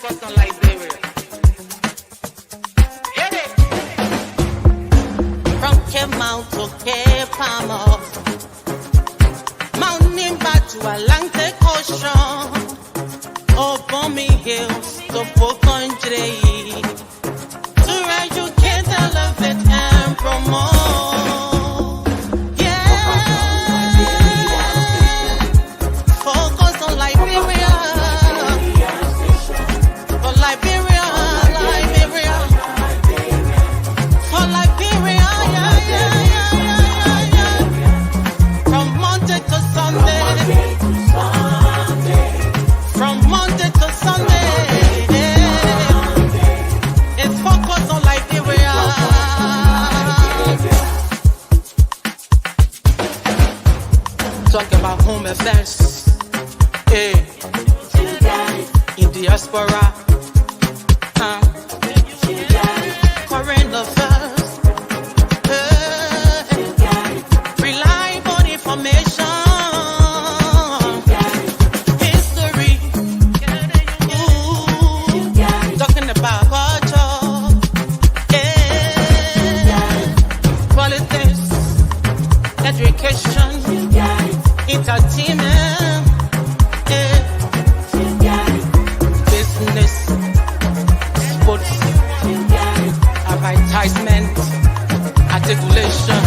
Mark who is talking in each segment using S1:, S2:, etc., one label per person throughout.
S1: focus on Liberia. Yeah. From Cape Mount to Cape Palmer, mountain back to Atlantic Ocean, Obomi Hills to Country, to educate, elevate, and promote. Yeah, focus on Liberia. For Liberia, Liberia. For Liberia, yeah. From Monday to Sunday. From Monday to Sunday. It's focus on Liberia. Talk about home affairs. Hey. In diaspora. Foreign affairs. Reliable information. History. Talking about culture. Politics. Education. Entertainment. Business. Sports. Advertisement. Articulation.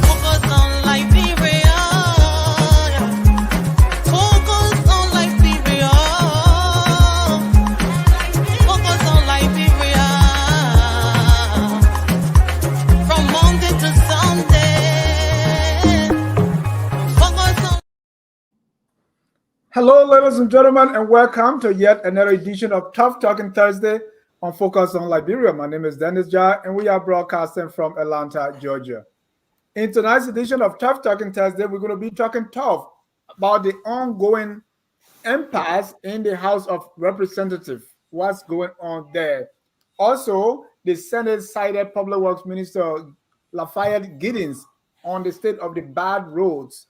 S1: Focus on Liberia. Focus on Liberia. Focus on Liberia. From Monday to Sunday. Focus on.
S2: Hello, ladies and gentlemen, and welcome to yet another edition of Tough Talking Thursday on Focus on Liberia. My name is Dennis Jar, and we are broadcasting from Atlanta, Georgia. In tonight's edition of Tough Talking Thursday, we're going to be talking tough about the ongoing impasse in the House of Representatives. What's going on there? Also, the Senate cited Public Works Minister Lafayette Giddens on the state of the bad roads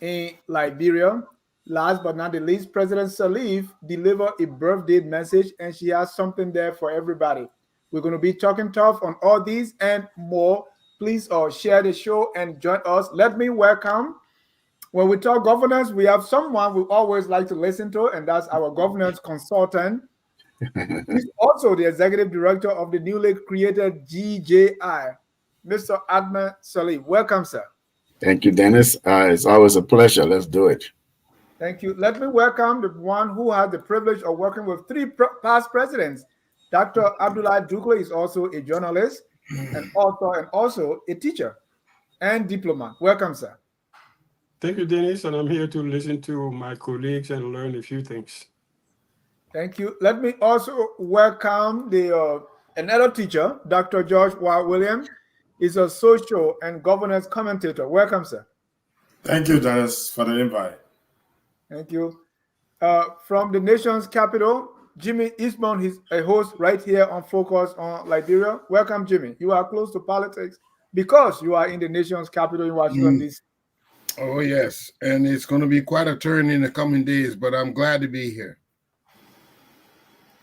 S2: in Liberia. Last but not the least, President Sirleaf delivered a birthday message, and she has something there for everybody. We're going to be talking tough on all these and more. Please share the show and join us. Let me welcome, when we talk governance, we have someone we always like to listen to, and that's our governance consultant. He's also the executive director of the newly created GJI, Mr. Adman Sirleaf. Welcome, sir.
S3: Thank you, Dennis. It's always a pleasure. Let's do it.
S2: Thank you. Let me welcome the one who had the privilege of working with three past presidents. Dr. Abdullah Dukle is also a journalist and author and also a teacher and diplomat. Welcome, sir.
S4: Thank you, Dennis, and I'm here to listen to my colleagues and learn a few things.
S2: Thank you. Let me also welcome the another teacher, Dr. George Williams. He's a social and governance commentator. Welcome, sir.
S5: Thank you, Dennis, for the invite.
S2: Thank you. From the nation's capital, Jimmy Eastbourne is a host right here on Focus on Liberia. Welcome, Jimmy. You are close to politics because you are in the nation's capital in Washington, D.C.
S6: Oh, yes. And it's going to be quite a turn in the coming days, but I'm glad to be here.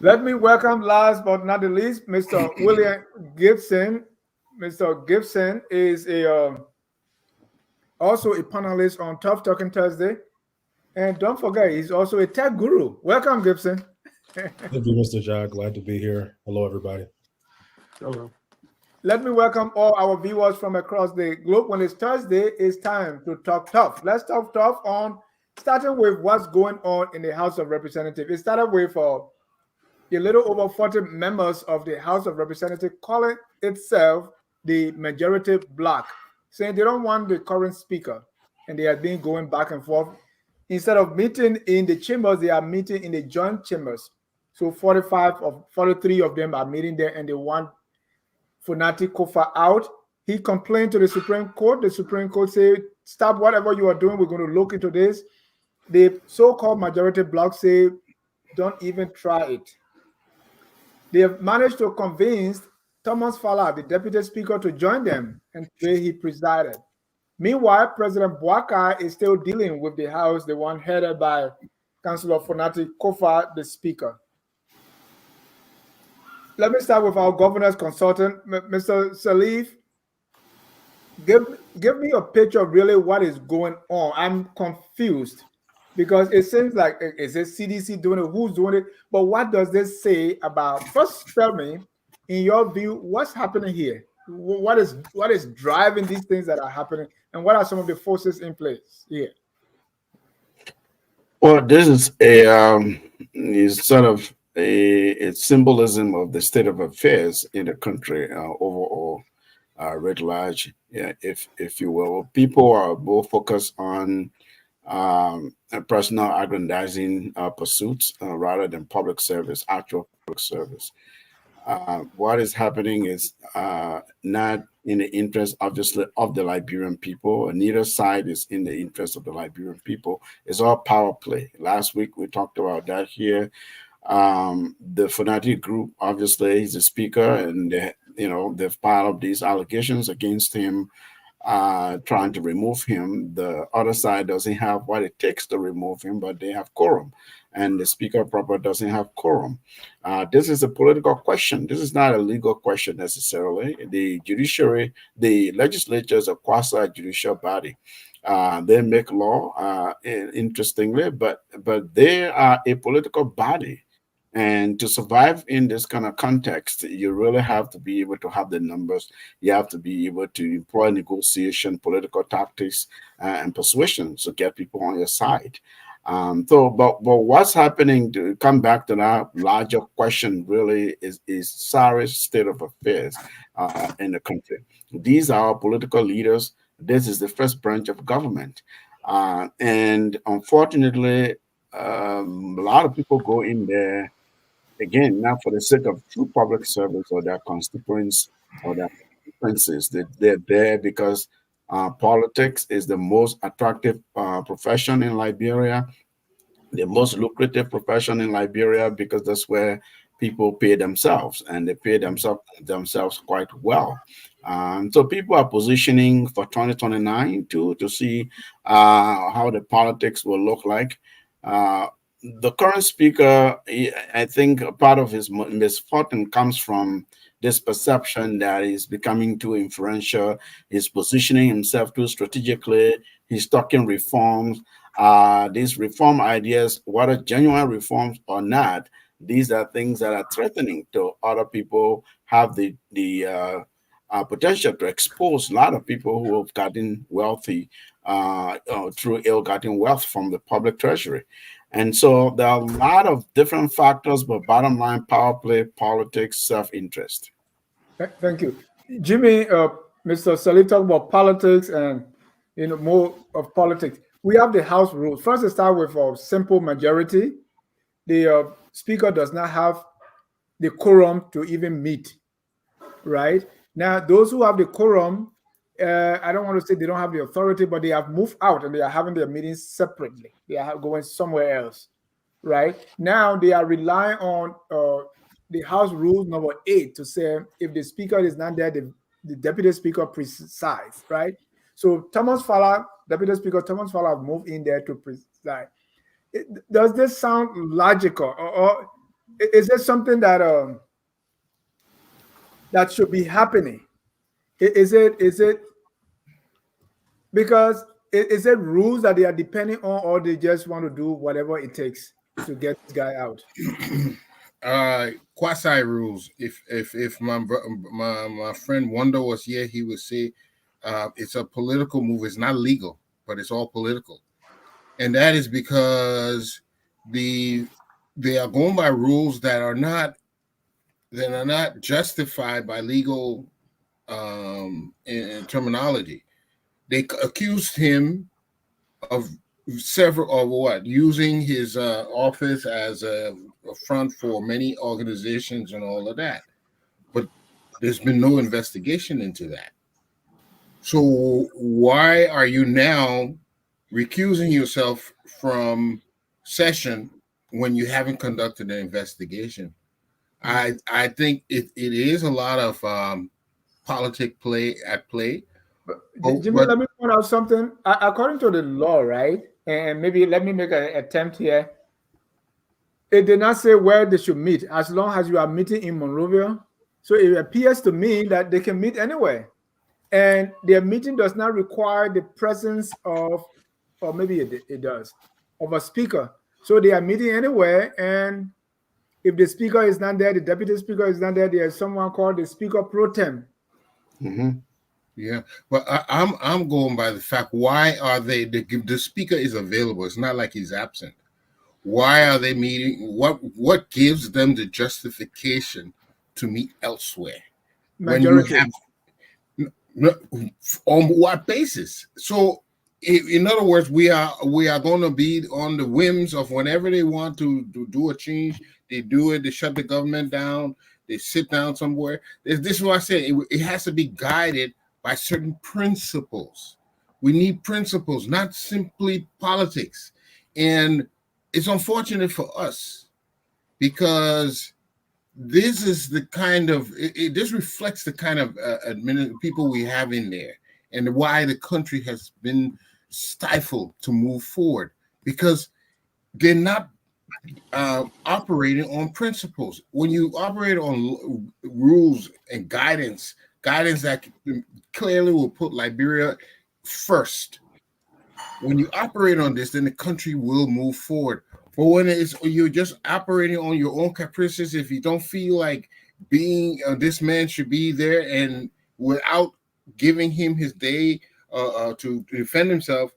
S2: Let me welcome, last but not the least, Mr. William Gibson. Mr. Gibson is also a panelist on Tough Talking Thursday. And don't forget, he's also a tech guru. Welcome, Gibson.
S7: Thank you, Mr. Jai. Glad to be here. Hello, everybody.
S4: Hello.
S2: Let me welcome all our viewers from across the globe. When it's Thursday, it's time to talk tough. Let's talk tough on starting with what's going on in the House of Representatives. It started with a little over 40 members of the House of Representatives calling itself the majority bloc, saying they don't want the current speaker, and they have been going back and forth. Instead of meeting in the chambers, they are meeting in the joint chambers. So 43 of them are meeting there, and they want Funati Kofa out. He complained to the Supreme Court. The Supreme Court said, stop whatever you are doing. We're going to look into this. The so-called majority bloc say, don't even try it. They have managed to convince Thomas Fowler, the deputy speaker, to join them, and today he presided. Meanwhile, President Boakai is still dealing with the House, the one headed by Councillor Funati Kofa, the speaker. let me start with our governor's consultant, Mr. Sirleaf. Give me a picture of really what is going on. I'm confused because it seems like is it CDC doing it? Who's doing it? But what does this say about? First, tell me, in your view, what's happening here? What is driving these things that are happening, and what are some of the forces in place here?
S3: Well, this is sort of a symbolism of the state of affairs in the country overall, writ large, yeah, if you will. People are more focused on personal aggrandizing pursuits rather than public service, actual public service. What is happening is not in the interest, obviously, of the Liberian people. Neither side is in the interest of the Liberian people. It's all power play. Last week we talked about that here. The fanatic group, obviously, he's the speaker, and they've piled up these allegations against him, trying to remove him. The other side doesn't have what it takes to remove him, but they have quorum, and the speaker proper doesn't have quorum. This is a political question. This is not a legal question necessarily. The judiciary, the legislature is a quasi-judicial body. They make law, interestingly, but they are a political body. And to survive in this kind of context, you really have to be able to have the numbers. You have to be able to employ negotiation, political tactics, and persuasion to get people on your side. But what's happening, to come back to that larger question, really is sorry's state of affairs in the country. These are our political leaders. This is the first branch of government. And unfortunately, a lot of people go in there, again, not for the sake of true public service or their constituents or their constituencies. They're there because politics is the most attractive profession in Liberia, the most lucrative profession in Liberia, because that's where people pay themselves, and they pay themselves quite well. So people are positioning for 2029 to see how the politics will look like. The current speaker, I think part of his misfortune comes from this perception that he's becoming too influential. He's positioning himself too strategically. He's talking reforms. These reform ideas, whether genuine reforms or not, these are things that are threatening to other people, have the potential to expose a lot of people who have gotten wealthy through ill-gotten wealth from the public treasury. And so there are a lot of different factors, but bottom line, power play, politics, self-interest.
S2: Thank you, Jimmy. Mr. Sirleaf talked about politics and more of politics. We have the House rules. First, let's start with a simple majority. The speaker does not have the quorum to even meet. Right now, those who have the quorum, I don't want to say they don't have the authority, but they have moved out and they are having their meetings separately. They are going somewhere else. Right now, they are relying on the House Rules number 8 to say if the speaker is not there, the deputy speaker presides. Right. So Thomas Fowler, Deputy Speaker Thomas Fowler, moved in there to preside. Does this sound logical, or is it something that that should be happening? Is it because is it rules that they are depending on, or they just want to do whatever it takes to get this guy out?
S6: Quasi rules. If my friend Wonder was here, he would say it's a political move. It's not legal, but it's all political, and that is because they are going by rules that are not justified by legal in terminology. They accused him of using his office as a front for many organizations and all of that, but there's been no investigation into that. So why are you now recusing yourself from session when you haven't conducted an investigation? I think it is a lot of politic play at play.
S2: Jimmy, let me point out something. According to the law, right? And maybe let me make an attempt here. it did not say where they should meet, as long as you are meeting in Monrovia. So it appears to me that they can meet anywhere. And their meeting does not require the presence of, or maybe it does, of a speaker. So they are meeting anywhere. And if the speaker is not there, the deputy speaker is not there, there's someone called the speaker pro tem.
S3: Mhm.
S6: Yeah, but I'm going by the fact, why are they, the speaker is available, it's not like he's absent. Why are they meeting? What gives them the justification to meet elsewhere?
S2: Majority.
S6: On what basis? So in other words, we are going to be on the whims of whenever they want to do a change, they do it, they shut the government down, they sit down somewhere. This is what I said, it has to be guided by certain principles. We need principles, not simply politics. And it's unfortunate for us because this is the kind of, this reflects the kind of people we have in there and why the country has been stifled to move forward, because they're not operating on principles. When you operate on rules and guidance that clearly will put Liberia first, when you operate on this, then the country will move forward. But when you're just operating on your own caprices, if you don't feel like being this man should be there, and without giving him his day to defend himself,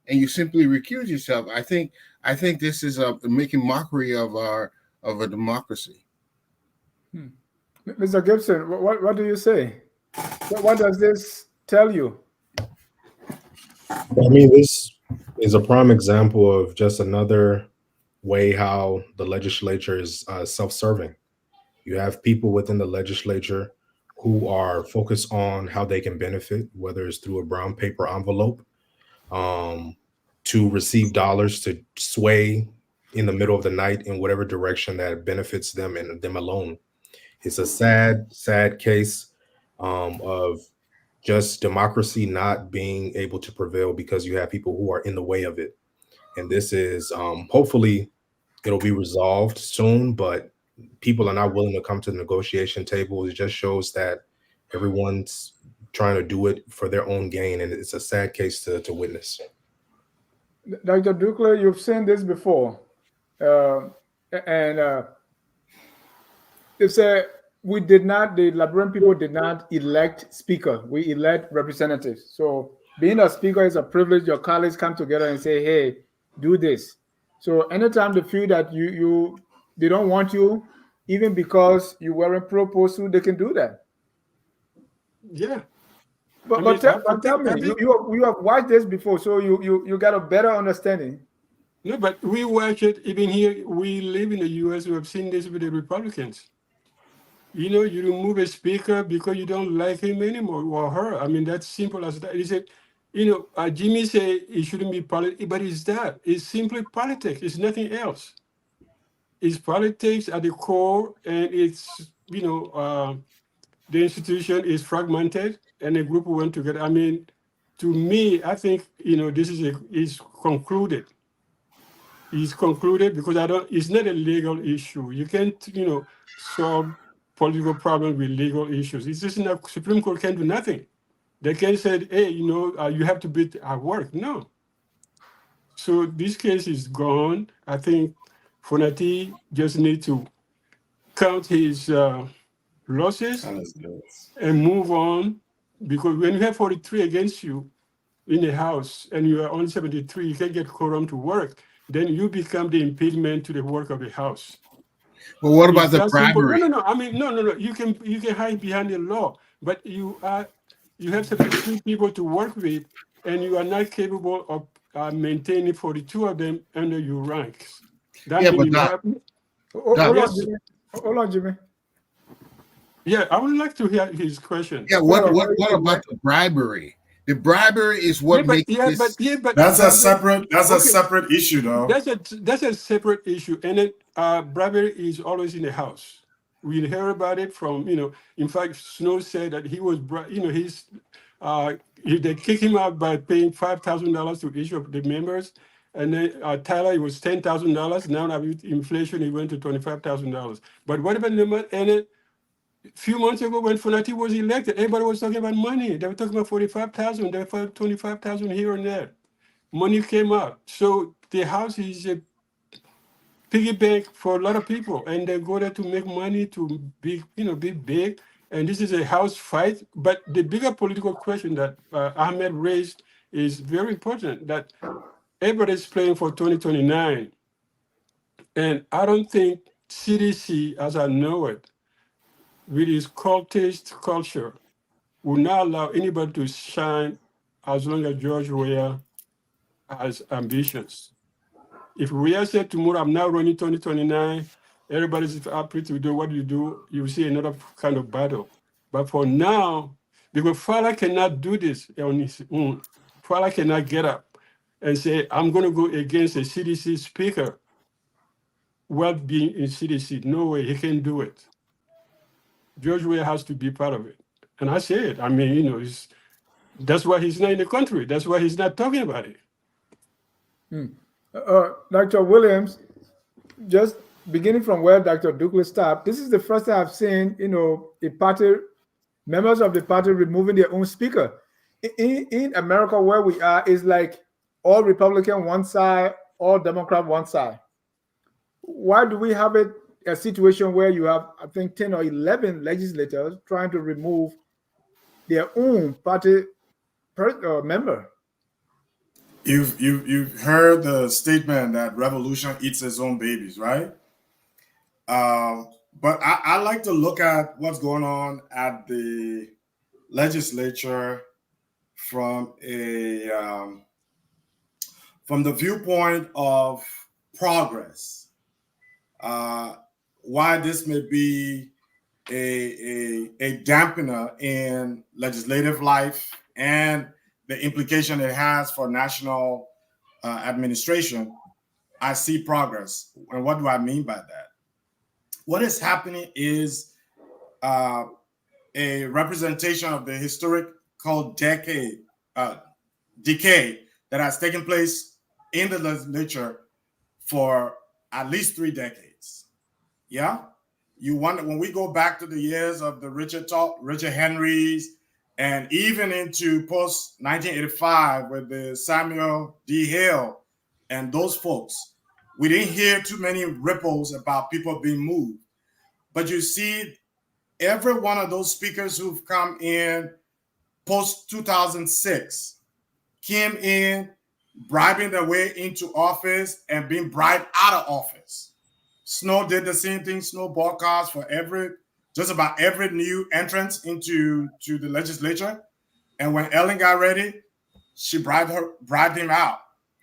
S6: and you simply recuse yourself, I think this is making mockery of a democracy.
S2: Mr. Gibson, what do you say? What does this tell you?
S7: I mean, this is a prime example of just another way how the legislature is self-serving. You have people within the legislature who are focused on how they can benefit, whether it's through a brown paper envelope, to receive dollars to sway in the middle of the night in whatever direction that benefits them and them alone. It's a sad case of just democracy not being able to prevail because you have people who are in the way of it. And this is hopefully it'll be resolved soon, but people are not willing to come to the negotiation table. It just shows that everyone's trying to do it for their own gain, and it's a sad case to witness.
S2: Dr. Dukla, you've seen this before, and it's a the Liberian people did not elect speaker. We elect representatives. So being a speaker is a privilege. Your colleagues come together and say, hey, do this. So anytime they feel that they don't want you, even because you weren't proposed to, they can do that.
S4: Yeah.
S2: But tell me, you have watched this before, so you got a better understanding.
S4: No, but we watch it even here. We live in the U.S. We have seen this with the Republicans. You know, you remove a speaker because you don't like him anymore or her. I mean, that's simple as that. He said, you know, Jimmy say it shouldn't be politics, but it's that. It's simply politics. It's nothing else. It's politics at the core, and it's, you know, the institution is fragmented, and a group went together. I mean, to me, I think, you know, this is concluded. It's concluded because it's not a legal issue. You can't, you know, solve political problems with legal issues. It's just not, Supreme Court can do nothing. They can say, hey, you know, you have to be at work. No. So this case is gone. I think Fonati just need to count his losses and move on, because when you have 43 against you in the House and you are only 73, you can't get quorum to work, then you become the impediment to the work of the House.
S6: But what about the bribery?
S4: No. I mean, no. You can hide behind the law, but you have 73 people to work with, and you are not capable of maintaining 42 of them under your ranks.
S2: Hold on, Jimmy.
S4: Yeah, I would like to hear his question.
S6: Yeah, what about the bribery? The bribery is what makes this.
S5: But that's a separate issue, though.
S4: That's a separate issue, and then bribery is always in the House. We hear about it from, you know. In fact, Snow said that he was, you know, they kick him out by paying $5,000 to each of the members, And then Tyler, it was $10,000. Now with inflation, it went to $25,000. But what about the money? And a few months ago, when Fonati was elected, everybody was talking about money. They were talking about 45,000. They were 25,000 here and there. Money came out. So the house is a piggy bank for a lot of people, and they go there to make money, to be big. And this is a house fight. But the bigger political question that Ahmed raised is very important, that everybody's playing for 2029. And I don't think CDC, as I know it, with its cultist culture, will not allow anybody to shine as long as George Weah has ambitions. If Weah said tomorrow, I'm now running 2029, everybody's happy to do what you do, you will see another kind of battle. But for now, because Fala cannot do this on his own, Fala cannot get up and say, I'm going to go against a CDC speaker while being in CDC. No way, he can do it. George Weah has to be part of it. And I say it. I mean, that's why he's not in the country. That's why he's not talking about it.
S2: Dr. Williams, just beginning from where Dr. Dukley stopped, this is the first time I've seen, a party, members of the party removing their own speaker. In America, where we are, is like all Republican one side, all Democrat one side. Why do we have a situation where you have, I think, 10 or 11 legislators trying to remove their own party member?
S5: You've heard the statement that revolution eats its own babies, right? But I like to look at what's going on at the legislature from the viewpoint of progress. Why this may be a dampener in legislative life and the implication it has for national administration. I see progress. And what do I mean by that? What is happening is a representation of the historical decay that has taken place in the legislature for at least 3 decades. Yeah? You wonder, when we go back to the years of the Richard Henrys, and even into post 1985 with the Samuel D. Hale and those folks, we didn't hear too many ripples about people being moved. But you see, every one of those speakers who've come in post 2006 came in bribing their way into office and being bribed out of office. Snow did the same thing. Snow bought cars for just about every new entrance into the legislature. And when Ellen got ready, she bribed him out.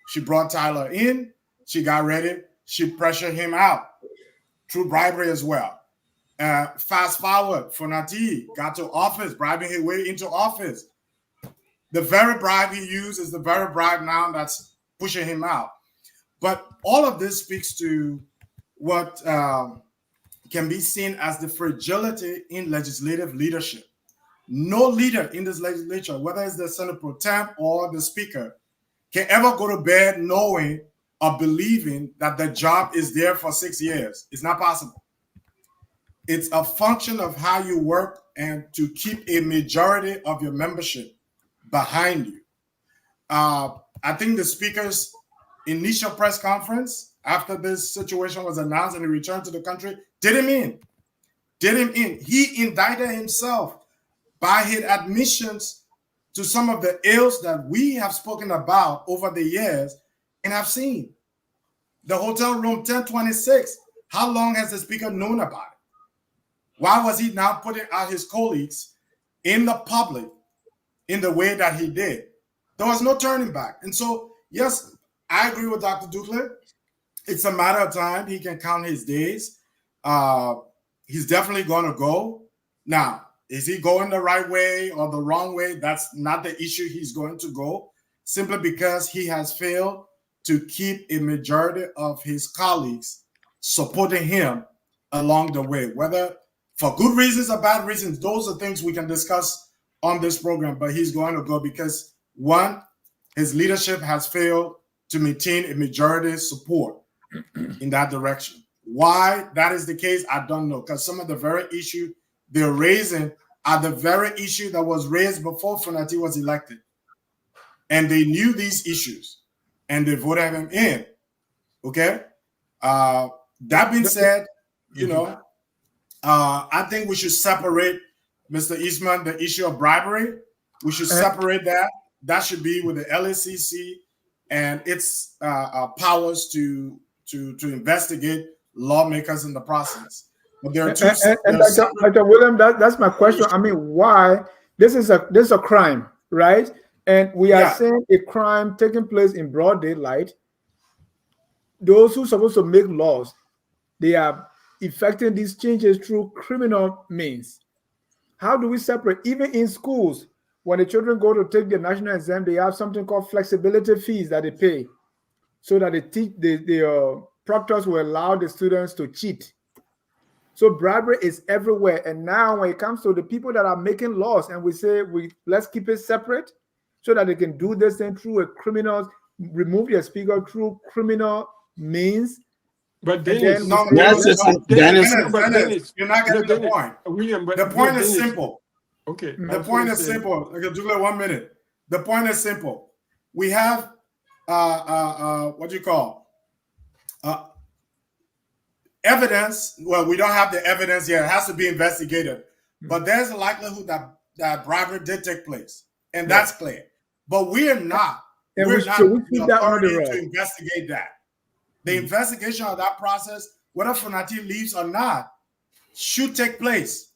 S5: She brought Tyler in. She got ready. She pressured him out through bribery as well. Fast forward, Fonati got to office, bribing his way into office. The very bribe he used is the very bribe now that's pushing him out. But all of this speaks to what can be seen as the fragility in legislative leadership. No leader in this legislature, whether it's the Senate Pro Tem or the Speaker, can ever go to bed knowing or believing that the job is there for 6 years. It's not possible. It's a function of how you work and to keep a majority of your membership behind you. I think the Speaker's initial press conference after this situation was announced and he returned to the country did him in. He indicted himself by his admissions to some of the ills that we have spoken about over the years and have seen. The hotel room 1026, how long has the Speaker known about it? Why was he now putting out his colleagues in the public in the way that he did? There was no turning back. And so, yes, I agree with Dr. Dukley. It's a matter of time. He can count his days. He's definitely going to go. Now, is he going the right way or the wrong way? That's not the issue. He's going to go simply because he has failed to keep a majority of his colleagues supporting him along the way, whether for good reasons or bad reasons. Those are things we can discuss on this program, but he's going to go because, one, his leadership has failed to maintain a majority support in that direction. Why that is the case, I don't know, because some of the very issue they're raising are the very issue that was raised before Fonati was elected. And they knew these issues and they voted him in. Okay. That being said, you know, I think we should separate, Mr. Eastman, the issue of bribery. We should separate that. That should be with the LACC and its powers to investigate lawmakers in the process. But there are two.
S2: And Dr. William, that's my question. I mean, why this is a crime, right? And we are seeing a crime taking place in broad daylight. Those who are supposed to make laws, they are effecting these changes through criminal means. How do we separate? Even in schools, when the children go to take the national exam, they have something called flexibility fees that they pay, so that the proctors will allow the students to cheat. So bribery is everywhere. And now when it comes to the people that are making laws, and we say let's keep it separate, so that they can do this thing through a criminal, remove your speaker through criminal means.
S5: But Dennis, you're not getting the point. William, but the point is simple. Okay. The point is simple. I can do that 1 minute. The point is simple. We have what do you call evidence. Well, we don't have the evidence yet. It has to be investigated. But there's a likelihood that bribery did take place, and that's clear. But we're not the authority to investigate that. The investigation of that process, whether Fonati leaves or not, should take place.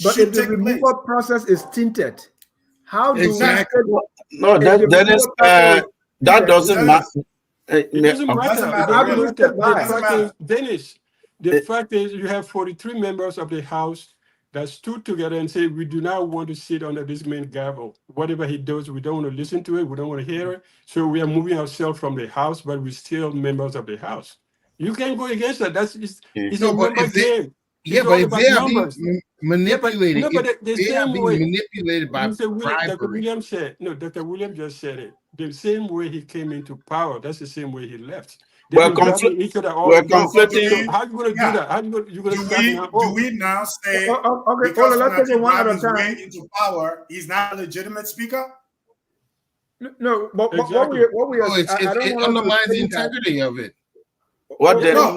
S2: But if the removal process is tainted, how do we?
S3: No, that doesn't matter.
S4: It doesn't matter. Dennis, the fact is you have 43 members of the House that stood together and said, we do not want to sit under this man's gavel. Whatever he does, we don't want to listen to it. We don't want to hear it. So we are moving ourselves from the House, but we're still members of the House. You can't go against that. It's a number game.
S6: Yeah, but if they are being manipulated, they are being manipulated by bribery.
S4: Dr. William said, no, Dr. William just said it. The same way he came into power, that's the same way he left.
S3: We're conflicting.
S4: So how are you going to do that? How you going to
S5: do we now say
S2: okay, let's take it one at a time.
S5: Into power, he's not a legitimate speaker?
S2: No, but
S6: exactly. It undermines the integrity of it.
S5: What did so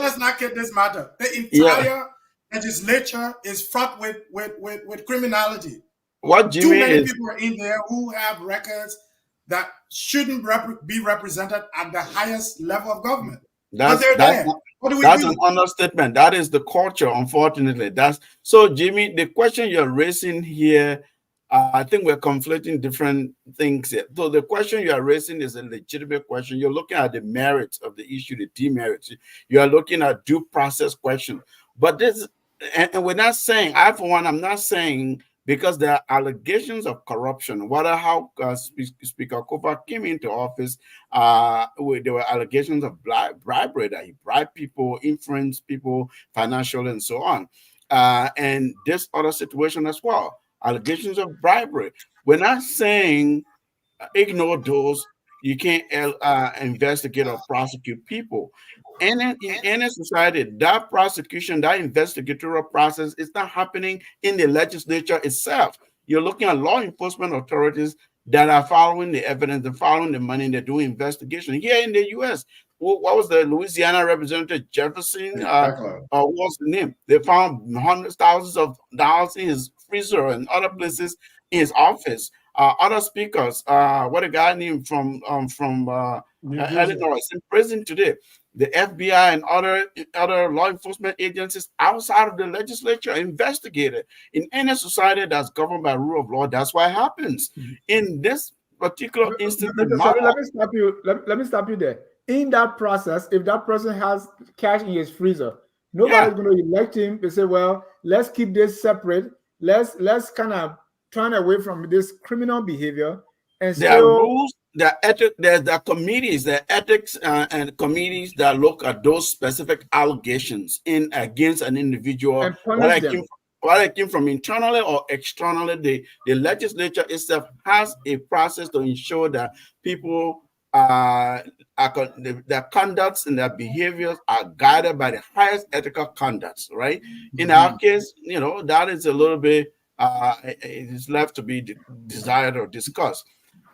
S5: let's not get this matter. The entire legislature is fraught with criminality. Too many people are in there who have records that shouldn't be represented at the highest level of government. That's an understatement. That is the culture, unfortunately. So, Jimmy, the question you're raising here, I think we're conflicting different things here. So the question you are raising is a legitimate question. You're looking at the merits of the issue, the demerits. You are looking at due process question. But this, and we're not saying, I'm not saying, because there are allegations of corruption. How Speaker Kofa came into office, there were allegations of bribery, that he bribed people, influenced people financially, and so on. And this other situation as well, allegations of bribery. We're not saying ignore those. You can't investigate or prosecute people. And in any society, that prosecution, that investigatory process is not happening in the legislature itself. You're looking at law enforcement authorities that are following the evidence, they're following the money, and they're doing investigation. Here in the U.S., what was the Louisiana Representative Jefferson? What's the name? They found hundreds, thousands of dollars in his freezer and other places in his office. Other speakers, what a guy named from Illinois is in prison today. The FBI and other law enforcement agencies outside of the legislature investigated. In any society that's governed by rule of law, that's what happens. In this particular instance,
S2: let me stop you there. In that process, if that person has cash in his freezer, nobody's going to elect him. They say, well, let's keep this separate. Let's kind of turn away from this criminal behavior. And
S3: there are rules, there are ethics, there are committees, there are ethics and committees that look at those specific allegations against an individual. whether it came from internally or externally, the legislature itself has a process to ensure that people their conducts and their behaviors are guided by the highest ethical conducts, right? In our case, that is a little bit it is left to be desired or discussed.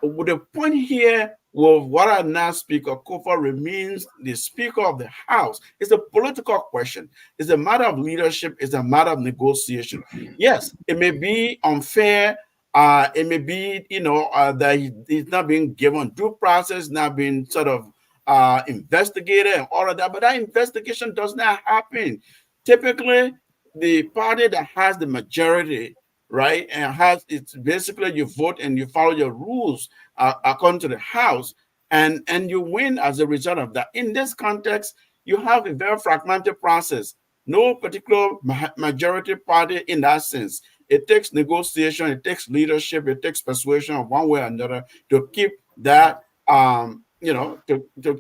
S3: But the point here with what I now Speaker Kofa remains the Speaker of the House is a political question. It's a matter of leadership. It's a matter of negotiation. Yes, it may be unfair. It may be, that he's not being given due process, not being sort of investigated and all of that. But that investigation does not happen. Typically, the party that has the majority, right, and it's basically you vote and you follow your rules according to the House, and you win as a result of that. In this context, you have a very fragmented process. No particular majority party in that sense. It takes negotiation, it takes leadership, it takes persuasion of one way or another to keep that, to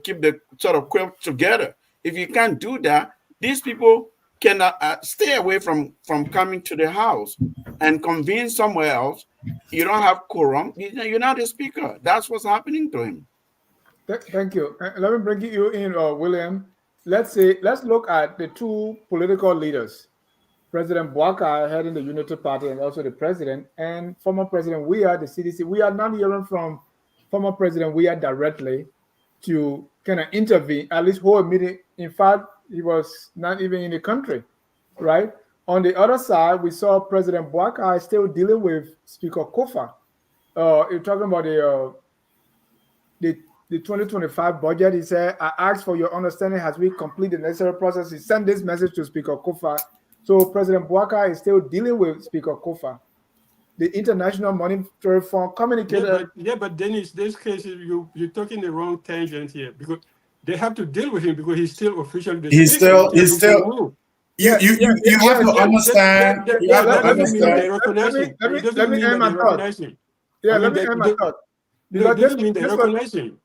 S3: keep the sort of quilt together. If you can't do that, these people cannot stay away from coming to the House and convene somewhere else. You don't have quorum. You're not the Speaker. That's what's happening to him.
S2: Thank you. Let me bring you in, William. Let's look at the two political leaders. President Bouaka heading the Unity Party and also the president, and former President Weah, the CDC. We are not hearing from former President Weah directly to kind of intervene, at least hold a meeting. In fact, he was not even in the country, right? On the other side, we saw President Bouaka still dealing with Speaker Kofa. You're talking about the 2025 budget. He said, I asked for your understanding as we complete the necessary process. He sent this message to Speaker Kofa. So President Bouaka is still dealing with Speaker Kofa. The International Monetary Fund communicated.
S4: But Dennis, this case, you're talking the wrong tangent here, because they have to deal with him because he's still officially the speaker.
S5: He's still. You have to understand.
S2: Let me end my thought. Yeah, let me end my thought.
S4: Because this mean they recognize him.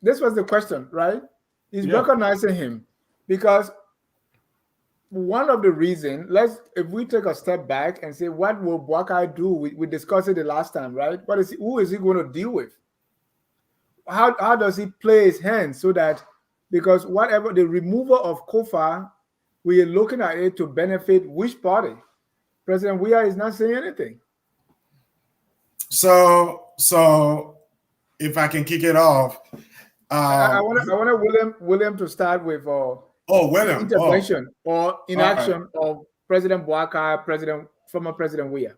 S2: This was the question, right? He's recognizing him because one of the reasons, if we take a step back and say, what will Bouaka do? We discussed it the last time, right? Who is he going to deal with? How does he play his hands so that, because whatever the removal of Kofa, we are looking at it to benefit which party? President Weah is not saying anything.
S5: So if I can kick it off,
S2: I want William to start with
S5: William
S2: intervention or inaction of President Bouaka, former President Weah.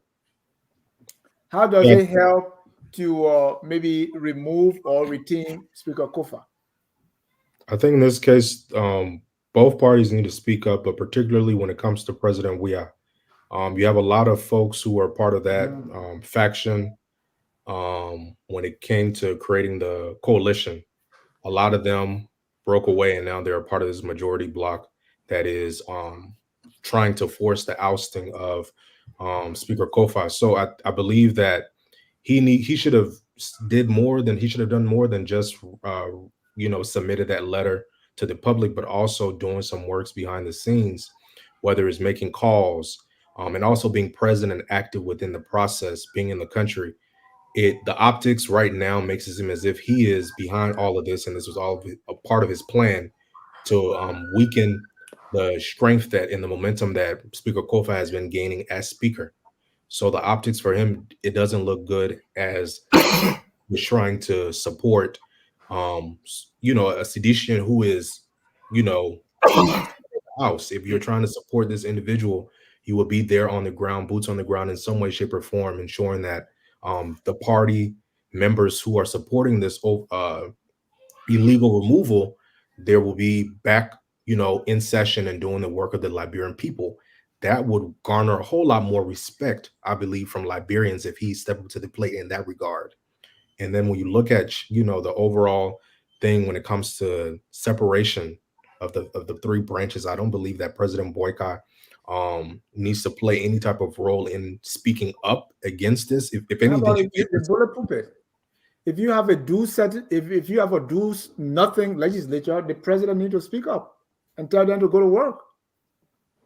S2: How does it help to maybe remove or retain Speaker Kofa?
S7: I think in this case, both parties need to speak up, but particularly when it comes to President Weah. You have a lot of folks who are part of that faction when it came to creating the coalition. A lot of them broke away, and now they're a part of this majority bloc that is trying to force the ousting of Speaker Kofa. So I believe that he should have done more than just submitted that letter to the public, but also doing some works behind the scenes, whether it's making calls and also being present and active within the process, being in the country. The optics right now makes it seem as if he is behind all of this, and this was all a part of his plan to weaken the strength and the momentum that Speaker Kofa has been gaining as speaker. So the optics for him, it doesn't look good as he's trying to support, a seditious who is, house. If you're trying to support this individual, you will be there on the ground, boots on the ground in some way, shape, or form, ensuring that the party members who are supporting this illegal removal, there will be back, in session and doing the work of the Liberian people. That would garner a whole lot more respect, I believe, from Liberians if he stepped up to the plate in that regard. And then when you look at, the overall thing when it comes to separation of the three branches, I don't believe that President Bouaka needs to play any type of role in speaking up against this. If anything,
S2: if you have a if you have a do nothing legislature, the president needs to speak up and tell them to go to work.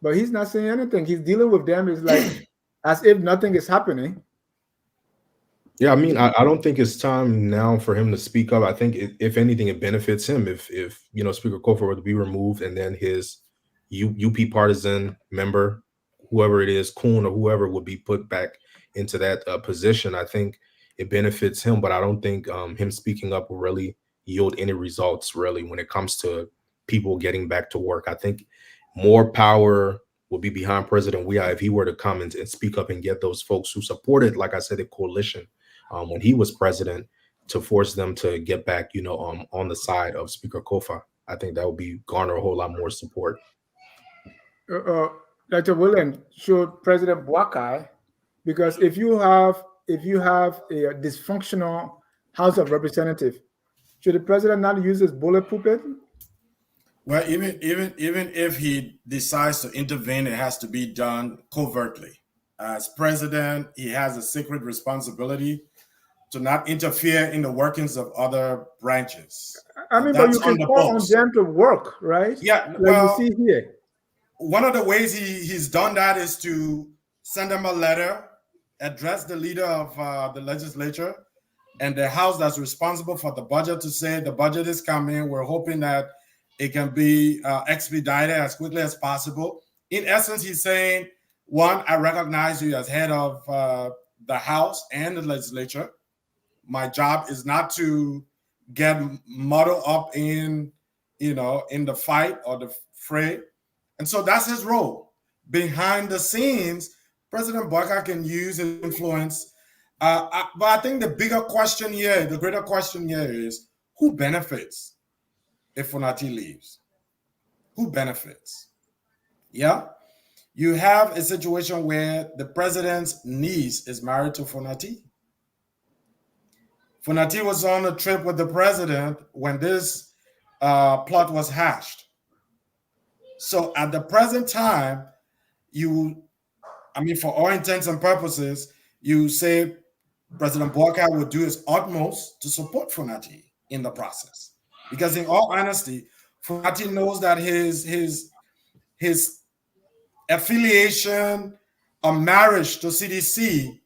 S2: but he's not saying anything. He's dealing with them. It's like as if nothing is happening.
S7: Yeah, I mean, I don't think it's time now for him to speak up. I think if anything, it benefits him if Speaker Kofor were to be removed and then his UP partisan member, whoever it is, Kuhn or whoever, would be put back into that position. I think it benefits him, but I don't think him speaking up will really yield any results really when it comes to people getting back to work. I think more power will be behind President Weah if he were to come and speak up and get those folks who supported, like I said, the coalition when he was president, to force them to get back, on the side of Speaker Kofa. I think that would be garner a whole lot more support.
S2: Dr. Williams showed President Boakai, because if you have a dysfunctional House of Representatives, should the president not use his bullet pulpit?
S5: Well, even if he decides to intervene, it has to be done covertly. As president, he has a sacred responsibility to not interfere in the workings of other branches.
S2: I mean, but you can call on them to work, right?
S5: Yeah,
S2: well, you see here.
S5: One of the ways he's done that is to send them a letter, address the leader of the legislature and the House that's responsible for the budget, to say the budget is coming. We're hoping that it can be expedited as quickly as possible. In essence, he's saying, one, I recognize you as head of the House and the legislature. My job is not to get muddled up in the fight or the fray. And so that's his role. Behind the scenes, President Boakai can use his influence. But I think the greater question here is, who benefits if Fonati leaves? Who benefits? Yeah. You have a situation where the president's niece is married to Fonati. Fonati was on a trip with the president when this plot was hatched. So at the present time, for all intents and purposes, you say President Boakai would do his utmost to support Fonati in the process. Because in all honesty, Fonati knows that his affiliation or marriage to CDC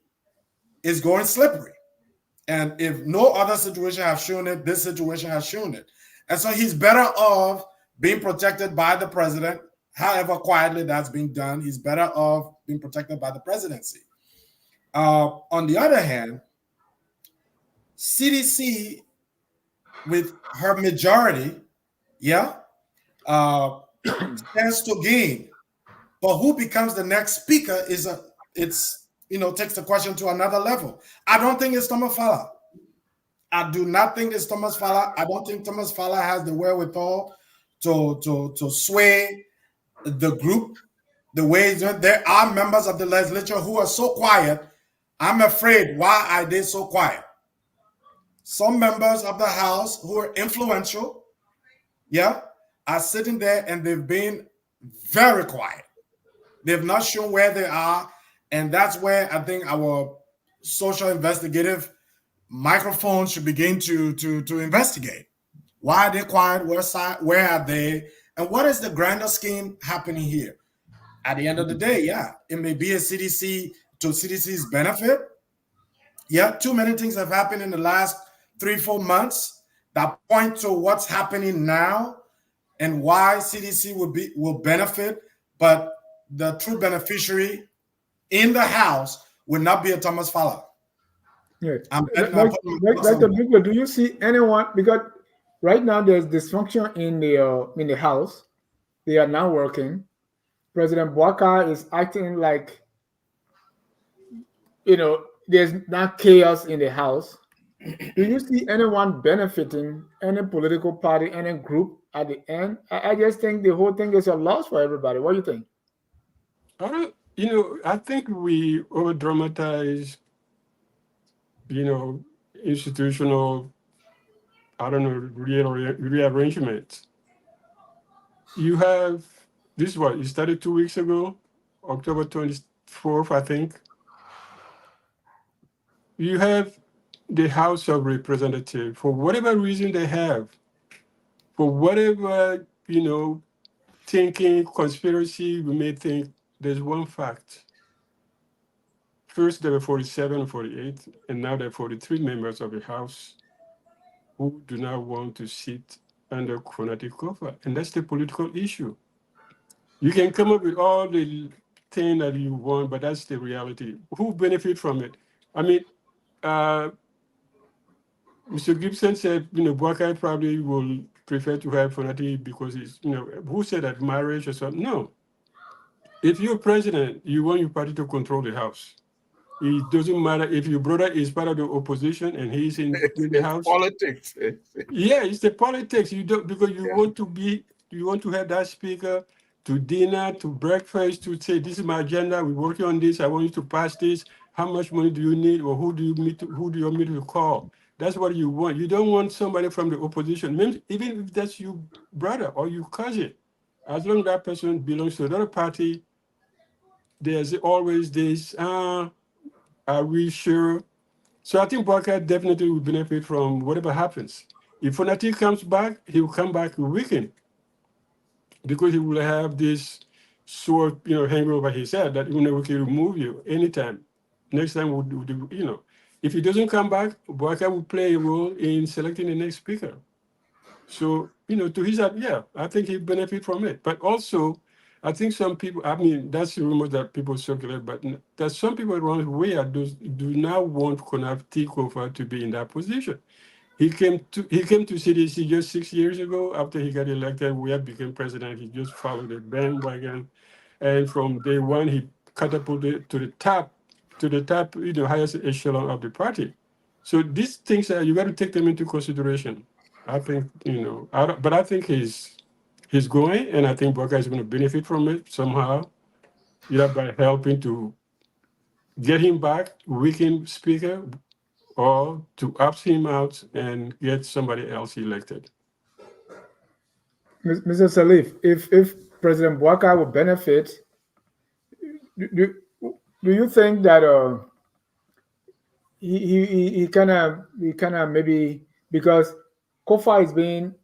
S5: is going slippery. And if no other situation has shown it, this situation has shown it. And so he's better off being protected by the president, however quietly that's being done. He's better off being protected by the presidency. On the other hand, CDC, with her majority, stands to gain. But who becomes the next speaker takes the question to another level. I don't think it's Thomas Fala. I do not think it's Thomas Fala. I don't think Thomas Fala has the wherewithal to sway the group the way there are members of the legislature who are so quiet. I'm afraid, why are they so quiet? Some members of the House who are influential, are sitting there and they've been very quiet. They've not shown where they are. And that's where I think our social investigative microphones should begin to investigate. Why are they quiet? Where are they? And what is the grander scheme happening here? At the end of the day, it may be a CDC to CDC's benefit. Too many things have happened in the last 3-4 months that point to what's happening now and why CDC will benefit, but the true beneficiary in the House will not be a Thomas Fala.
S2: Yeah. Dr. Bigler, do you see anyone, because right now there's dysfunction in the House. They are not working. President Boakai is acting like, there's not chaos in the House. Do you see anyone benefiting, any political party, any group at the end? I just think the whole thing is a loss for everybody. What do you think?
S4: I think we over-dramatize, institutional, rearrangements. You have this, you started 2 weeks ago, October 24th, I think. You have the House of Representatives, for whatever reason they have, for whatever, thinking conspiracy, we may think there's one fact. First, there were 47 or 48, and now there are 43 members of the House who do not want to sit under Konati Kofa. And that's the political issue. You can come up with all the thing that you want, but that's the reality. Who benefit from it? I mean, uh, Mr. Gibson said, Buakai probably will prefer to have Fonati because he's, who said that marriage or something? No. If you're president, you want your party to control the House. It doesn't matter if your brother is part of the opposition and he's in the House.
S3: Politics.
S4: Yeah, it's the politics. You don't because you want to have that speaker to dinner, to breakfast, to say this is my agenda. We're working on this. I want you to pass this. How much money do you need, or who do you want me to call? That's what you want. You don't want somebody from the opposition, even if that's your brother or your cousin. As long as that person belongs to another party, there's always this. Are we sure? So I think Barker definitely will benefit from whatever happens. If Fonati comes back, he will come back weakened because he will have this sword, hanging over his head that we can remove you anytime. Next time we'll do. If he doesn't come back, Barker will play a role in selecting the next speaker. So, to his I think he'll benefit from it. But also, I think some people, that's the rumor that people circulate, but there's some people around where do not want Konati Kofa to be in that position. He came to CDC just 6 years ago after he got elected. We became president. He just followed the bandwagon, and from day one he catapulted to the top, highest echelon of the party. So these things you got to take them into consideration. I think but I think he's going, and I think Boca is going to benefit from it somehow, either by helping to get him back, weaken speaker, or to opt him out and get somebody else elected.
S2: Mr. Sirleaf, if President Bouakai will benefit, do you think that he kind of maybe because Kofa is being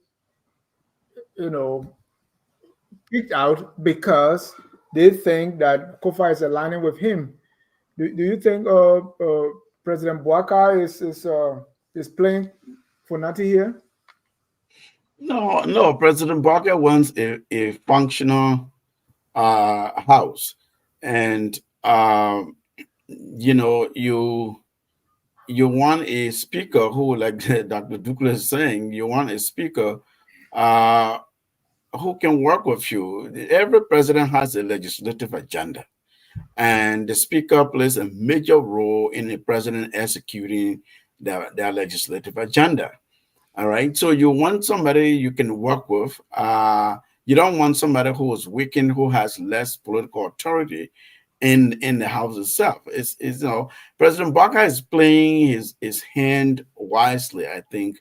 S2: picked out because they think that Kofa is aligning with him. Do you think President Bouakai is playing for Nati here?
S3: No. President Barker wants a functional house, and you want a speaker who, like Dr. Dukla is saying, you want a speaker who can work with you. Every president has a legislative agenda, and the speaker plays a major role in the president executing their legislative agenda. All right. So you want somebody you can work with. You don't want somebody who is weakened, who has less political authority in the house itself. It's President Barker is playing his hand wisely. I think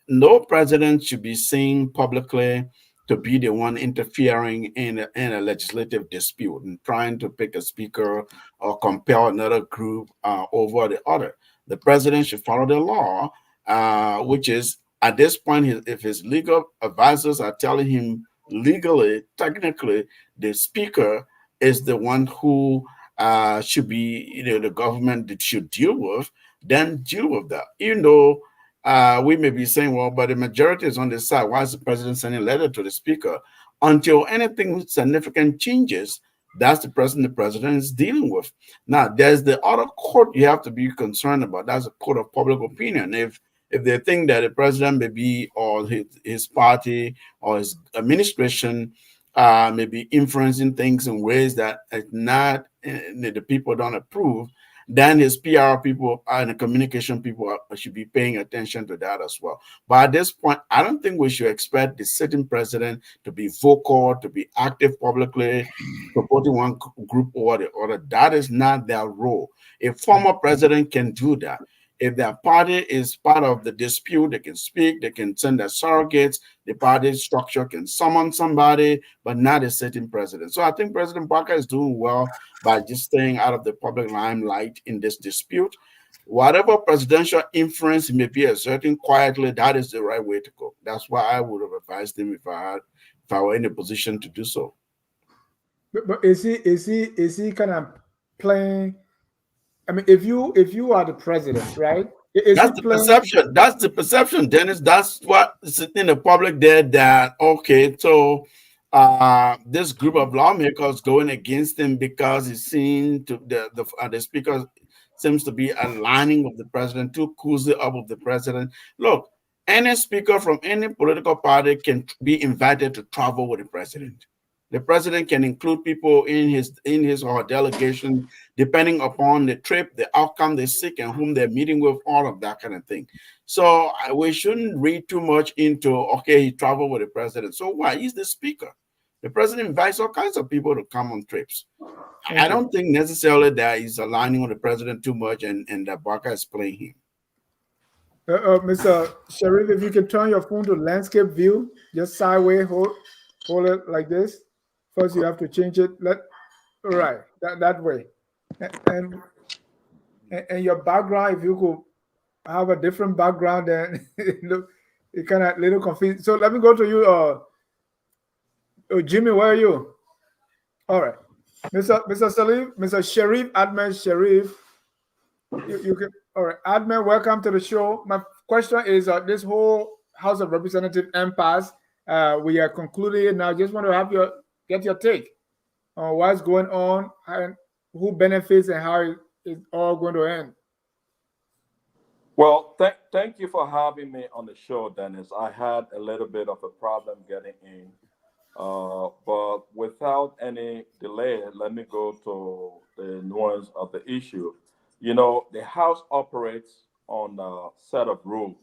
S3: no president should be seen publicly to be the one interfering in a legislative dispute and trying to pick a speaker or compel another group over the other. The president should follow the law, which is at this point, if his legal advisors are telling him legally, technically, the speaker is the one who should be, the government that should deal with, then deal with that. Even though we may be saying, well, but the majority is on this side. Why is the president sending a letter to the speaker? Until anything significant changes, that's the president is dealing with. Now, there's the other court you have to be concerned about. That's a court of public opinion. If they think that the president may be, or his party or his administration may be influencing things in ways that the people don't approve, then his PR people and the communication people should be paying attention to that as well. But at this point, I don't think we should expect the sitting president to be vocal, to be active publicly, supporting one group or the other. That is not their role. A former president can do that. If their party is part of the dispute, they can speak, they can send their surrogates, the party structure can summon somebody, but not a sitting president. So I think President Barker is doing well by just staying out of the public limelight in this dispute. Whatever presidential influence he may be exerting quietly, that is the right way to go. That's why I would have advised him if if I were in a position to do so.
S2: But is he kind of playing? I mean, if you are the president, right? Is he
S3: That's the
S2: playing?
S3: perception. That's the perception, Dennis. That's what is in the public there. That okay, so this group of lawmakers going against him because he's seen to the speaker seems to be aligning with the president, too cozy up with the president. Look, any speaker from any political party can be invited to travel with the president. The president can include people in his or her delegation, depending upon the trip, the outcome they seek, and whom they're meeting with, all of that kind of thing. So we shouldn't read too much into okay, he traveled with the president. So why? He's the speaker. The president invites all kinds of people to come on trips. I don't think necessarily that he's aligning with the president too much, and that Barker is playing him.
S2: Mr. Sirleaf, if you can turn your phone to landscape view, just sideways, hold it like this. First, you have to change it. Right, that way, and your background. If you could have a different background, then it kind of little confused. So let me go to you. Jimmy, where are you? All right, Mr. Sirleaf, Mr. Sharif, Admin Sharif. You can. All right, Admin, welcome to the show. My question is: this whole House of Representative impasse, we are concluding now. Just want to get your take on what's going on and who benefits and how it's all going to end.
S8: Well, thank you for having me on the show, Dennis. I had a little bit of a problem getting in, but without any delay, let me go to the nuance of the issue. You know, the House operates on a set of rules: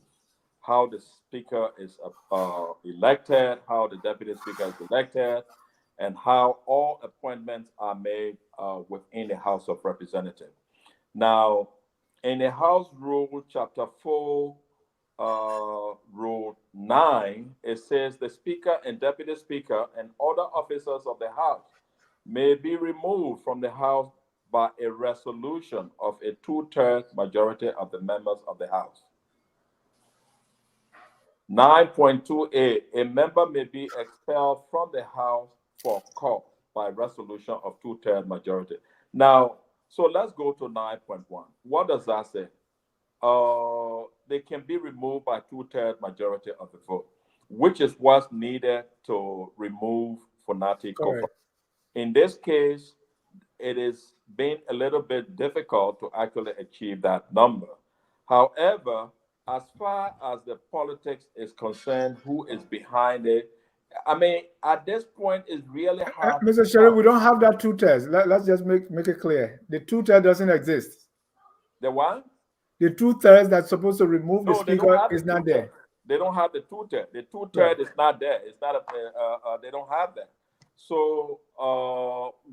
S8: how the Speaker is elected, how the Deputy Speaker is elected, and how all appointments are made within the House of Representatives. Now, in the House Rule, Chapter 4, Rule 9, it says the Speaker and Deputy Speaker and other officers of the House may be removed from the House by a resolution of a 2/3 majority of the members of the House. 9.2a, a member may be expelled from the House for cause by resolution of 2/3 majority. Now, so let's go to 9.1. What does that say? They can be removed by 2/3 majority of the vote, which is what's needed to remove Fonati Kofa. In this case, it is been a little bit difficult to actually achieve that number. However, as far as the politics is concerned, who is behind it, I mean, at this point, it's really hard.
S2: Mr. Sharif, we don't have that 2/3. Let's just make it clear. The 2/3 doesn't exist.
S8: The what?
S2: The 2/3 that's supposed to remove the
S8: No,
S2: speaker is not there.
S8: They don't have the 2/3. The 2/3 is not there. It's not they don't have that. So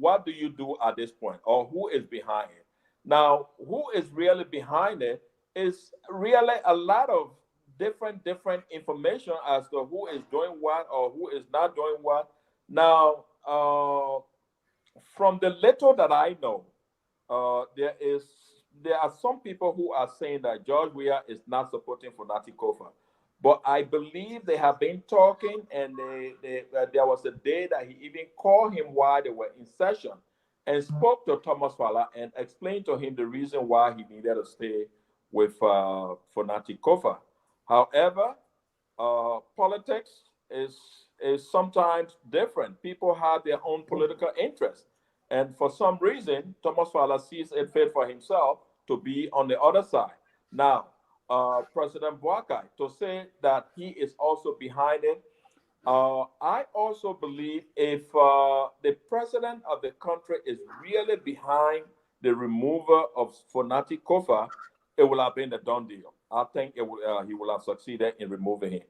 S8: what do you do at this point, or who is behind it? Now, who is really behind it is really a lot of different information as to who is doing what or who is not doing what. Now, from the little that I know, there are some people who are saying that George Weah is not supporting Fonati Kofa. But I believe they have been talking, and there was a day that he even called him while they were in session and spoke to Thomas Fala and explained to him the reason why he needed to stay with Fonati Kofa. However, politics is sometimes different. People have their own political interests. And for some reason, Thomas Fala sees it fit for himself to be on the other side. Now, President Boakai, to say that he is also behind it, I also believe if the president of the country is really behind the removal of Fonati Kofa, it will have been a done deal. I think he will have succeeded in removing him.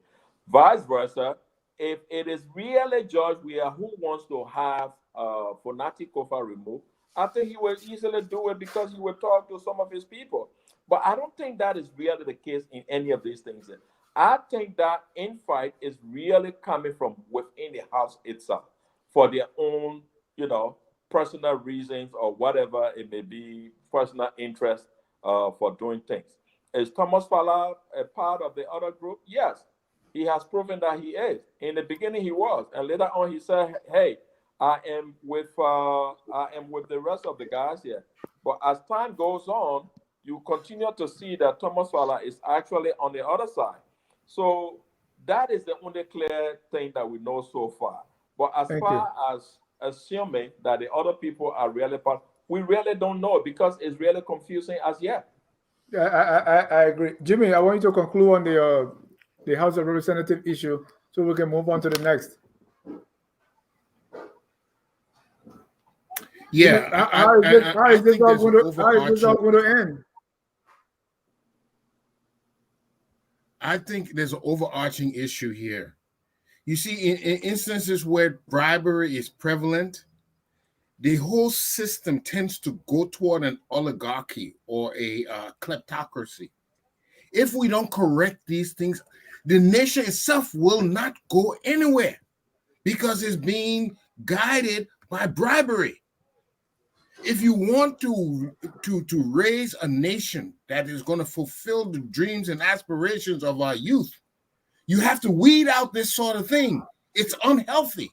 S8: Vice versa, if it is really George Weah who wants to have Fonati Kofa removed, I think he will easily do it because he will talk to some of his people. But I don't think that is really the case in any of these things. I think that infight is really coming from within the House itself for their own, personal reasons or whatever it may be, personal interest for doing things. Is Thomas Fala a part of the other group? Yes. he has proven that he is. In the beginning, he was, and later on, he said, "Hey, I am with the rest of the guys here." But as time goes on, you continue to see that Thomas Fowler is actually on the other side. So that is the only clear thing that we know so far. But as
S2: Thank
S8: far
S2: you.
S8: as assuming that the other people are really part, we really don't know because it's really confusing as yet.
S2: I agree. Jimmy, I want you to conclude on the House of Representative issue so we can move on to the next. Jimmy,
S6: Yeah,
S2: how
S6: I
S2: is this
S6: think
S2: all
S6: there's an
S2: going to how is this all
S6: overarching.
S2: going to end?
S6: I think there's an overarching issue here. You see, in instances where bribery is prevalent, the whole system tends to go toward an oligarchy or a kleptocracy. If we don't correct these things, the nation itself will not go anywhere because it's being guided by bribery. If you want to raise a nation that is going to fulfill the dreams and aspirations of our youth, you have to weed out this sort of thing. It's unhealthy.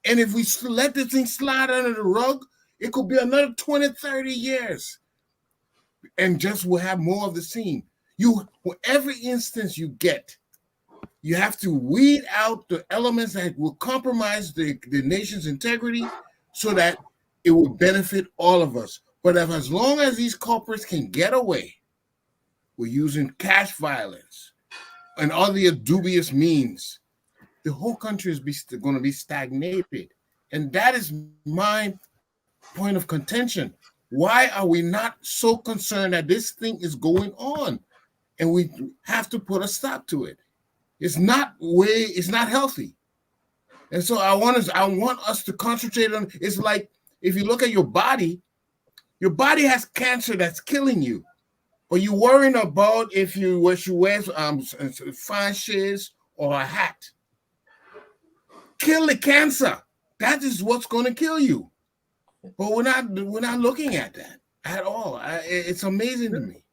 S6: And if we let this thing slide under the rug, it could be another 20, 30 years. And just we'll have more of the same. Every instance you get, you have to weed out the elements that will compromise the nation's integrity so that it will benefit all of us. But as long as these culprits can get away with using cash violence and other dubious means, the whole country is going to be stagnated. And that is my point of contention. Why are we not so concerned that this thing is going on and we have to put a stop to it? It's not healthy. And so I want us to concentrate on, it's like if you look at your body has cancer that's killing you. But you're worrying about if you wear fine shoes or a hat. Kill the cancer. That is what's going to kill you. But we're not looking at that at all. It's amazing to me.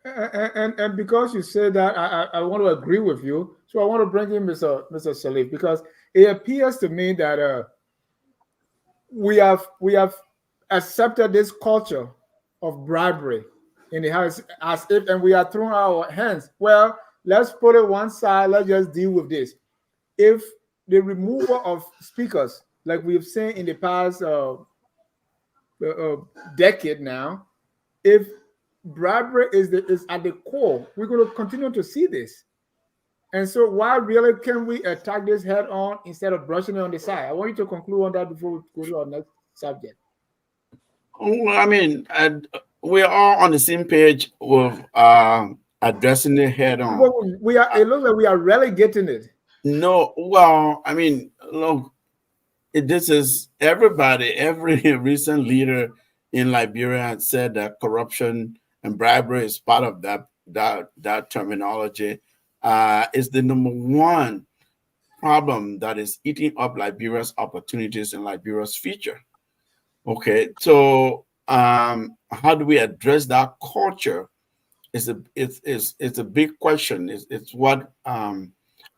S2: And because you said that, I want to agree with you. So I want to bring in Mr. Sirleaf because it appears to me that we have accepted this culture of bribery in the house as if, and we are throwing our hands. Well, let's put it one side. Let's just deal with this. If the removal of speakers, like we've seen in the past decade now, if bribery is at the core, we're going to continue to see this. And so why really can we attack this head on instead of brushing it on the side? I want you to conclude on that before we go to our next subject.
S3: I mean, we're all on the same page with addressing it head on.
S2: Well, it looks like we are relegating it.
S3: No, well, I mean, look, this is everybody, every recent leader in Liberia had said that corruption and bribery is part of that terminology. Is the number one problem that is eating up Liberia's opportunities and Liberia's future. Okay, so how do we address that culture? It's a big question. It's what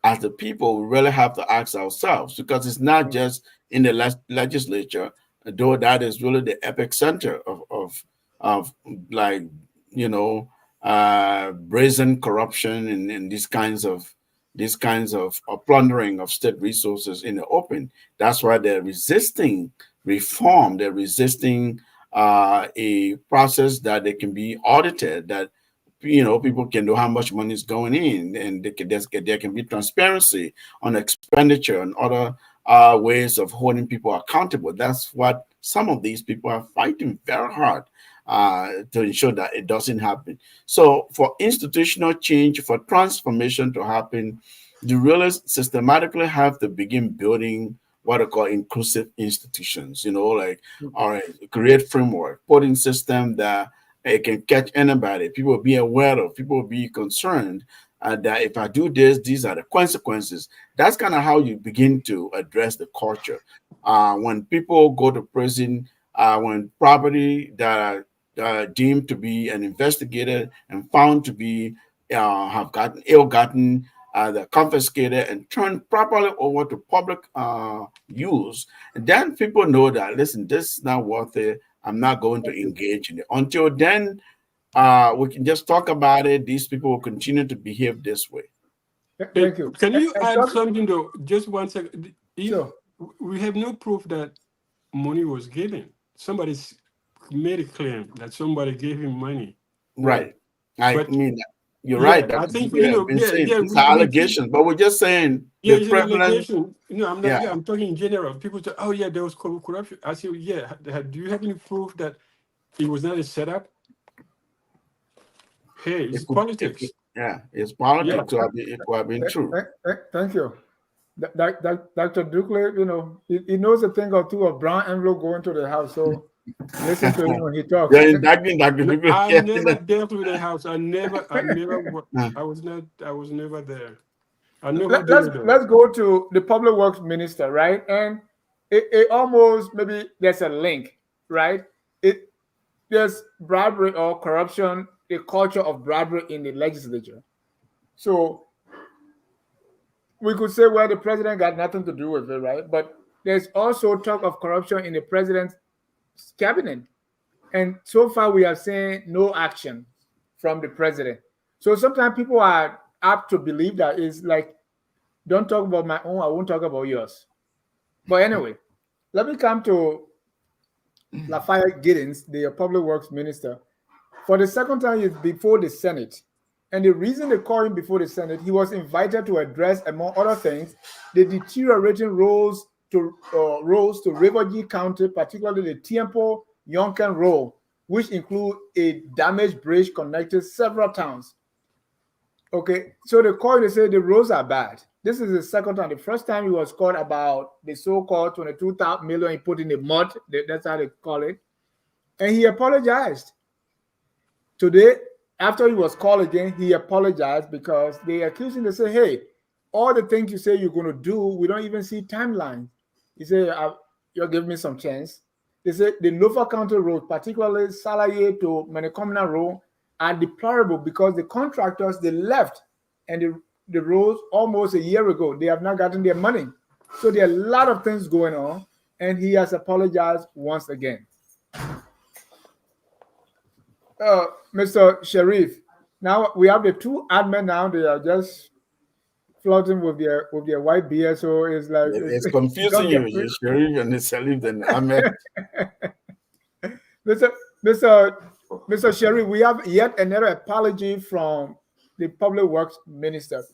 S3: as the people we really have to ask ourselves, because it's not just in the legislature, though that is really the epicenter of like, you know, brazen corruption and these kinds of plundering of state resources in the open. That's why they're resisting reform. They're resisting a process that they can be audited, that, you know, people can know how much money is going in, and there can be transparency on expenditure and other ways of holding people accountable. That's what some of these people are fighting very hard to ensure that it doesn't happen. So for institutional change, for transformation to happen, you really systematically have to begin building what I call inclusive institutions, you know, like, all right, create framework, put in system that it can catch anybody. People will be aware of, people will be concerned that if I do this, these are the consequences. That's kind of how you begin to address the culture. When people go to prison, when property that are deemed to be and investigated and found to be have gotten ill-gotten they're confiscated and turned properly over to public use. And then people know that, listen, this is not worth it. I'm not going to engage in it. Until then, we can just talk about it. These people will continue to behave this way.
S2: Thank you.
S4: Can you
S2: And
S4: add
S2: talk-
S4: something though? Just 1 second.
S2: Sure.
S4: We have no proof that money was given. Somebody made a claim that somebody gave him money.
S3: Right. I
S4: But-
S3: mean, you're
S4: Yeah,
S3: right.
S4: I
S3: That's
S4: think,
S3: what
S4: you know,
S3: I've been
S4: yeah,
S3: saying.
S4: yeah,
S3: These
S4: we-
S3: are
S4: we-
S3: allegations, but we're just saying
S4: Yeah,
S3: the
S4: it's an
S3: prevalence.
S4: allegation. No, I'm not.
S3: Yeah.
S4: Yeah, I'm talking in general. People say, "Oh, yeah, there was corruption." I say, "Yeah." Do you have any proof that it was not a setup? Hey, it's politics.
S3: Yeah, it's politics.
S4: Yeah.
S3: So it could have been true.
S2: Thank you. Dr. Dukley, you know, he knows a thing or two of brown envelope going to the house. So listen to him when he talks.
S3: Yeah, inducting Dr.
S4: No,
S3: Dupree.
S4: I
S3: Yeah.
S4: never dealt with the house. I never. I was never there. I never did.
S2: Let's go to the public works minister, right? And it almost, maybe there's a link, right? There's bribery or corruption, a culture of bribery in the legislature. So we could say, well, the president got nothing to do with it, right? But there's also talk of corruption in the president's cabinet. And so far, we are seeing no action from the president. So sometimes people are apt to believe that it's like, don't talk about my own, I won't talk about yours. But anyway, let me come to Lafayette Giddens, the public works minister. For the second time, he's before the Senate. And the reason they called him before the Senate, he was invited to address, among other things, the deteriorating roads to Riverview County, particularly the Tiempo Yonken Road, which include a damaged bridge connecting several towns. Okay, so the call, they say the roads are bad. This is the second time. The first time he was called about the so-called 22 million he put in the mud. That's how they call it. And he apologized. Today, after he was called again, he apologized because they accused him. They say, hey, all the things you say you're going to do, we don't even see timeline. He said, you'll give me some chance. They said the Norfolk County road, particularly Salaye to Manikomna Road, are deplorable because the contractors, they left and the roads almost a year ago. They have not gotten their money. So there are a lot of things going on, and he has apologized once again. Mr. Sirleaf, now we have the two admin now. They are just floating with their white beard, so it's like
S3: It's confusing you. You're Sirleaf and it's Sirleaf and Ahmed.
S2: Mr. Sirleaf, we have yet another apology from the public works minister.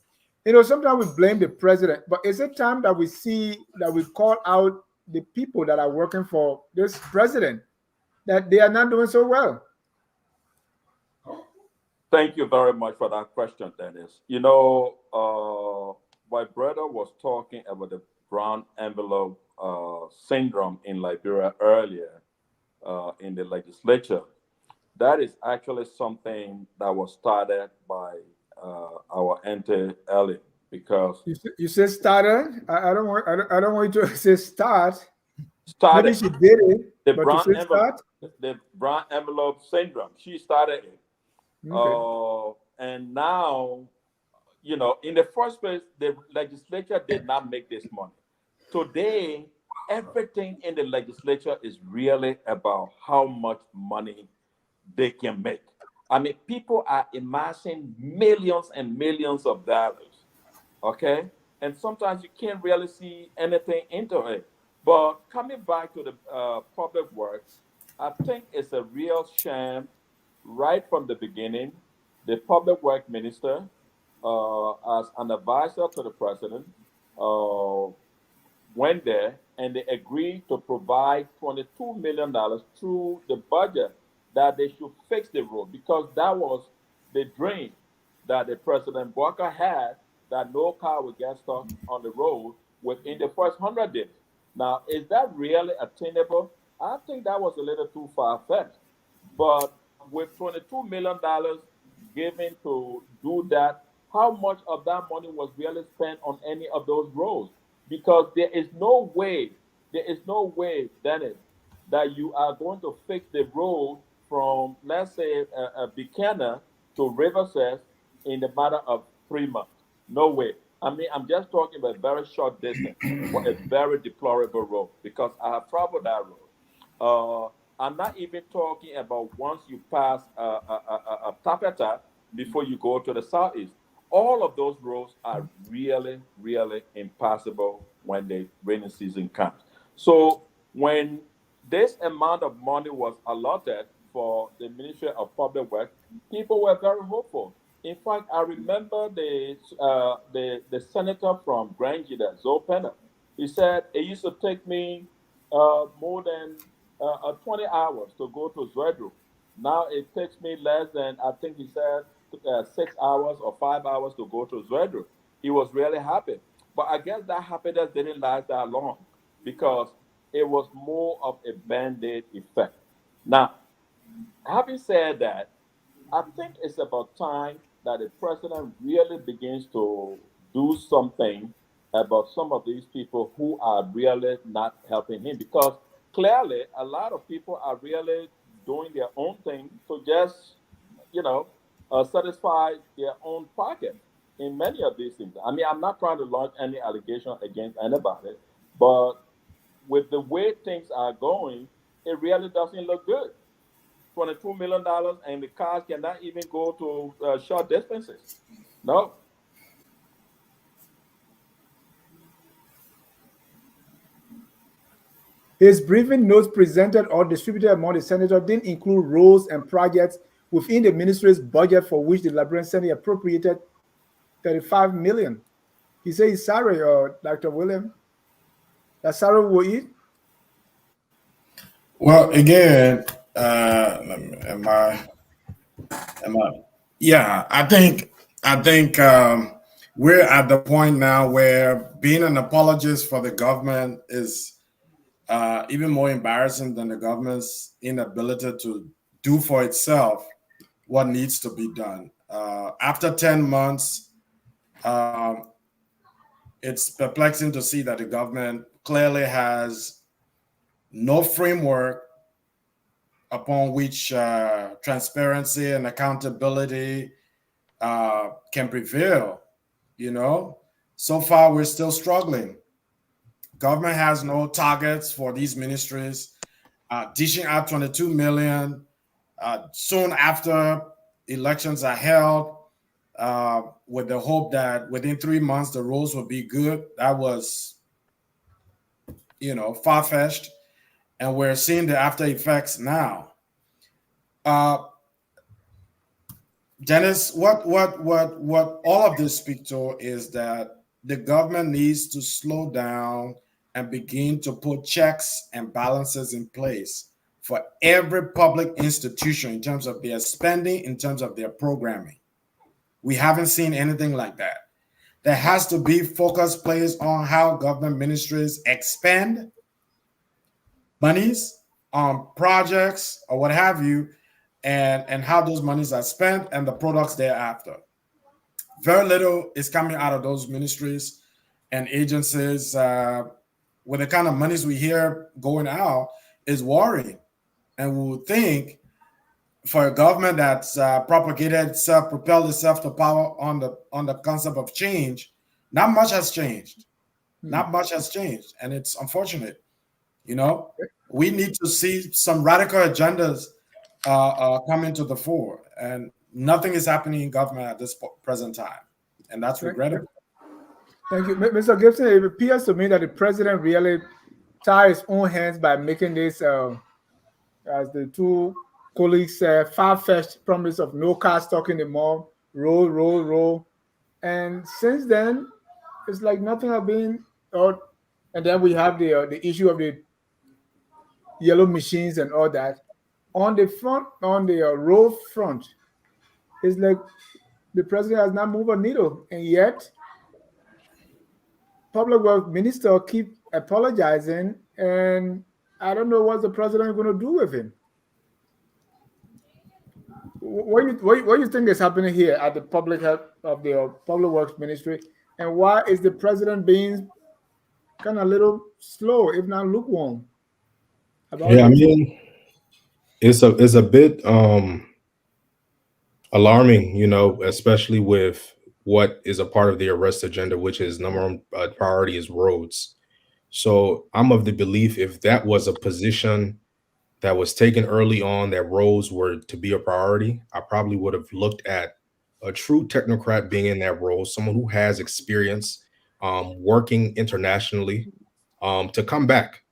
S2: You know, sometimes we blame the president, but is it time that we call out the people that are working for this president, that they are not doing so well?
S8: Thank you very much for that question, Dennis. You know, my brother was talking about the brown envelope syndrome in Liberia earlier in the legislature. That is actually something that was started by our auntie Ellen, because
S2: you said started. I don't want you to say start.
S8: started
S2: Maybe she did it,
S8: the
S2: but
S8: brown
S2: to say
S8: envelope,
S2: start.
S8: the brown envelope syndrome. She started it.
S2: Okay.
S8: And now, you know, in the first place, the legislature did not make this money. Today, everything in the legislature is really about how much money they can make. I mean, people are amassing millions and millions of dollars, okay? And sometimes you can't really see anything into it. But coming back to the public works, I think it's a real shame right from the beginning. The public work minister, as an advisor to the president, uh, went there and they agreed to provide $22 million through the budget that they should fix the road, because that was the dream that the President Walker had, that no car would get stuck on the road within the first 100 days. Now, is that really attainable? I think that was a little too far-fetched. But with $22 million given to do that, how much of that money was really spent on any of those roads? Because there is no way, Dennis, that you are going to fix the road from, let's say, Buchanan to Riverside in the matter of 3 months. No way. I mean, I'm just talking about a very short distance, but a very deplorable road because I have traveled that road. I'm not even talking about once you pass Tapeta before you go to the southeast. All of those roads are really, really impassable when the rainy season comes. So when this amount of money was allotted for the Ministry of Public Works, people were very hopeful. In fact, I remember the senator from Granger, Zoe Penner. He said it used to take me more than 20 hours to go to Zwedru. Now it takes me less than, I think he said, 6 hours or 5 hours to go to Zwedru. He was really happy. But I guess that happiness didn't last that long because it was more of a band aid effect. Now, having said that, I think it's about time that the president really begins to do something about some of these people who are really not helping him because clearly a lot of people are really doing their own thing to just, you know, satisfy their own pocket in many of these things. I mean, I'm not trying to launch any allegation against anybody, but with the way things are going, it really doesn't look good. $22 million, and the cars cannot even go to short distances. No.
S2: His briefing notes presented or distributed among the senators didn't include roles and projects within the ministry's budget for which the Liberian Senate appropriated $35 million. He said he's sorry, Dr. William, that sorry will eat.
S5: Well, again, yeah, I think we're at the point now where being an apologist for the government is even more embarrassing than the government's inability to do for itself what needs to be done. After 10 months, it's perplexing to see that the government clearly has no framework upon which transparency and accountability can prevail. You know, so far we're still struggling. Government has no targets for these ministries, dishing out 22 million soon after elections are held, with the hope that within 3 months the rules will be good. That was, far-fetched, and we're seeing the after effects now. Dennis, what all of this speak to is that the government needs to slow down and begin to put checks and balances in place for every public institution in terms of their spending, in terms of their programming. We haven't seen anything like that. There has to be focus placed on how government ministries expend monies on projects or what have you, and how those monies are spent and the products thereafter. Very little is coming out of those ministries and agencies. With the kind of monies we hear going out is worrying. And we would think for a government that's propagated itself, propelled itself to power on the concept of change, not much has changed. Not much has changed. And it's unfortunate. We need to see some radical agendas come into the fore, and nothing is happening in government at this present time, and that's regrettable.
S2: Thank you, Mr. Gibson. It appears to me that the president really tied his own hands by making this, as the two colleagues said, far-fetched promise of no car stock in the mall, roll, and since then, it's like nothing has been. And then we have the issue of the yellow machines and all that. On the road front, it's like the president has not moved a needle, and yet public works minister keep apologizing, and I don't know what the president is going to do with him. What do you think is happening here at the public health of the public works ministry, and why is the president being kind of a little slow, if not lukewarm?
S7: I mean, it's a bit alarming, especially with what is a part of the arrest agenda, which is number one priority is roads. So I'm of the belief if that was a position that was taken early on, that roads were to be a priority, I probably would have looked at a true technocrat being in that role, someone who has experience working internationally, to come back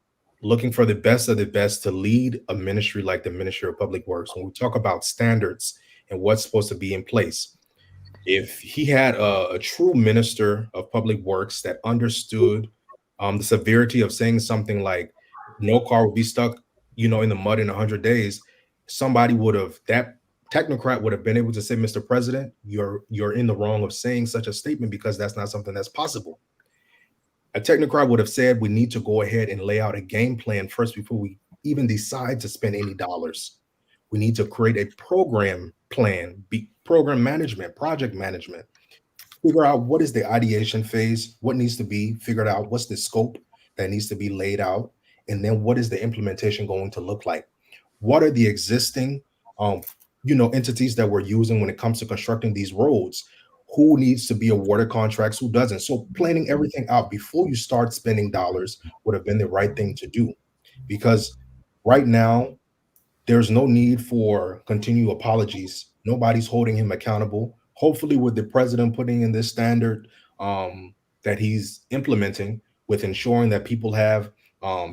S7: looking for the best of the best to lead a ministry like the Ministry of Public Works. When we talk about standards and what's supposed to be in place, if he had a true minister of public works that understood the severity of saying something like no car will be stuck, in the mud in 100 days, somebody would have, that technocrat would have been able to say, Mr. President, you're in the wrong of saying such a statement because that's not something that's possible. A technocrat would have said we need to go ahead and lay out a game plan first before we even decide to spend any dollars. We need to create a program plan, program management, project management, figure out what is the ideation phase, what needs to be figured out, what's the scope that needs to be laid out, and then what is the implementation going to look like? What are the existing entities that we're using when it comes to constructing these roads? Who needs to be awarded contracts, who doesn't? So planning everything out before you start spending dollars would have been the right thing to do, because right now there's no need for continued apologies. Nobody's holding him accountable. Hopefully, with the president putting in this standard that he's implementing, with ensuring that people have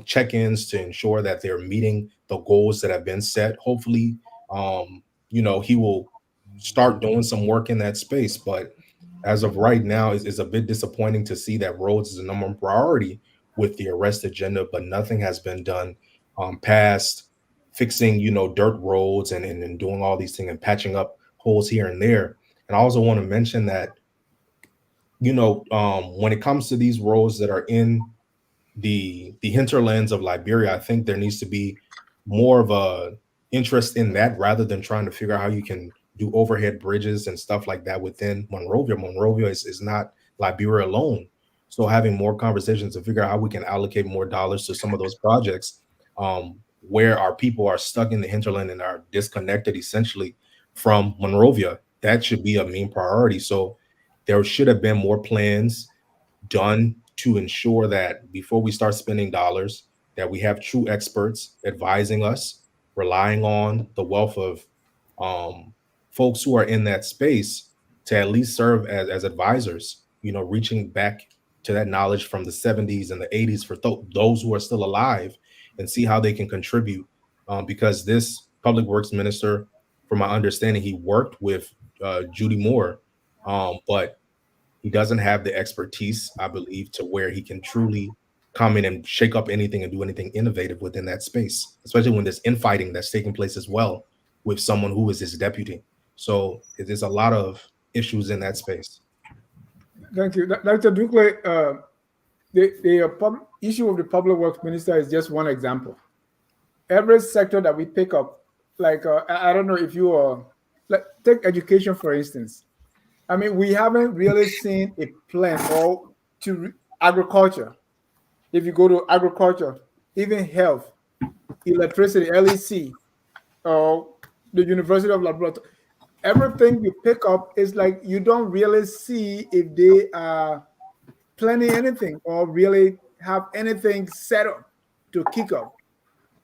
S7: check-ins to ensure that they're meeting the goals that have been set. Hopefully, he will start doing some work in that space. But as of right now, it's a bit disappointing to see that roads is a number one priority with the arrest agenda, but nothing has been done past fixing, dirt roads and doing all these things and patching up holes here and there. And I also want to mention that, when it comes to these roads that are in the hinterlands of Liberia, I think there needs to be more of a interest in that rather than trying to figure out how you can do overhead bridges and stuff like that within Monrovia. Monrovia is not Liberia alone. So having more conversations to figure out how we can allocate more dollars to some of those projects where our people are stuck in the hinterland and are disconnected essentially from Monrovia, that should be a main priority. So there should have been more plans done to ensure that before we start spending dollars, that we have true experts advising us, relying on the wealth of folks who are in that space to at least serve as advisors, reaching back to that knowledge from the 70s and the 80s for those who are still alive, and see how they can contribute. Because this public works minister, from my understanding, he worked with Judy Moore, but he doesn't have the expertise, I believe, to where he can truly come in and shake up anything and do anything innovative within that space, especially when there's infighting that's taking place as well with someone who is his deputy. So there's a lot of issues in that space.
S2: Thank you. Dr. Ducle, the issue of the public works minister is just one example. Every sector that we pick up, like, I don't know if you are, take education, for instance. I mean, we haven't really seen a plan to agriculture. If you go to agriculture, even health, electricity, LEC, the University of Labrador, everything you pick up is like you don't really see if they are planning anything or really have anything set up to kick off.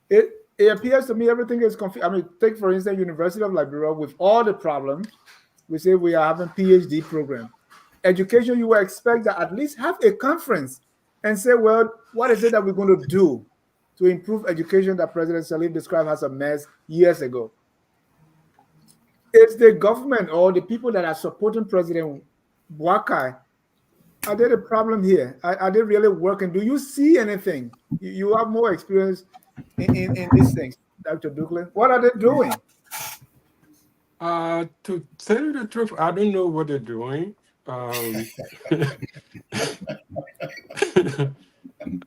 S2: It appears to me everything is confused. I mean, take for instance University of Liberia with all the problems. We say we are having PhD program. Education, you would expect that at least have a conference and say, well, what is it that we're going to do to improve education that President Sirleaf described as a mess years ago? It's the government or the people that are supporting President Boakai. Are they the problem here? Are they really working? Do you see anything? You have more experience in these things, Dr. Ducle. What are they doing?
S4: To tell you the truth, I don't know what they're doing. I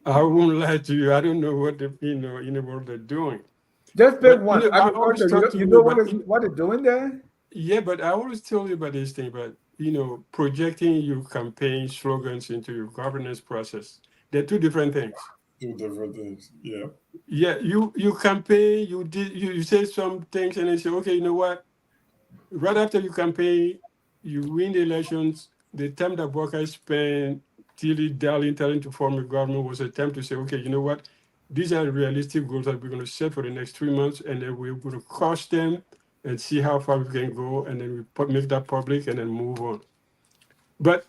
S4: won't lie to you. I don't know what the in the world they're doing.
S2: Just pick one. You know what they're doing there?
S4: Yeah, but I always tell you about this thing, about projecting your campaign slogans into your governance process. They're two different things.
S5: Two different things. Yeah.
S4: Yeah, you campaign, you say some things and then say, okay, you know what? Right after you campaign, you win the elections, the time that Buckeye spent dilly-dallying, trying to form a government was a time to say, okay, you know what? These are realistic goals that we're going to set for the next 3 months, and then we're going to crush them and see how far we can go, and then we make that public and then move on. But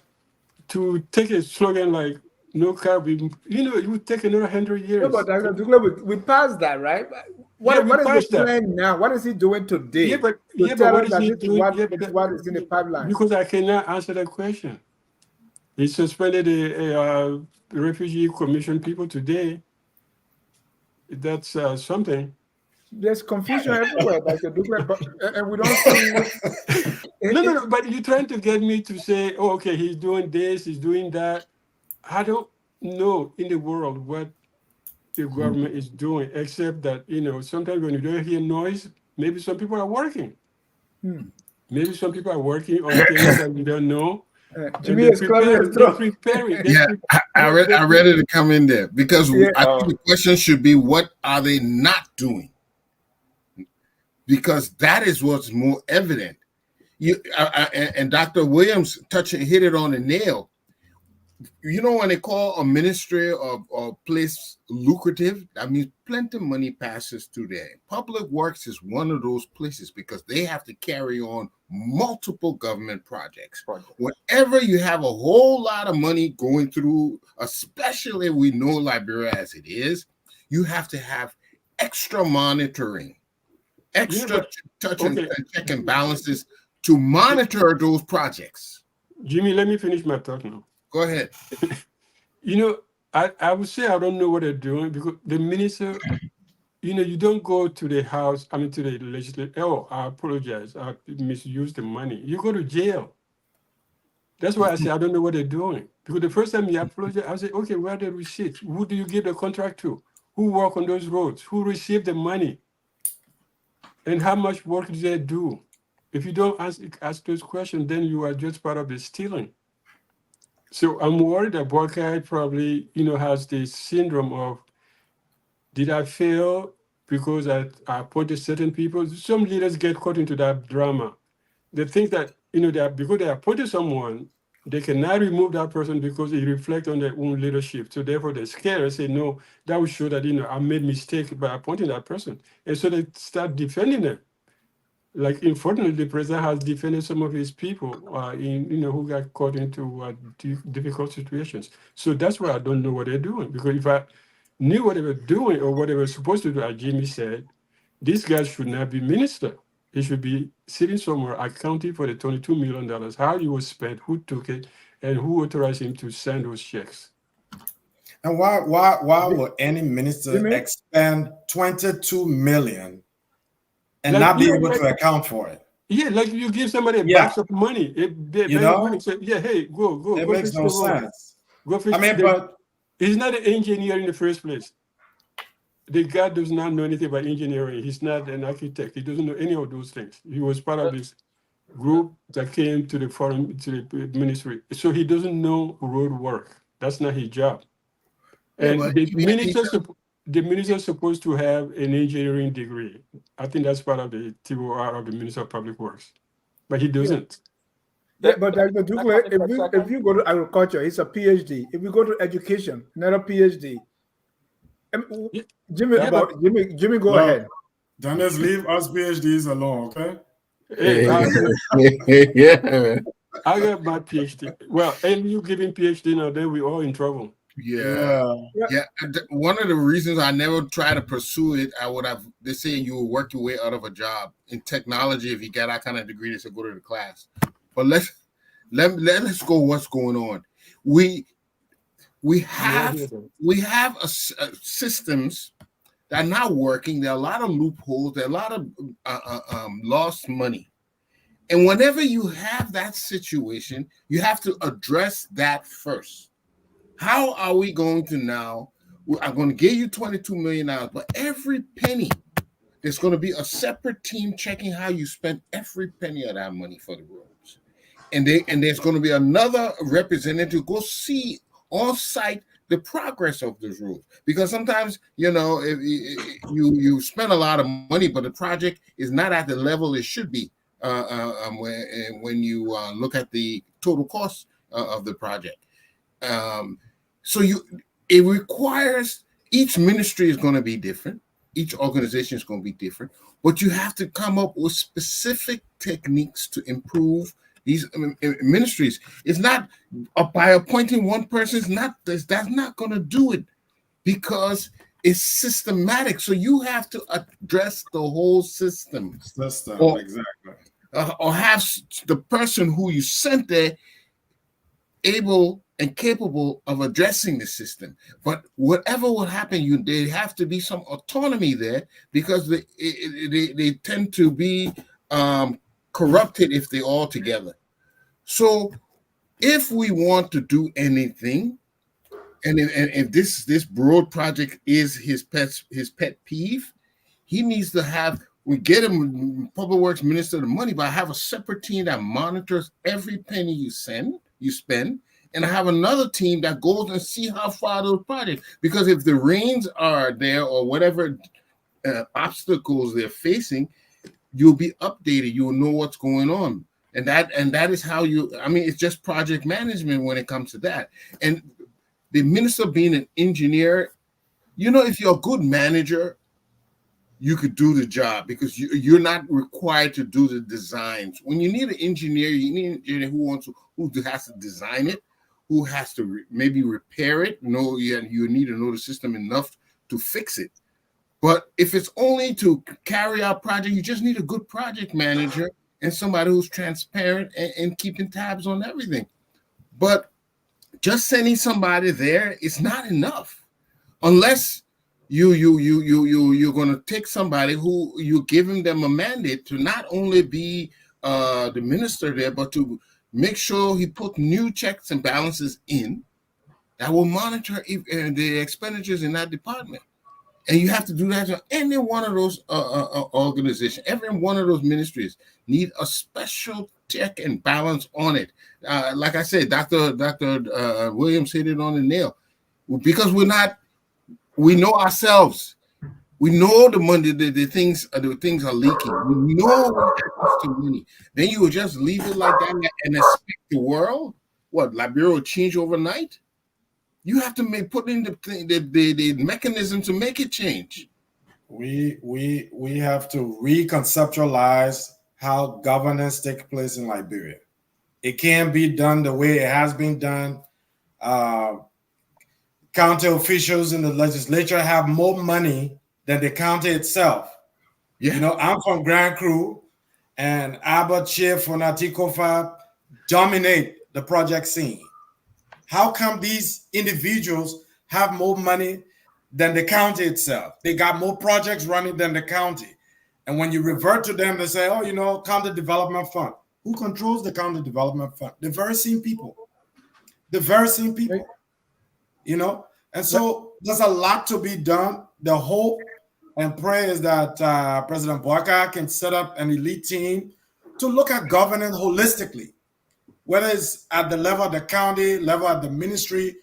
S4: to take a slogan like "No carbon," it would take another 100 years.
S2: No, but Dr. Dugla, we passed that, right? What is the plan now? What is he doing today?
S4: Yeah, but what is he doing?
S2: What is in the pipeline?
S4: Because I cannot answer that question. He suspended the refugee commission people today. That's something.
S2: There's confusion everywhere, Dr. Dugla, and we don't see.
S4: No. But you're trying to get me to say, "Oh, okay, he's doing this, he's doing that." I don't know in the world what the government is doing, except that sometimes when you don't hear noise, maybe some people are working. Maybe some people are working on things that we don't know.
S2: Jimmy is
S4: preparing.
S6: Yeah, I ready to come in there because I think the question should be, what are they not doing? Because that is what's more evident. And Dr. Williams hit it on the nail. When they call a ministry or place lucrative, that means plenty of money passes through there. Public Works is one of those places because they have to carry on multiple government projects. Whenever you have a whole lot of money going through, especially we know Liberia as it is, you have to have extra monitoring, extra and check and balances to monitor those projects.
S4: Jimmy, let me finish my thought now.
S6: Go ahead.
S4: I would say I don't know what they're doing because the minister, you don't go to the house, to the legislature. Oh, I apologize. I misused the money. You go to jail. That's why I say I don't know what they're doing. Because the first time you apologize, I say, okay, where are the receipts? Who do you give the contract to? Who work on those roads? Who received the money? And how much work do they do? If you don't ask those questions, then you are just part of the stealing. So I'm worried that Buckeye probably, has this syndrome of, did I fail because I appointed certain people? Some leaders get caught into that drama. They think that, because they appointed someone, they cannot remove that person because it reflects on their own leadership. So therefore they're scared and say, no, that will show that, I made mistake by appointing that person. And so they start defending them. Like, unfortunately, the president has defended some of his people, who got caught into difficult situations. So that's why I don't know what they're doing. Because if I knew what they were doing or what they were supposed to do, as Jimmy said, this guy should not be minister. He should be sitting somewhere accounting for the $22 million, how it was spent, who took it, and who authorized him to send those checks.
S5: And why would any minister expend $22 million and not be able to account for it?
S4: Yeah, like you give somebody a box of money. Say, hey, go.
S5: It makes no sense.
S4: Go fix
S5: but
S4: he's not an engineer in the first place. The guy does not know anything about engineering. He's not an architect. He doesn't know any of those things. He was part of this group that came to the ministry. So he doesn't know road work. That's not his job. And the minister is supposed to have an engineering degree. I think that's part of the TOR of the Minister of Public Works. But he doesn't.
S2: Yeah, but Dr. Dugla, if you go to agriculture, it's a PhD. If you go to education, another PhD. Jimmy, go ahead.
S5: Dennis, leave us PhDs alone, okay?
S4: Hey,
S3: Yeah.
S4: I got my PhD. Well, and you giving PhD now, then we're all in trouble.
S6: Yeah. One of the reasons I never try to pursue it, they say you will work your way out of a job in technology. If you get that kind of degree, they say go to the class. But let's go. What's going on? We have systems that are not working. There are a lot of loopholes. There are a lot of lost money. And whenever you have that situation, you have to address that first. How are we going to now? I'm going to give you $22 million, but every penny, there's going to be a separate team checking how you spent every penny of that money for the roads. And there's going to be another representative go see on site the progress of those roads. Because sometimes, if you spend a lot of money, but the project is not at the level it should be when you look at the total cost of the project. So it requires, each ministry is going to be different. Each organization is going to be different, but you have to come up with specific techniques to improve these ministries. It's not by appointing one person. That's not going to do it, because it's systematic. So you have to address the whole system.
S5: Exactly.
S6: Or have the person who you sent there able and capable of addressing the system. But whatever will happen, there have to be some autonomy there, because they tend to be corrupted if they're all together. So if we want to do anything, and if this broad project is his pet peeve, he needs to have, we get him public works minister the money, but I have a separate team that monitors every penny you spend, and I have another team that goes and see how far those projects, because if the rains are there or whatever obstacles they're facing, you'll be updated, you'll know what's going on. And that is how it's just project management when it comes to that. And the minister being an engineer, if you're a good manager, you could do the job, because you're not required to do the designs. When you need an engineer, you need an engineer who has to design it, who has to maybe repair it. You need to know the system enough to fix it. But if it's only to carry out project, you just need a good project manager and somebody who's transparent and keeping tabs on everything. But just sending somebody there is not enough, unless you're going to take somebody who you're giving them a mandate to not only be the minister there, but to make sure he put new checks and balances in that will monitor the expenditures in that department. And you have to do that to any one of those organizations. Every one of those ministries need a special check and balance on it. Like I said, Dr. Williams hit it on the nail, because we know ourselves. We know the money, the things are leaking. We know what happens to money. Then you would just leave it like that and expect the world, Liberia will change overnight? You have to put in the mechanism to make it change.
S5: We have to reconceptualize how governance takes place in Liberia. It can't be done the way it has been done. County officials in the legislature have more money than the county itself. Yeah. I'm from Grand Cru, and Abba Chief and Atikofa dominate the project scene. How come these individuals have more money than the county itself? They got more projects running than the county. And when you revert to them, they say, county development fund. Who controls the county development fund? The very same people. And so there's a lot to be done. The hope and pray is that President Boaka can set up an elite team to look at governance holistically, whether it's at the level of the county, level of the ministry,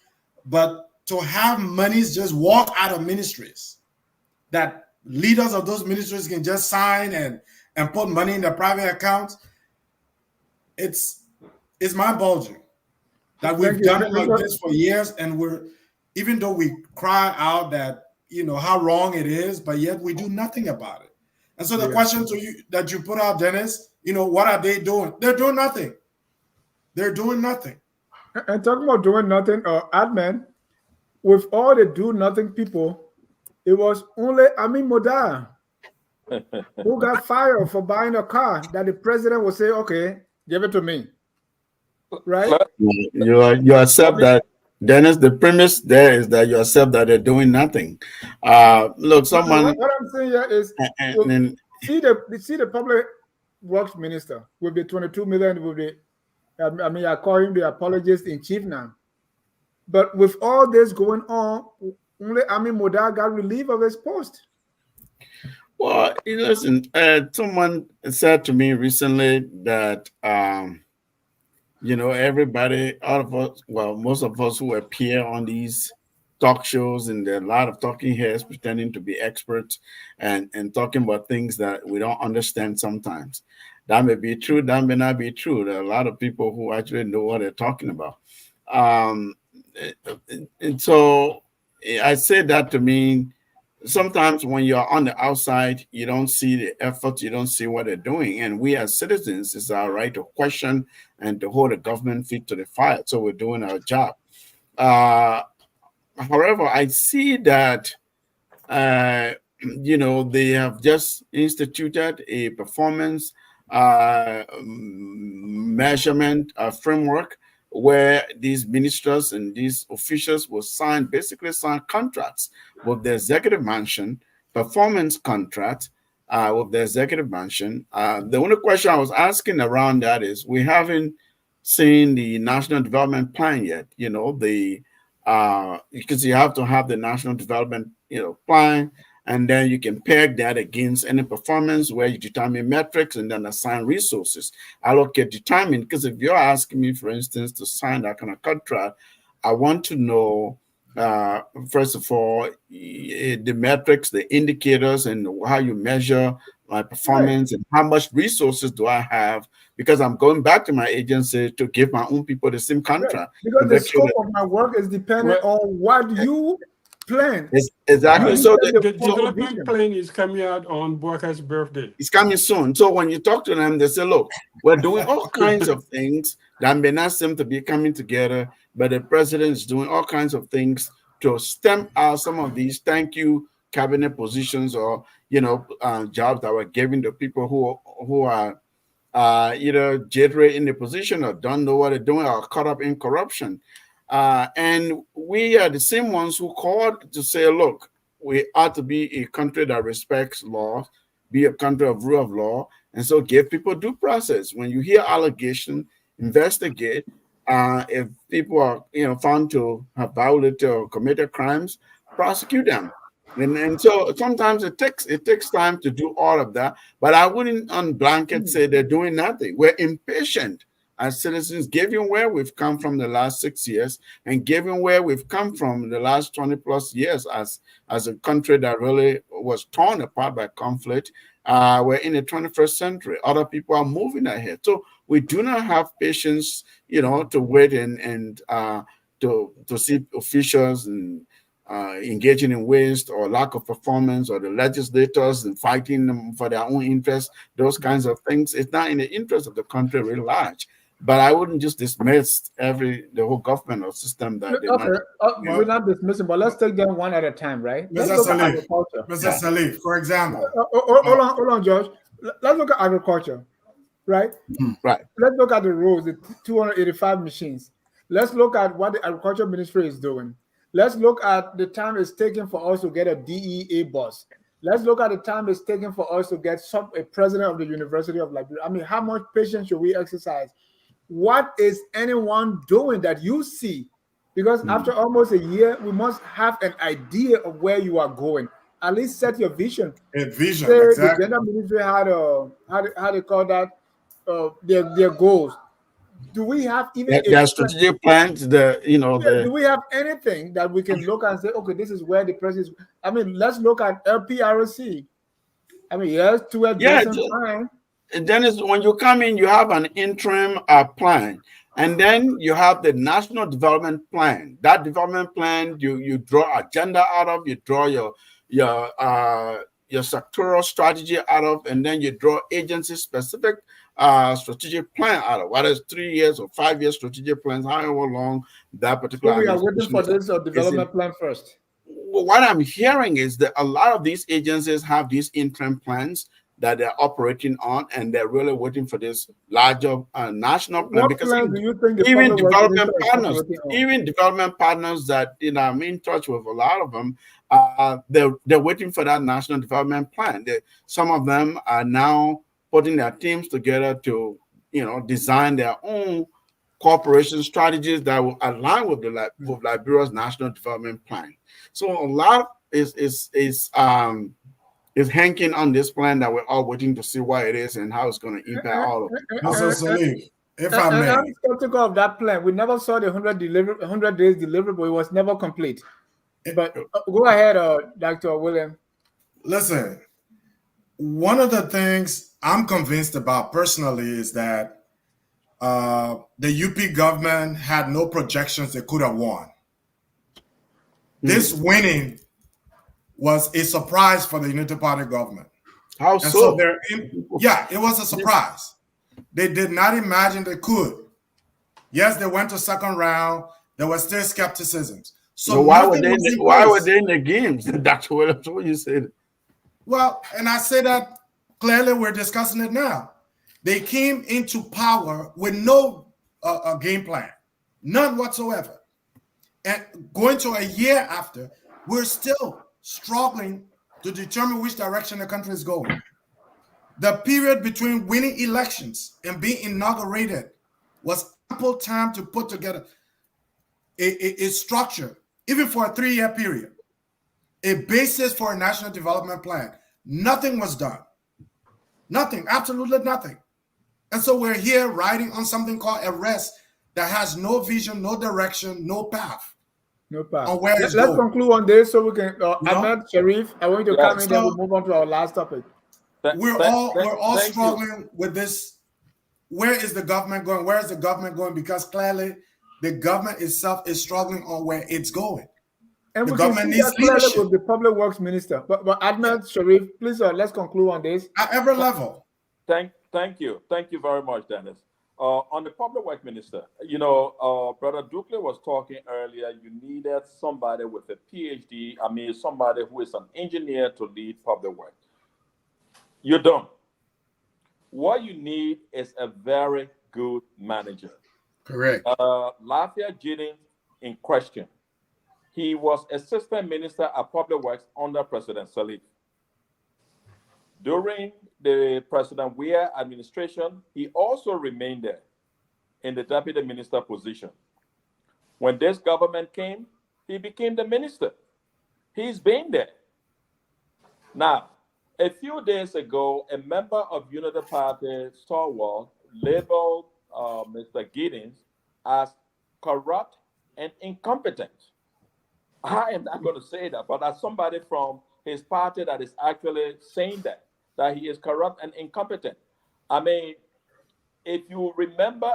S5: but to have monies just walk out of ministries, that leaders of those ministries can just sign and put money in their private accounts. It's mind-boggling that we've done it like this for years, and even though we cry out that how wrong it is, but yet we do nothing about it. And so the question to you that you put out, Dennis, what are they doing? They're doing nothing. They're doing nothing.
S2: And talking about doing nothing, admin, with all the do nothing people, it was only Amin Modar who got fired for buying a car that the president would say, okay, give it to me. Right?
S3: You accept that, Dennis. The premise there is that you accept that they're doing nothing. Look, someone.
S2: What I'm saying here is see the public works minister with the 22 million with the. I call him the apologist in chief now. But with all this going on, only Amin Modar got relief of his post.
S3: Well, listen, someone said to me recently that, everybody, all of us, most of us who appear on these talk shows, and there are a lot of talking heads pretending to be experts and talking about things that we don't understand sometimes. That may be true, that may not be true. There are a lot of people who actually know what they're talking about. And so I say that to mean sometimes when you're on the outside, you don't see the effort, you don't see what they're doing. And we as citizens, it's our right to question and to hold the government feet to the fire. So we're doing our job. However, I see that they have just instituted a performance measurement framework where these ministers and these officials will basically sign contracts with the executive mansion, performance contract with the executive mansion. The only question I was asking around that is we haven't seen the national development plan yet. Because you have to have the national development plan, and then you can peg that against any performance where you determine metrics and then assign resources, allocate the timing. Because if you're asking me, for instance, to sign that kind of contract, I want to know, first of all, the metrics, the indicators, and how you measure my performance and how much resources do I have, because I'm going back to my agency to give my own people the same contract.
S2: Because the scope of my work is dependent on what you plan.
S3: Exactly. So
S4: the development plan is coming out on Boaka's birthday.
S3: It's coming soon. So when you talk to them, they say, look, we're doing all kinds of things that may not seem to be coming together, but the president is doing all kinds of things to stem out some of these thank you cabinet positions or jobs that were given to people who are either jittery in the position or don't know what they're doing or caught up in corruption. And we are the same ones who called to say, look, we ought to be a country that respects law, be a country of rule of law, and so give people due process. When you hear allegation, investigate. If people are found to have violated or committed crimes, prosecute them. And so sometimes it takes time to do all of that. But I wouldn't on blanket say they're doing nothing. We're impatient as citizens, given where we've come from the last 6 years and given where we've come from the last 20 plus years as a country that really was torn apart by conflict. We're in the 21st century. Other people are moving ahead. So we do not have patience, to wait and to see officials and engaging in waste or lack of performance, or the legislators and fighting them for their own interests, those kinds of things. It's not in the interest of the country really large. But I wouldn't just dismiss the whole government or system that
S2: we're not dismissing, but let's take them one at a time, right?
S5: Mr. Sirleaf, for example.
S2: Hold on, George. Let's look at agriculture, right?
S3: Right.
S2: Let's look at the roads, the 285 machines. Let's look at what the agriculture ministry is doing. Let's look at the time it's taking for us to get a DEA bus. Let's look at the time it's taking for us to get a president of the University of Liberia. I mean, how much patience should we exercise? What is anyone doing that you see? Because after almost a year, we must have an idea of where you are going. At least set your vision.
S5: A vision,
S2: say
S5: exactly.
S2: The gender ministry had how they call that their goals. Do we have even
S3: their strategic plans?
S2: Do we have anything that we can look and say, okay, this is where the president is? I mean, let's look at LPRC. I mean, yes, to a time.
S3: And then when you come in, you have an interim plan, and then you have the national development plan. That development plan, you draw agenda out of, you draw your sectoral strategy out of, and then you draw agency specific strategic plan out of, whether it's 3 years or 5 years strategic plans, however long that particular.
S2: So we are waiting for this development plan first.
S3: What I'm hearing is that a lot of these agencies have these interim plans that they're operating on, and they're really waiting for this larger national plan.
S2: What
S3: because
S2: plan do you think
S3: even development partners that I'm in touch with, a lot of them, they're waiting for that national development plan. Some of them are now putting their teams together to design their own cooperation strategies that will align with with Liberia's national development plan. So a lot is hanging on this plan that we're all waiting to see what it is and how it's going to impact all of it.
S5: Mr. Sirleaf, if I may.
S2: I'm skeptical of that plan. We never saw the 100 days deliverable. It was never complete. But go ahead, Dr. William.
S5: Listen, one of the things I'm convinced about personally is that the UP government had no projections they could have won. This winning was a surprise for the Unity Party government.
S3: How
S5: And
S3: so?
S5: so yeah, it was a surprise. They did not imagine they could. Yes, they went to second round. There was still skepticisms. So
S3: why were
S5: nothing was in
S3: why were
S5: place.
S3: they in the games, Dr. Williams? What you said?
S5: Well, and I say that clearly, we're discussing it now. They came into power with no game plan, none whatsoever. And going to a year after, we're still struggling to determine which direction the country is going. The period between winning elections and being inaugurated was ample time to put together a structure, even for a 3-year period, a basis for a national development plan. Nothing was done. Nothing, absolutely nothing. And so we're here riding on something called a rest that has no vision, no direction, no path.
S2: No path.
S5: On where it's
S2: Let's
S5: going.
S2: conclude on this so we can. Ahmed, Sharif, I want you to
S8: Yeah,
S2: come in, then we'll move on to our last topic.
S5: We're all
S8: thank you.
S5: struggling with this. Where is the government going? Where is the government going? Because clearly the government itself is struggling on where it's going.
S2: And
S5: The
S2: we can
S5: government
S2: see
S5: needs
S2: that clearly
S5: leadership.
S2: with the public works minister. But Ahmed, Sharif, please let's conclude on this.
S5: At every level.
S8: Thank you very much, Dennis. On the public work minister, Brother Dukley was talking earlier. You needed somebody with a PhD. I mean, somebody who is an engineer to lead public work. You don't. What you need is a very good manager.
S6: Correct.
S8: Lafayette Jennings in question. He was assistant minister at public works under President Sirleaf. During the President Weir administration, he also remained there in the deputy minister position. When this government came, he became the minister. He's been there. Now, a few days ago, a member of Unity Party stalwart labeled Mr. Giddens as corrupt and incompetent. I am not going to say that, but as somebody from his party that is actually saying that he is corrupt and incompetent. I mean, if you remember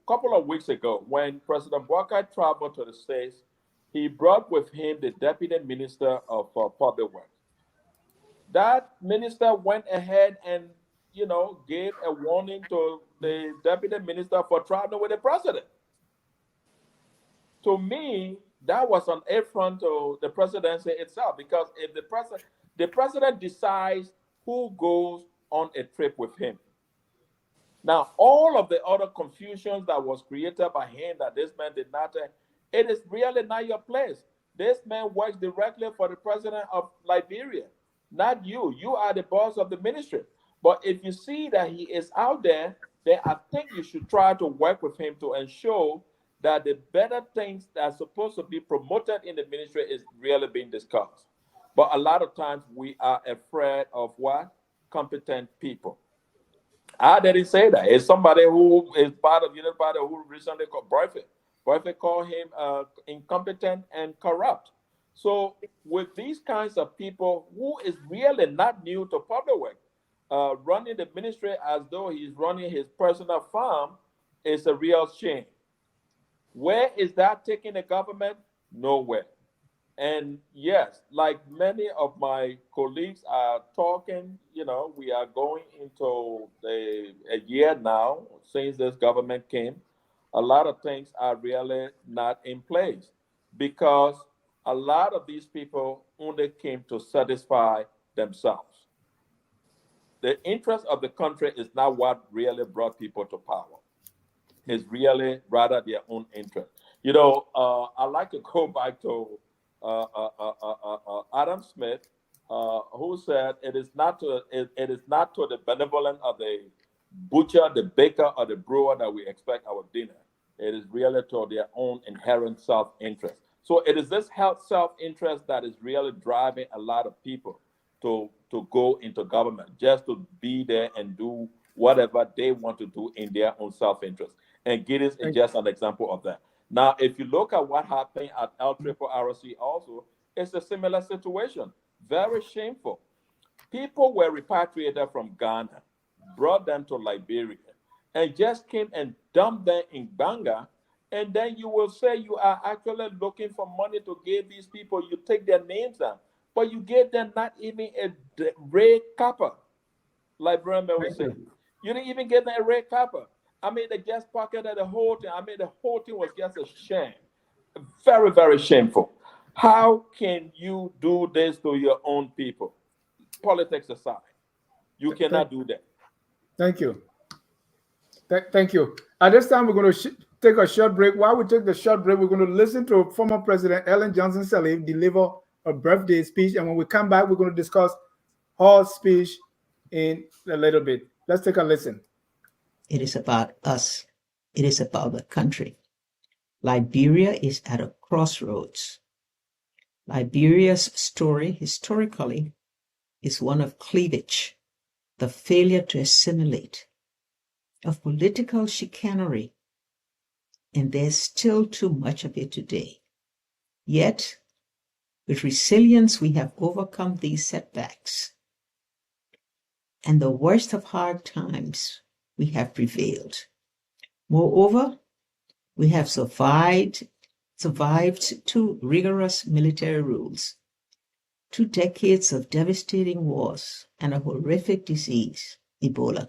S8: couple of weeks ago, when President Walker traveled to the States, he brought with him the deputy minister of public works. That minister went ahead and, gave a warning to the deputy minister for traveling with the president. To me, that was an affront to the presidency itself, because if the president decides who goes on a trip with him. Now, all of the other confusions that was created by him that this man did not, it is really not your place. This man works directly for the president of Liberia, not you. You are the boss of the ministry. But if you see that he is out there, then I think you should try to work with him to ensure that the better things that are supposed to be promoted in the ministry is really being discussed. But a lot of times we are afraid of what? Competent people. I didn't say that. It's somebody who is part of Unity Party who recently called Boyford. Boyford called him incompetent and corrupt. So with these kinds of people who is really not new to public work, running the ministry as though he's running his personal farm is a real shame. Where is that taking the government? Nowhere. And yes, like many of my colleagues are talking, we are going into a year now since this government came. A lot of things are really not in place because a lot of these people only came to satisfy themselves. The interest of the country is not what really brought people to power. It's really rather their own interest. I like to go back to Adam Smith, who said it is not to the benevolence of the butcher, the baker, or the brewer that we expect our dinner. It is really to their own inherent self-interest. So it is this self-interest that is really driving a lot of people to go into government, just to be there and do whatever they want to do in their own self-interest. And Giddens is just an example of that. Now, if you look at what happened at LRRC also, it's a similar situation. Very shameful. People were repatriated from Ghana, brought them to Liberia, and just came and dumped them in Banga. And then you will say you are actually looking for money to give these people. You take their names down, but you gave them not even a red copper, like Brenda was saying. You didn't even give them a red copper. I mean, they just pocketed the whole thing. I mean, the whole thing was just a shame. Very, very shameful. How can you do this to your own people? Politics aside, you cannot do that.
S2: Thank you. Thank you. At this time, we're going to take a short break. While we take the short break, we're going to listen to former President Ellen Johnson Sirleaf deliver a birthday speech. And when we come back, we're going to discuss her speech in a little bit. Let's take a listen.
S9: It is about us. It is about the country. Liberia is at a crossroads. Liberia's story, historically, is one of cleavage, the failure to assimilate, of political chicanery, and there's still too much of it today. Yet, with resilience, we have overcome these setbacks. And the worst of hard times, we have prevailed. Moreover, we have survived 2 rigorous military rules, 2 decades of devastating wars, and a horrific disease, Ebola.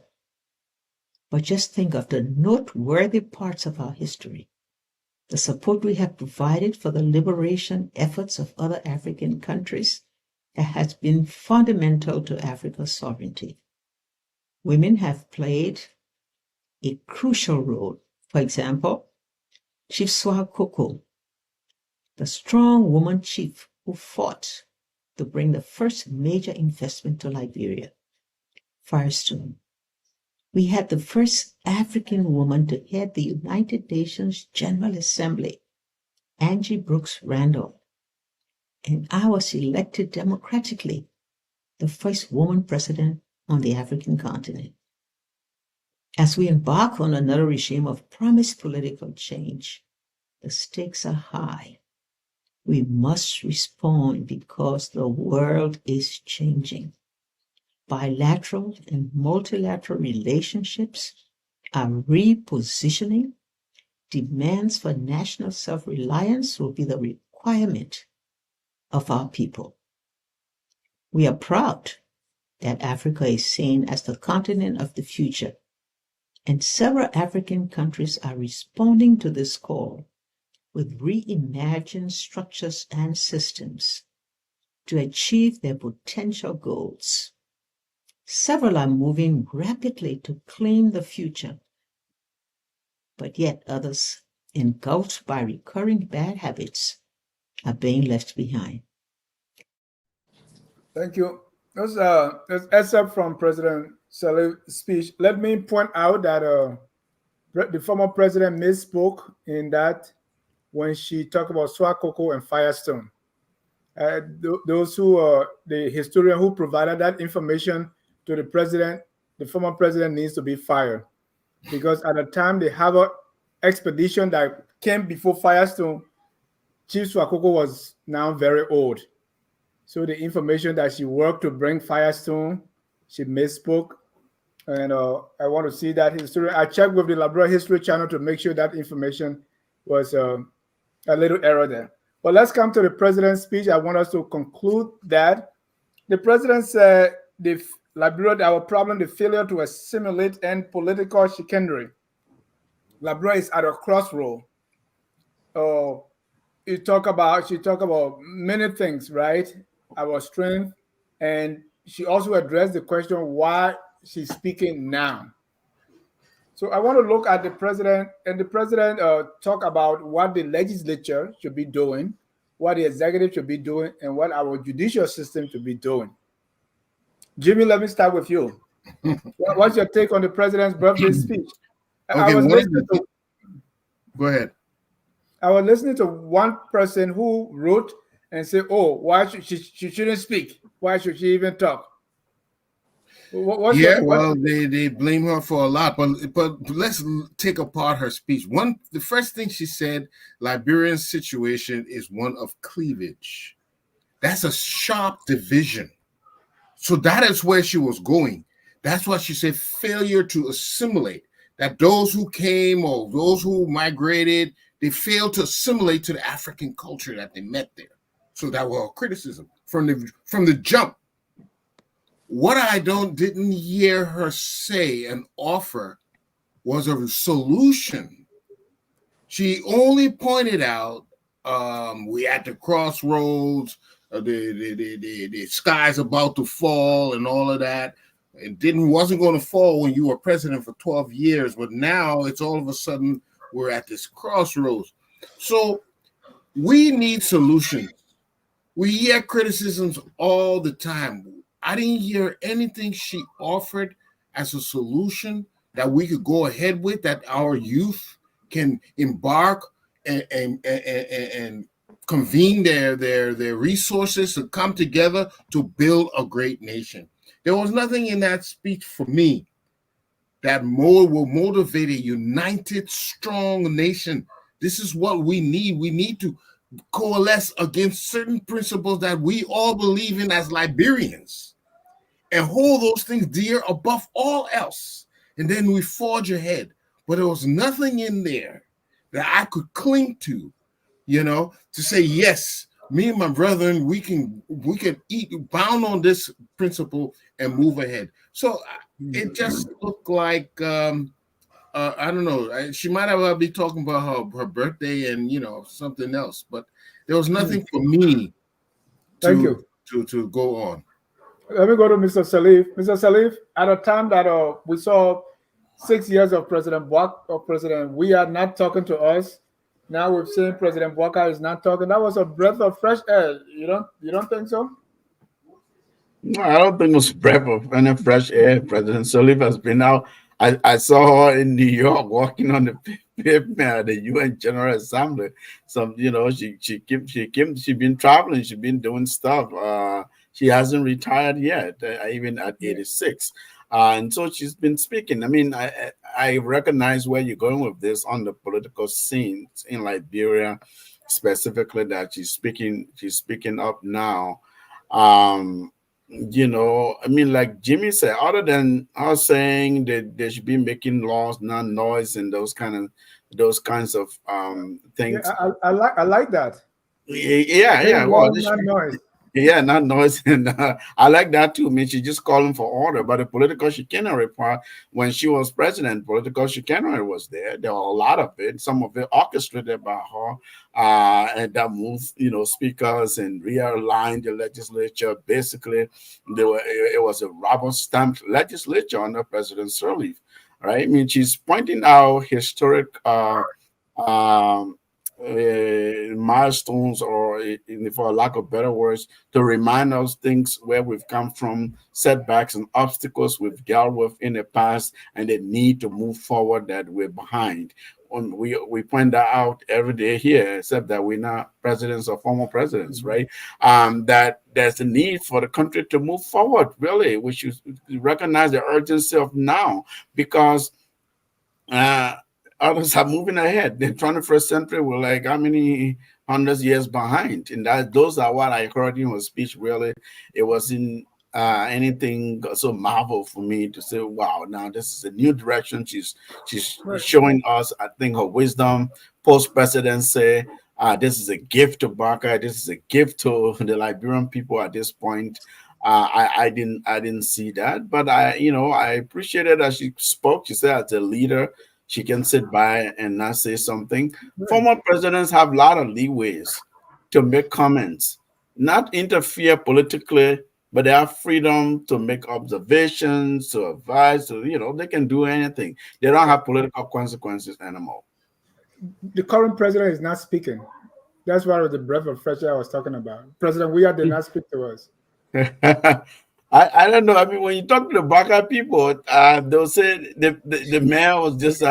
S9: But just think of the noteworthy parts of our history. The support we have provided for the liberation efforts of other African countries that has been fundamental to Africa's sovereignty. Women have played a crucial role. For example, Chief Swakoko, the strong woman chief who fought to bring the first major investment to Liberia, Firestone. We had the first African woman to head the United Nations General Assembly, Angie Brooks Randall, and I was elected democratically the first woman president on the African continent. As we embark on another regime of promised political change, the stakes are high. We must respond because the world is changing. Bilateral and multilateral relationships are repositioning. Demands for national self-reliance will be the requirement of our people. We are proud that Africa is seen as the continent of the future, and several African countries are responding to this call with reimagined structures and systems to achieve their potential goals. Several are moving rapidly to claim the future, but yet others, engulfed by recurring bad habits, are being left behind.
S2: Thank you. That's excerpt from President Sirleaf's speech. Let me point out that the former president misspoke in that when she talked about Swakoko and Firestone. Those who are the historian who provided that information to the president, the former president needs to be fired, because at the time the Harvard expedition that came before Firestone, Chief Swakoko was now very old. So the information that she worked to bring Firestone, she misspoke. And I want to see that history. I checked with the Liberia History Channel to make sure that information was a little error there. But let's come to the president's speech. I want us to conclude that the president said Liberia, our problem, the failure to assimilate and political chicanery. Liberia is at a crossroad. She talk about many things, right? Our strength, and she also addressed the question why she's speaking now. So I want to look at the president, and the president talk about what the legislature should be doing, what the executive should be doing, and what our judicial system should be doing. Jimmy, let me start with you. What's your take on the president's birthday speech?
S6: Okay, go ahead.
S2: I was listening to one person who wrote and said, "Oh, why should she shouldn't speak? Why should she even talk?"
S6: They blame her for a lot, but let's take apart her speech. The first thing she said, Liberia's situation is one of cleavage. That's a sharp division. So that is where she was going. That's why she said failure to assimilate. That those who came or those who migrated, they failed to assimilate to the African culture that they met there. So that was criticism from the jump. What I didn't hear her say and offer was a solution. She only pointed out we at the crossroads, the sky's about to fall and all of that. It wasn't going to fall when you were president for 12 years, but now it's all of a sudden we're at this crossroads. So we need solutions. We hear criticisms all the time. I didn't hear anything she offered as a solution that we could go ahead with, that our youth can embark and convene their resources to come together to build a great nation. There was nothing in that speech for me that will motivate a united, strong nation. This is what we need. We need to coalesce against certain principles that we all believe in as Liberians and hold those things dear above all else. And then we forge ahead. But there was nothing in there that I could cling to, to say, yes, me and my brethren, we can bound on this principle and move ahead. So it just looked like, I don't know, she might have been talking about her birthday and, something else, but there was nothing for me to go on.
S2: Let me go to Mr. Sirleaf. Mr. Sirleaf, at a time that we saw 6 years of President we are not talking to us. Now we've seen President Walker is not talking. That was a breath of fresh air. You don't think so?
S3: No, I don't think it was a breath of any fresh air. President Sirleaf has been out. I saw her in New York walking on the pavement at the UN General Assembly. Some, she's been traveling. She's been doing stuff. She hasn't retired yet, even at 86. And so she's been speaking. I mean, I recognize where you're going with this on the political scene in Liberia, specifically that she's speaking up now. I mean, like Jimmy said, other than her saying that they should be making laws, not noise, and those kinds of things.
S2: Yeah, I like that.
S3: Yeah.
S2: Well, not noise.
S3: Yeah, not noise. And I like that too. I mean, she's just calling for order. But the political chicanery part, when she was president, political chicanery was there. There were a lot of it, some of it orchestrated by her, and that moved, speakers and realigned the legislature. Basically, it was a rubber-stamped legislature under President Sirleaf, right? I mean, she's pointing out historic milestones, or for lack of better words, to remind us things where we've come from, setbacks and obstacles we've dealt with in the past, and the need to move forward, that we're behind. We point that out every day here, except that we're not presidents or former presidents, right? That there's a need for the country to move forward, really. We should recognize the urgency of now, because others are moving ahead. The 21st century, we're like how many hundreds years behind? And those are what I heard in her speech, really. It wasn't anything so marvel for me to say, wow, now this is a new direction. She's showing us, I think, her wisdom, post-presidency. This is a gift to Baka. This is a gift to the Liberian people at this point. I didn't see that, but I appreciated that she spoke. She said, as a leader, she can sit by and not say something. Former presidents have a lot of leeways to make comments, not interfere politically, but they have freedom to make observations, to advise, they can do anything. They don't have political consequences anymore.
S2: The current president is not speaking. That's why the breath of fresh air I was talking about. President Weah did not speak to us.
S3: I don't know. I mean, when you talk to the Baka people, they'll say the mayor was just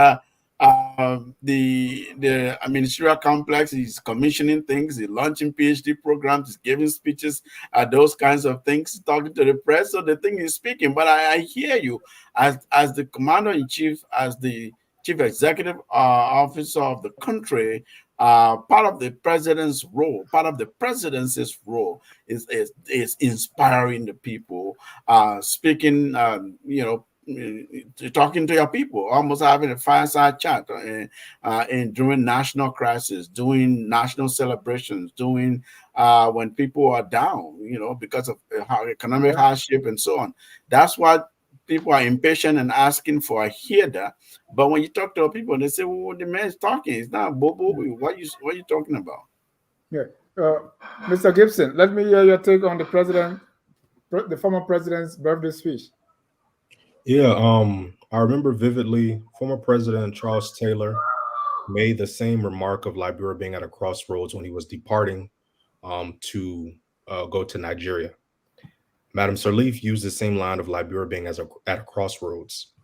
S3: the ministerial complex. He's commissioning things, he's launching PhD programs, he's giving speeches, those kinds of things, talking to the press. So the thing is speaking. But I hear you as the commander in chief, as the chief executive officer of the country. part of the president's role, part of the presidency's role is inspiring the people, speaking, talking to your people, almost having a fireside chat, and during national crisis, doing national celebrations, doing when people are down, because of economic hardship and so on. That's what people are impatient and asking for. I hear that, but when you talk to people, they say, "Well, the man's talking. It's not Bobo. What are you talking about?"
S2: Yeah. Mr. Gibson, let me hear your take on the former president's birthday speech.
S7: Yeah, I remember vividly former President Charles Taylor made the same remark of Liberia being at a crossroads when he was departing to go to Nigeria. Madam Sirleaf used the same line of Liberia being at a crossroads.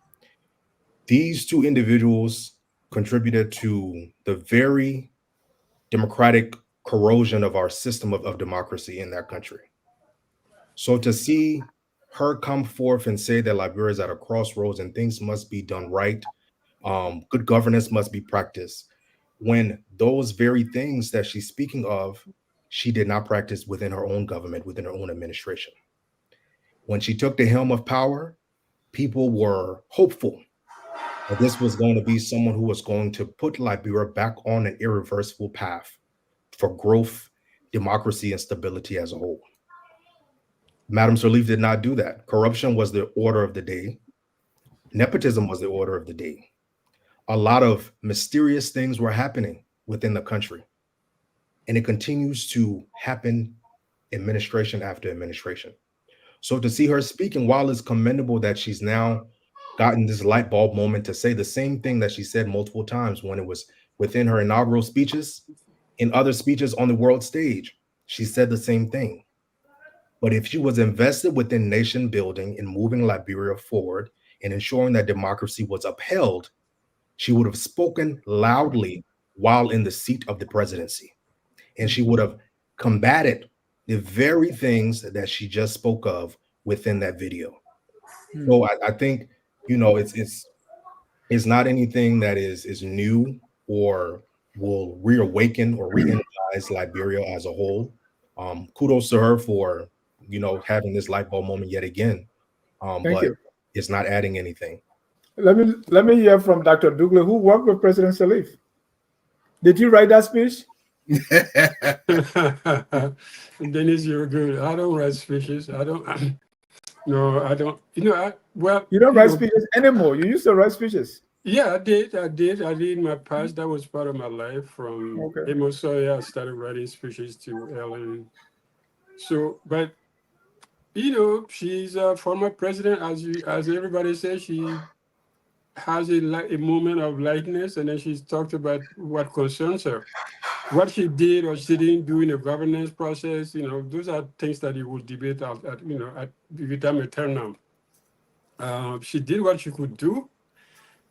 S7: These two individuals contributed to the very democratic corrosion of our system of democracy in that country. So to see her come forth and say that Liberia is at a crossroads and things must be done right, good governance must be practiced, when those very things that she's speaking of, she did not practice within her own government, within her own administration. When she took the helm of power, people were hopeful that this was going to be someone who was going to put Liberia back on an irreversible path for growth, democracy, and stability as a whole. Madam Sirleaf did not do that. Corruption was the order of the day. Nepotism was the order of the day. A lot of mysterious things were happening within the country. And it continues to happen administration after administration. So to see her speaking, while it's commendable that she's now gotten this light bulb moment to say the same thing that she said multiple times when it was within her inaugural speeches, in other speeches on the world stage, she said the same thing. But if she was invested within nation building and moving Liberia forward and ensuring that democracy was upheld, she would have spoken loudly while in the seat of the presidency. And she would have combated the very things that she just spoke of within that video. So I think, it's not anything that is new or will reawaken or re-energize Liberia as a whole. Kudos to her for, having this light bulb moment yet again.
S2: Thank you.
S7: It's not adding anything.
S2: Let me hear from Dr. Douglas, who worked with President Sirleaf. Did you write that speech?
S4: Dennis, you're good. I don't write speeches. I don't. No, I don't.
S2: You don't write speeches anymore. You used to write speeches.
S4: Yeah, I did in my past. That was part of my life. From Amos Sawyer, I started writing speeches to Ellen. So, but she's a former president, as everybody says. She has a moment of lightness, and then she's talked about what concerns her. What she did or she didn't do in the governance process, those are things that you will debate at the time of turn now. She did what she could do.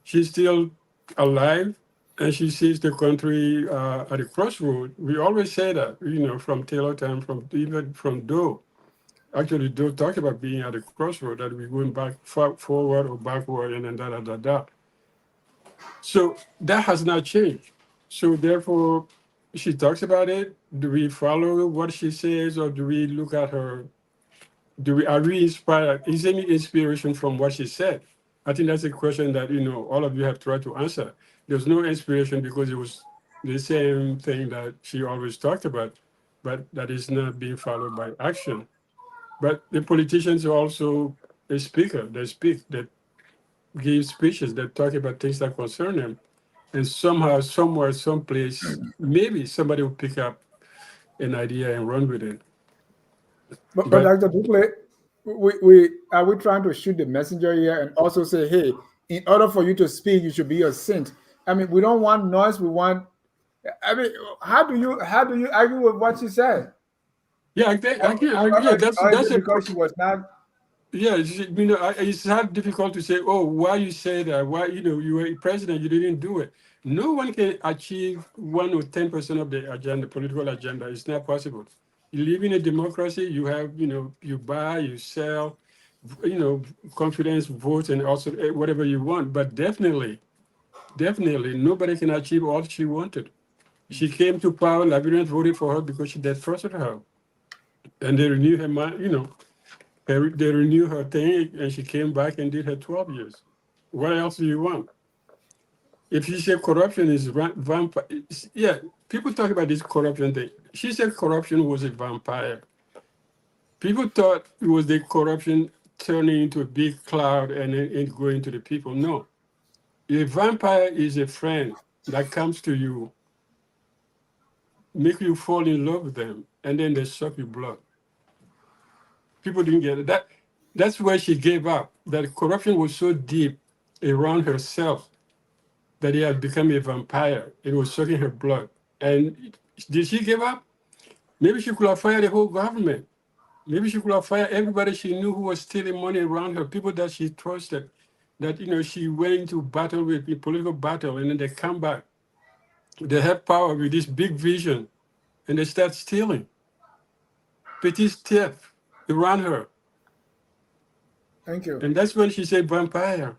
S4: She's still alive, and she sees the country at a crossroad. We always say that, from Taylor time, even from Doe. Actually, Doe talked about being at a crossroad, that we're going back, forward or backward, and then da. So that has not changed. So therefore, she talks about it. Do we follow what she says, or do we look at her? Are we inspired? Is any inspiration from what she said? I think that's a question that all of you have tried to answer. There's no inspiration because it was the same thing that she always talked about, but that is not being followed by action. But the politicians are also a speaker. They speak, that give speeches, that talk about things that concern them. And somehow, somewhere, someplace, maybe somebody will pick up an idea and run with it.
S2: But Dr. Ducle, are we trying to shoot the messenger here and also say, hey, in order for you to speak, you should be a saint? I mean, we don't want noise. We want. I mean, how do you argue with what she said?
S4: Yeah, I can argue. Yeah, that's
S2: because she was not.
S4: Yeah, it's not difficult to say, oh, why you say that? Why, you were president, you didn't do it. No one can achieve 1 or 10% of the agenda, political agenda. It's not possible. You live in a democracy, you have, you buy, you sell, confidence, vote, and also whatever you want. But definitely, nobody can achieve all she wanted. She came to power. Liberians voted for her because they trusted her, and they renewed her mind. They renewed her thing, and she came back and did her 12 years. What else do you want? If you say corruption is vampire, yeah, people talk about this corruption thing. She said corruption was a vampire. People thought it was the corruption turning into a big cloud and then going to the people. No, a vampire is a friend that comes to you, make you fall in love with them, and then they suck your blood. People didn't get it. That's where she gave up. That corruption was so deep around herself that he had become a vampire. It was sucking her blood. And did she give up? Maybe she could have fired the whole government. Maybe she could have fired everybody she knew who was stealing money around her, people that she trusted, that she went into battle with, a political battle, and then they come back. They have power with this big vision, and they start stealing. Petty theft around her.
S2: Thank you.
S4: And that's when she said vampire.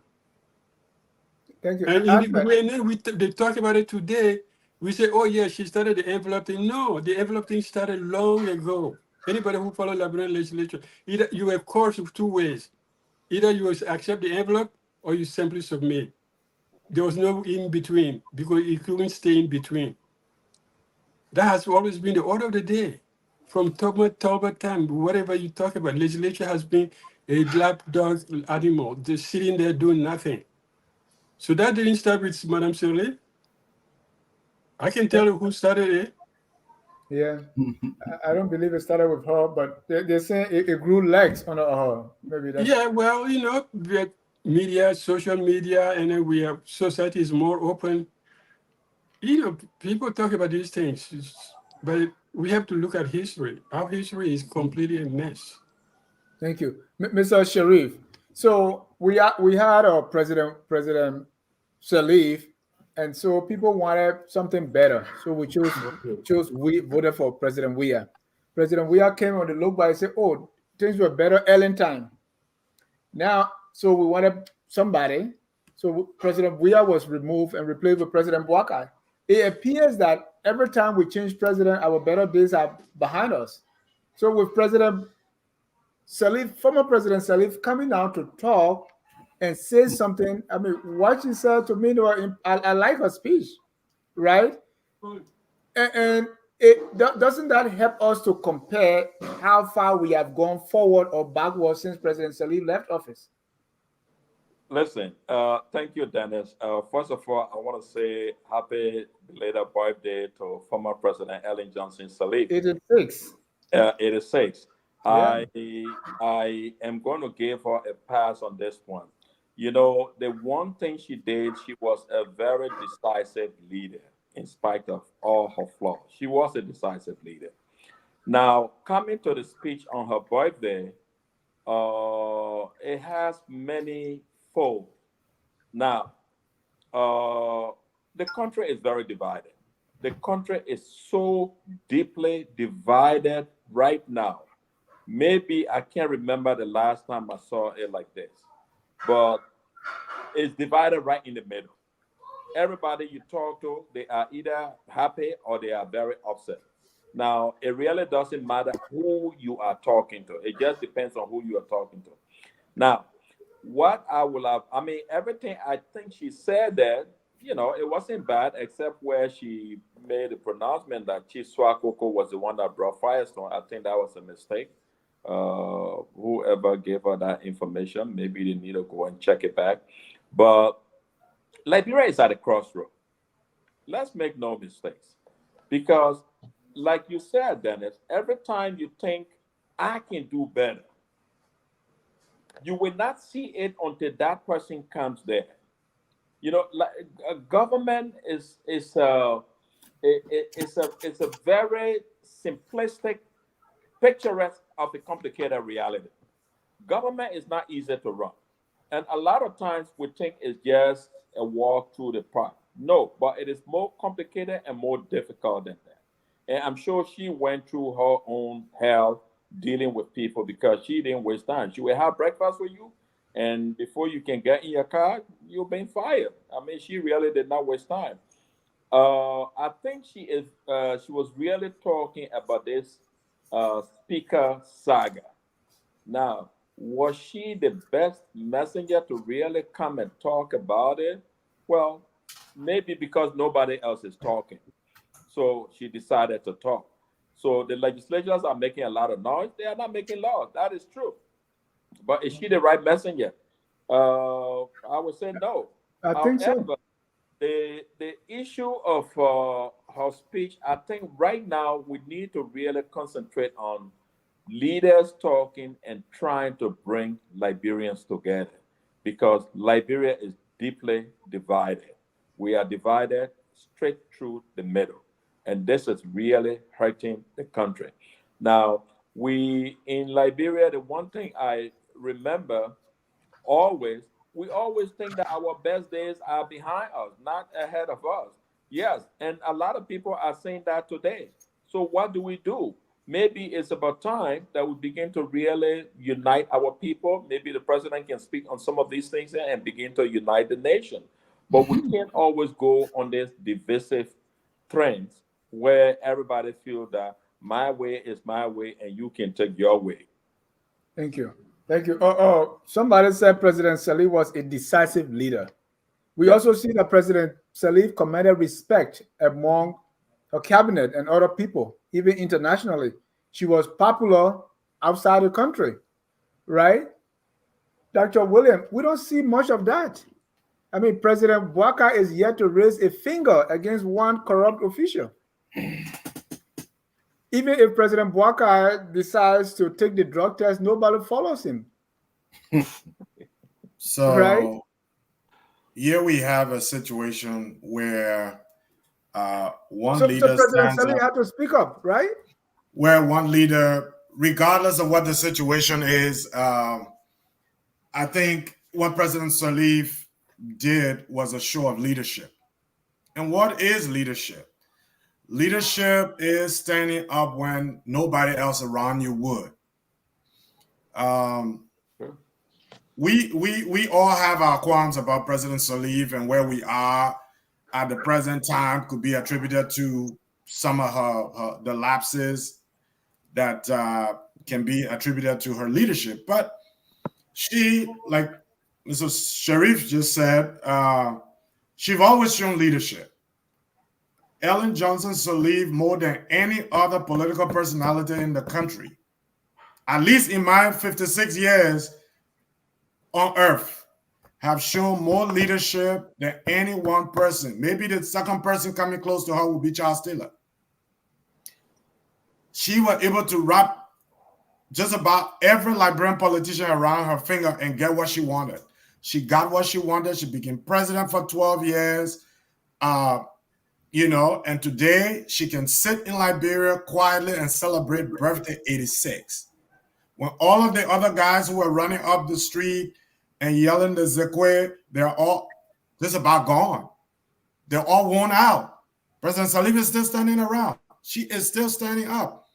S2: Thank you.
S4: And
S2: Ahmed,
S4: they talk about it today. We say, oh yeah, she started the envelope thing. No, the envelope thing started long ago. Anybody who follows Liberian legislature, either you have course of two ways. Either you accept the envelope or you simply submit. There was no in between because you couldn't stay in between. That has always been the order of the day. From Talbot time, whatever you talk about, legislature has been a lapdog animal, just sitting there doing nothing. So that didn't start with Madame Sirleaf. I can tell you who started it.
S2: yeah, I don't believe it started with her, but they're saying it grew legs under her. Maybe that's
S4: Yeah, well, we have media, social media, and then we have society is more open. People talk about these things, but we have to look at history. Our history is completely a mess.
S2: Thank you, Mr. Sharif. So we had a President Sirleaf, and so people wanted something better. So we voted for President Weah. President Weah came on the look by and said, "Oh, things were better early time." Now, so we wanted somebody. So President Weah was removed and replaced with President Boakai. It appears that every time we change president, our better days are behind us. So with President Sirleaf, former President Sirleaf, coming out to talk and say something. I mean, what she said to me, I like her speech, right? And doesn't that help us to compare how far we have gone forward or backward since President Sirleaf left office?
S8: Listen, thank you, Dennis. First of all, I want to say happy belated birthday to former President Ellen Johnson Sirleaf.
S2: 86.
S8: 86.
S2: Yeah.
S8: I am going to give her a pass on this one. The one thing she did, she was a very decisive leader in spite of all her flaws. She was a decisive leader. Now, coming to the speech on her birthday, it has many folds. Now, the country is very divided. The country is so deeply divided right now. Maybe I can't remember the last time I saw it like this, but it's divided right in the middle. Everybody you talk to, they are either happy or they are very upset. Now, it really doesn't matter who you are talking to. It just depends on who you are talking to. Now, what I will have, everything I think she said that, it wasn't bad, except where she made the pronouncement that Chief Swakoko was the one that brought Firestone. I think that was a mistake. Whoever gave her that information, maybe they need to go and check it back. But Liberia is at a crossroad. Let's make no mistakes. Because, like you said, Dennis, every time you think, I can do better, you will not see it until that person comes there. Like a government is a very simplistic picturesque of a complicated reality. Government is not easy to run. And a lot of times we think it's just a walk through the park. No, but it is more complicated and more difficult than that. And I'm sure she went through her own hell dealing with people because she didn't waste time. She will have breakfast with you, and before you can get in your car, you've been fired. She really did not waste time. I think she is. She was really talking about this speaker saga. Now, was she the best messenger to really come and talk about it? Well, maybe because nobody else is talking. So she decided to talk. So the legislatures are making a lot of noise. They are not making laws. That is true. But is she the right messenger? I would say no.
S2: I think so.
S8: However, the issue of her speech, I think right now we need to really concentrate on leaders talking and trying to bring Liberians together because Liberia is deeply divided. We are divided straight through the middle, and this is really hurting the country. Now, we in Liberia, the one thing I remember always, we always think that our best days are behind us, not ahead of us. Yes, and a lot of people are saying that today. So what do we do? Maybe it's about time that we begin to really unite our people. Maybe the president can speak on some of these things and begin to unite the nation. But we can't always go on this divisive trends where everybody feels that my way is my way and you can take your way.
S2: Thank you. Thank you. Oh, somebody said President Sirleaf was a decisive leader. We
S8: Yeah.
S2: also see that President Sirleaf commanded respect among her cabinet and other people, even internationally. She was popular outside the country, right? Dr. William, we don't see much of that. I mean, President Bouaka is yet to raise a finger against one corrupt official. Even if President Bouaka decides to take the drug test, nobody follows him, right?
S5: So here we have a situation where one
S2: So
S5: leader
S2: President
S5: stands
S2: Sirleaf
S5: up,
S2: had to speak up, right?
S5: where one leader, regardless of what the situation is, I think what President Sirleaf did was a show of leadership. And what is leadership? Leadership is standing up when nobody else around you would. We all have our qualms about President Sirleaf and where we are at the present time could be attributed to some of the lapses that can be attributed to her leadership. But she, like Mr. Sirleaf just said, she's always shown leadership. Ellen Johnson Sirleaf, more than any other political personality in the country, at least in my 56 years on earth, have shown more leadership than any one person. Maybe the second person coming close to her would be Charles Taylor. She was able to wrap just about every Liberian politician around her finger and get what she wanted. She got what she wanted. She became president for 12 years. And today she can sit in Liberia quietly and celebrate birthday 86. When all of the other guys who were running up the street and yelling the Zekwe, they're all just about gone. They're all worn out. President Sirleaf is still standing around. She is still standing up.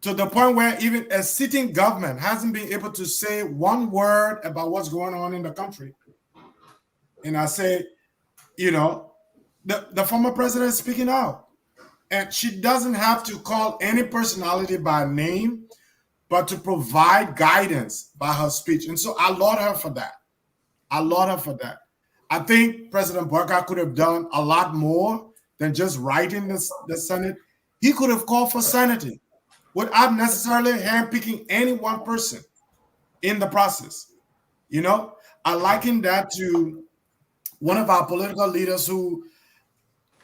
S5: To the point where even a sitting government hasn't been able to say one word about what's going on in the country. And I say, the former president is speaking out. And she doesn't have to call any personality by name, but to provide guidance by her speech. And so I laud her for that. I think President Bouaka could have done a lot more than just writing the Senate. He could have called for sanity without necessarily handpicking any one person in the process. I liken that to one of our political leaders who,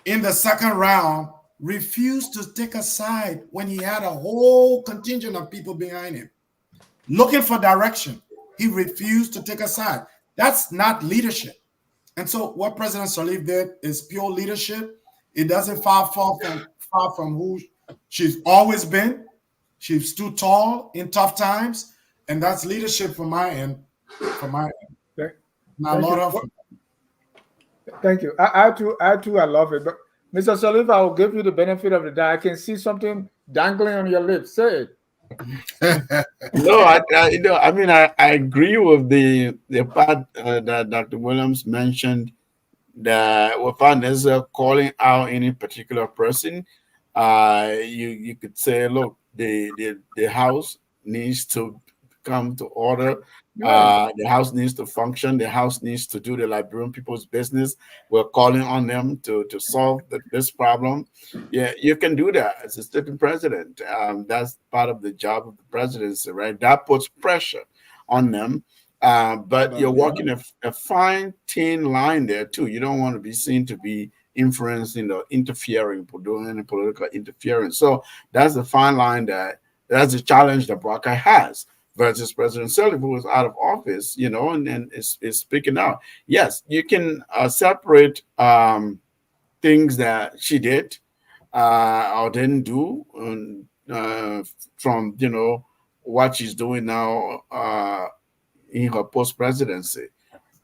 S5: in the second round, refused to take a side when he had a whole contingent of people behind him looking for direction. He refused to take a side. That's not leadership. And so what President Sirleaf did is pure leadership. It doesn't far from who she's always been. She stood tall in tough times, and that's leadership from my end.
S2: Thank you. I too, I love it. But Mr. Sirleaf, I will give you the benefit of the doubt. I can see something dangling on your lips. Say it.
S3: No, I agree with the part that Dr. Williams mentioned. that without necessarily calling out any particular person, you could say, look, the house needs to come to order.
S2: Right.
S3: The house needs to function. The house needs to do the Liberian people's business. We're calling on them to solve this problem. Yeah, you can do that as a sitting president. That's part of the job of the presidency, right? That puts pressure on them. But you're walking a fine, thin line there too. You don't want to be seen to be influencing or interfering, doing any political interference. So that's the fine line that's the challenge that Barker has versus President Sirleaf, who was out of office, and is speaking out. Yes, you can separate things that she did or didn't do from what she's doing now in her post presidency.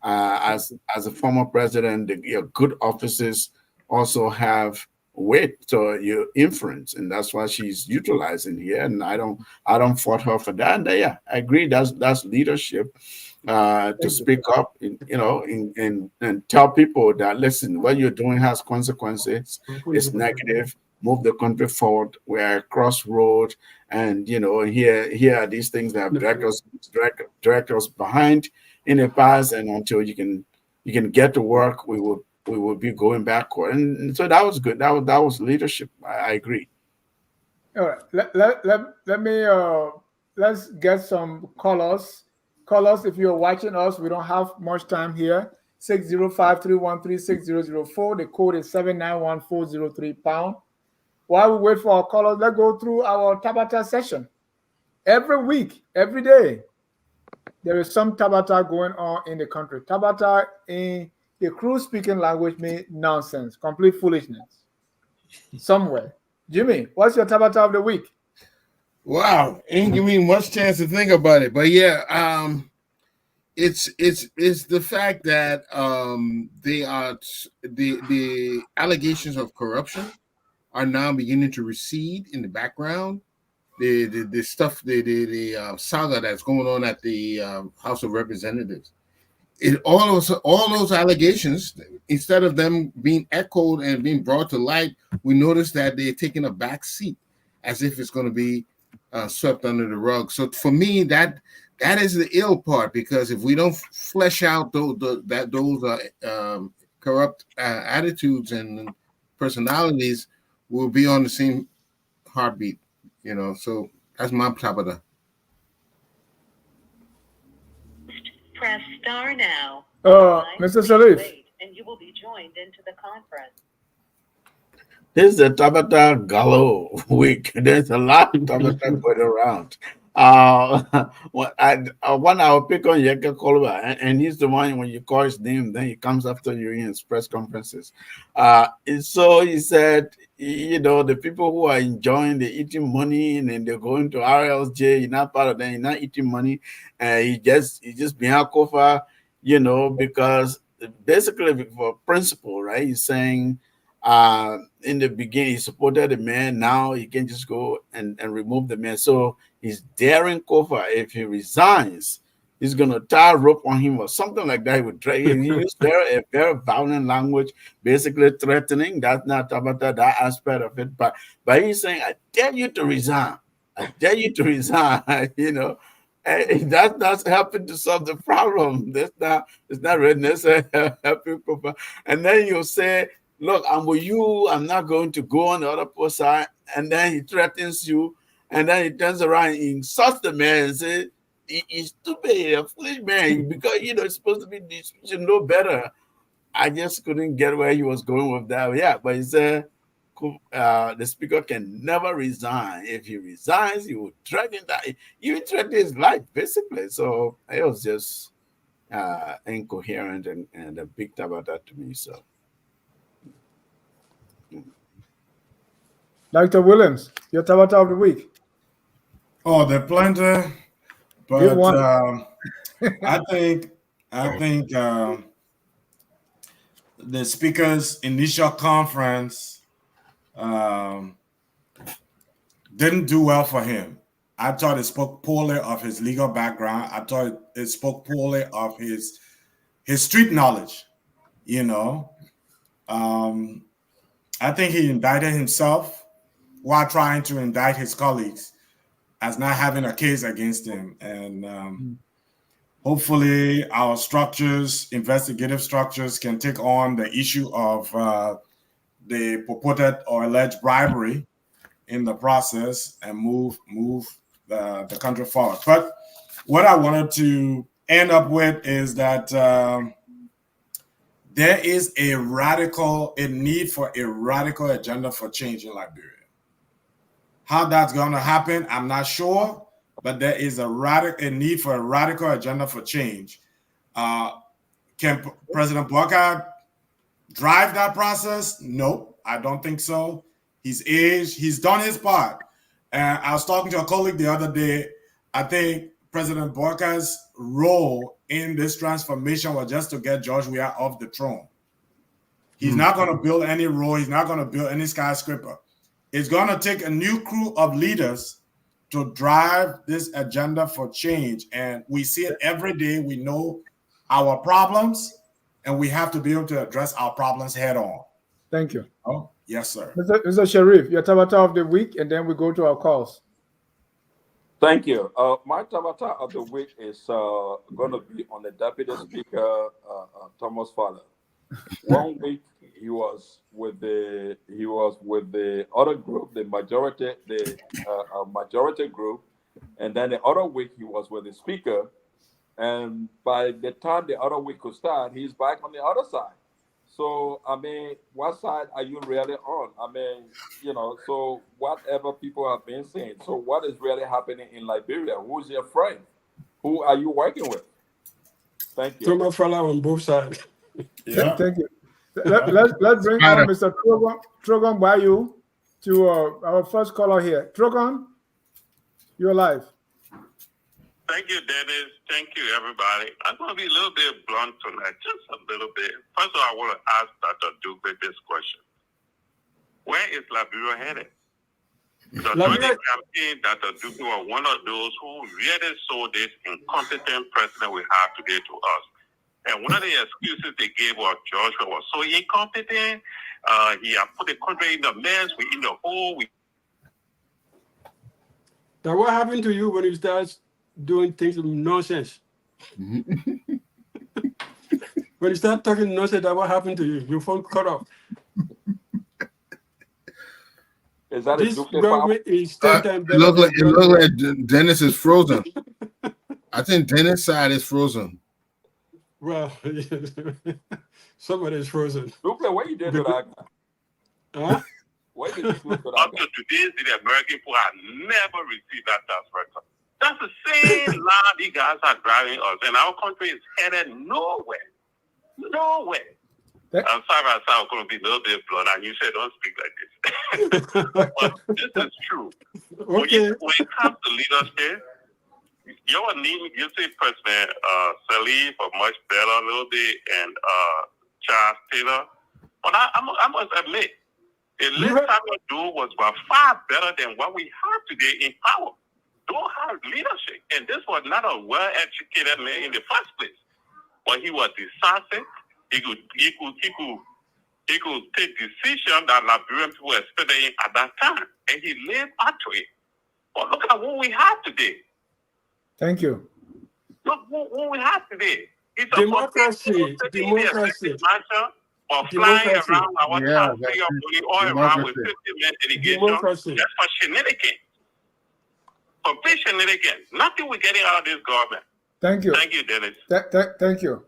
S3: As a former president, your good offices also have weight to your influence, and that's why she's utilizing here. And I don't fault her for that. And yeah, I agree. That's leadership to speak up, and tell people that listen, what you're doing has consequences. It's negative. Move the country forward. We're at a crossroad, and here are these things that have dragged us behind in the past, and until you can get to work, we will be going backward. And so that was good. That was leadership. I agree.
S2: All right. Let me let's get some callers. Callers, if you're watching us, we don't have much time here. 605-313-6004. The code is 791-403#. While we wait for our callers, let's go through our Tabata session. Every week, every day, there is some Tabata going on in the country. Tabata in the crew speaking language means nonsense, complete foolishness. Somewhere. Jimmy, what's your Tabata of the week?
S6: Wow, ain't give me much chance to think about it, but yeah, it's the fact that the allegations of corruption are now beginning to recede in the background. The stuff, the saga that's going on at the House of Representatives, all those allegations, instead of them being echoed and being brought to light, we notice that they're taking a back seat as if it's going to be swept under the rug. So for me, that is the ill part, because if we don't flesh out those corrupt attitudes and personalities, we'll be on the same heartbeat. So that's my Tabata.
S10: Press star now.
S2: Mr. Sirleaf.
S10: And you will be joined into the conference.
S3: This is the Tabata Gallo week. There's a lot of Tabata going around. One I'll pick on Yeka Kolba, and he's the one, when you call his name, then he comes after you in his press conferences. And so he said, the people who are enjoying the eating money and then they're going to RLJ, you're not part of them, you're not eating money. He just being a kofa, because basically for principle, right? He's saying, in the beginning, he supported the man. Now he can just go and remove the man. So he's daring Kofa. If he resigns, he's going to tie a rope on him or something like that. He would drag him. He used a very violent language, basically threatening. That's not about that aspect of it. But he's saying, I dare you to resign. I dare you to resign, And that's helping to solve the problem. It's not really necessarily helping Kofa. And then you say, look, I'm with you. I'm not going to go on the other post side. And then he threatens you. And then he turns around and insults the man and says, he's stupid, a foolish man, because, it's supposed to be, you should know better. I just couldn't get where he was going with that. Yeah, but he said the speaker can never resign. If he resigns, he will threaten that. He will threaten his life, basically. So it was just incoherent and a big about that to me. So.
S2: Dr. Williams, your Tabata of the week.
S5: Oh, they're plenty, but I think the speaker's initial conference didn't do well for him. I thought it spoke poorly of his legal background. I thought it spoke poorly of his street knowledge. I think he indicted himself while trying to indict his colleagues as not having a case against him. And hopefully our structures, investigative structures, can take on the issue of the purported or alleged bribery in the process and move the country forward. But what I wanted to end up with is that there is a need for a radical agenda for change in Liberia. How that's going to happen, I'm not sure, but there is a need for a radical agenda for change. Can President Bouakai drive that process? No, I don't think so. He's aged. He's done his part. And I was talking to a colleague the other day. I think President Bouakai's role in this transformation was just to get George Weah off the throne. He's not going to build any road. He's not going to build any skyscraper. It's going to take a new crew of leaders to drive this agenda for change. And we see it every day. We know our problems, and we have to be able to address our problems head on.
S2: Thank you.
S5: Oh, yes, sir.
S2: Mr. Sirleaf, your tabata of the week, and then we go to our calls.
S8: Thank you. My tabata of the week is going to be on the Deputy Speaker, Thomas Fowler. 1 week he was with the other group, the majority group, and then the other week he was with the Speaker. And by the time the other week could start, he's back on the other side. So, I mean, what side are you really on? I mean, so whatever people have been saying. So what is really happening in Liberia? Who's your friend? Who are you working with? Thank you.
S4: Thomas Fowler on both sides.
S5: Yeah.
S2: Thank you. Let's bring on Mr. Trogon Bayu to our first caller here. Trogon, you're live.
S11: Thank you, Dennis. Thank you, everybody. I'm going to be a little bit blunt tonight, just a little bit. First of all, I want to ask Dr. Duke this question. Where is Liberia headed? The 2015 Dr. Duke was one of those who really saw this incompetent president we have today to us. And one of the excuses they gave was Joshua was so incompetent. He had put the country in the mess. We in the hole.
S4: Now, what happened to you when you start doing things with nonsense? When you start talking nonsense, what happened to you? Your phone cut off.
S8: Is that
S4: This government is 10 times better.
S6: It looks like Dennis is frozen. I think Dennis' side is frozen.
S4: Well, somebody is frozen.
S8: Look at what you did to that guy.
S4: Huh?
S8: What did you do to that
S11: Up
S8: guy?
S11: to today, the American people have never received that tax record. That's the same line these guys are driving us, and our country is headed nowhere. Nowhere. I'm sorry, I'm going to be a little bit blunt, and you said don't speak like this. But this is true.
S4: Okay.
S11: When it comes to leadership, you say President Sirleaf or much better a little bit, and Charles Taylor. But I must admit, the list I would do was by far better than what we have today in power. Don't have leadership, and this was not a well-educated man in the first place. But he was decisive. He could take decisions that Liberian people expected him at that time, and he lived up to it. But look at what we have today.
S2: Thank you.
S11: Look what we have today. It's
S4: Democracy.
S11: or flying around our country or going all around with 50 men delegation. That's for shenanigans. Complete shenanigans. Nothing we're getting out of this government.
S2: Thank you.
S11: Thank you, Dennis.
S2: Thank you.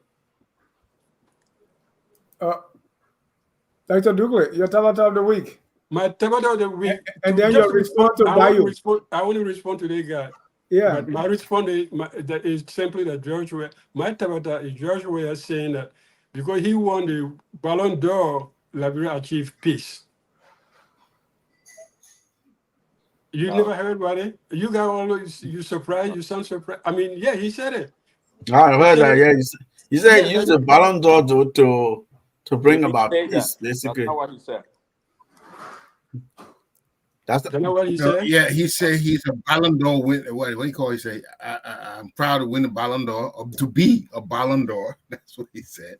S2: Dr. Dugley, your tabata of the week.
S4: My tabata of the week.
S2: And then your response to Bayu.
S4: I want to respond to that guy.
S2: Yeah.
S4: But my response is simply that George Weah, my tabata is George Weah saying that because he won the Ballon d'Or, Liberia achieved peace. You never heard about it? You got always, you surprised, you sound surprised. I mean, yeah, he said it.
S3: I heard that, yeah. He said he used the Ballon d'Or to bring about peace, basically.
S8: That's not what he said.
S3: That's
S4: You know what he
S6: No,
S4: said?
S6: yeah, he said he's a Ballon d'Or winner. What do you call it? He say, I'm proud to win a Ballon d'Or, or to be a Ballon d'Or. That's what he said.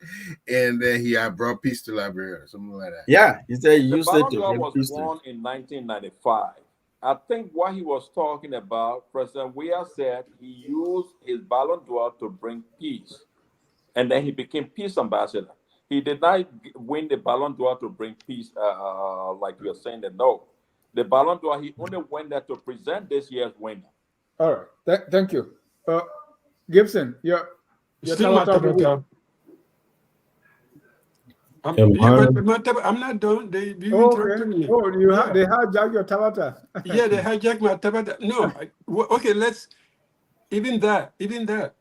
S6: And then he brought peace to Liberia, something like that.
S3: yeah. He said he
S8: The
S3: used it
S8: Ballon
S3: to
S8: d'Or
S3: bring
S8: was
S3: peace.
S8: won in 1995. I think what he was talking about, President Weah said he used his Ballon d'Or to bring peace. And then he became peace ambassador. He did not win the Ballon d'Or to bring peace, like you're saying that. No. The Ballon d'Or, he only went there to present this year's winner.
S2: All right. Thank you. Gibson, your
S4: Still my
S2: tabata of the week.
S4: tabata. I'm not done. You interrupted me.
S2: Oh, they hijacked your tabata.
S4: Yeah, they hijacked my tabata. No, okay, even that.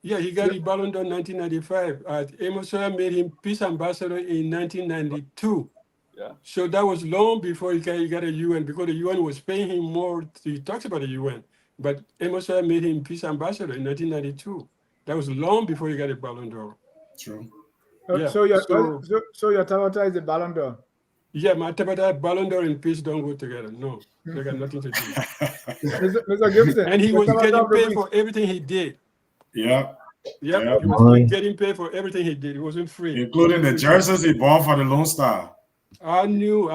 S4: Yeah, he got his Ballon d'Or in 1995. Amos Hoyer made him peace ambassador in 1992.
S8: Yeah.
S4: So that was long before he got a UN, because the UN was paying him more. He talks about the UN, but Amos Hoyer made him peace ambassador in 1992. That was long before he got a Ballon d'Or.
S5: True.
S4: Yeah.
S2: So your tabata is the Ballon d'Or.
S4: Yeah, my tabata, Ballon d'Or and peace don't go together. No, they got nothing to do.
S2: Mr. Gibson,
S4: And he
S2: your
S4: was
S2: tabata
S4: getting
S2: of the
S4: paid
S2: week.
S4: for everything he did.
S5: Yeah.
S4: Yep,
S5: Yeah.
S4: he was getting paid for everything he did. It wasn't free.
S5: Including the jerseys he bought for the Lone Star.
S4: I knew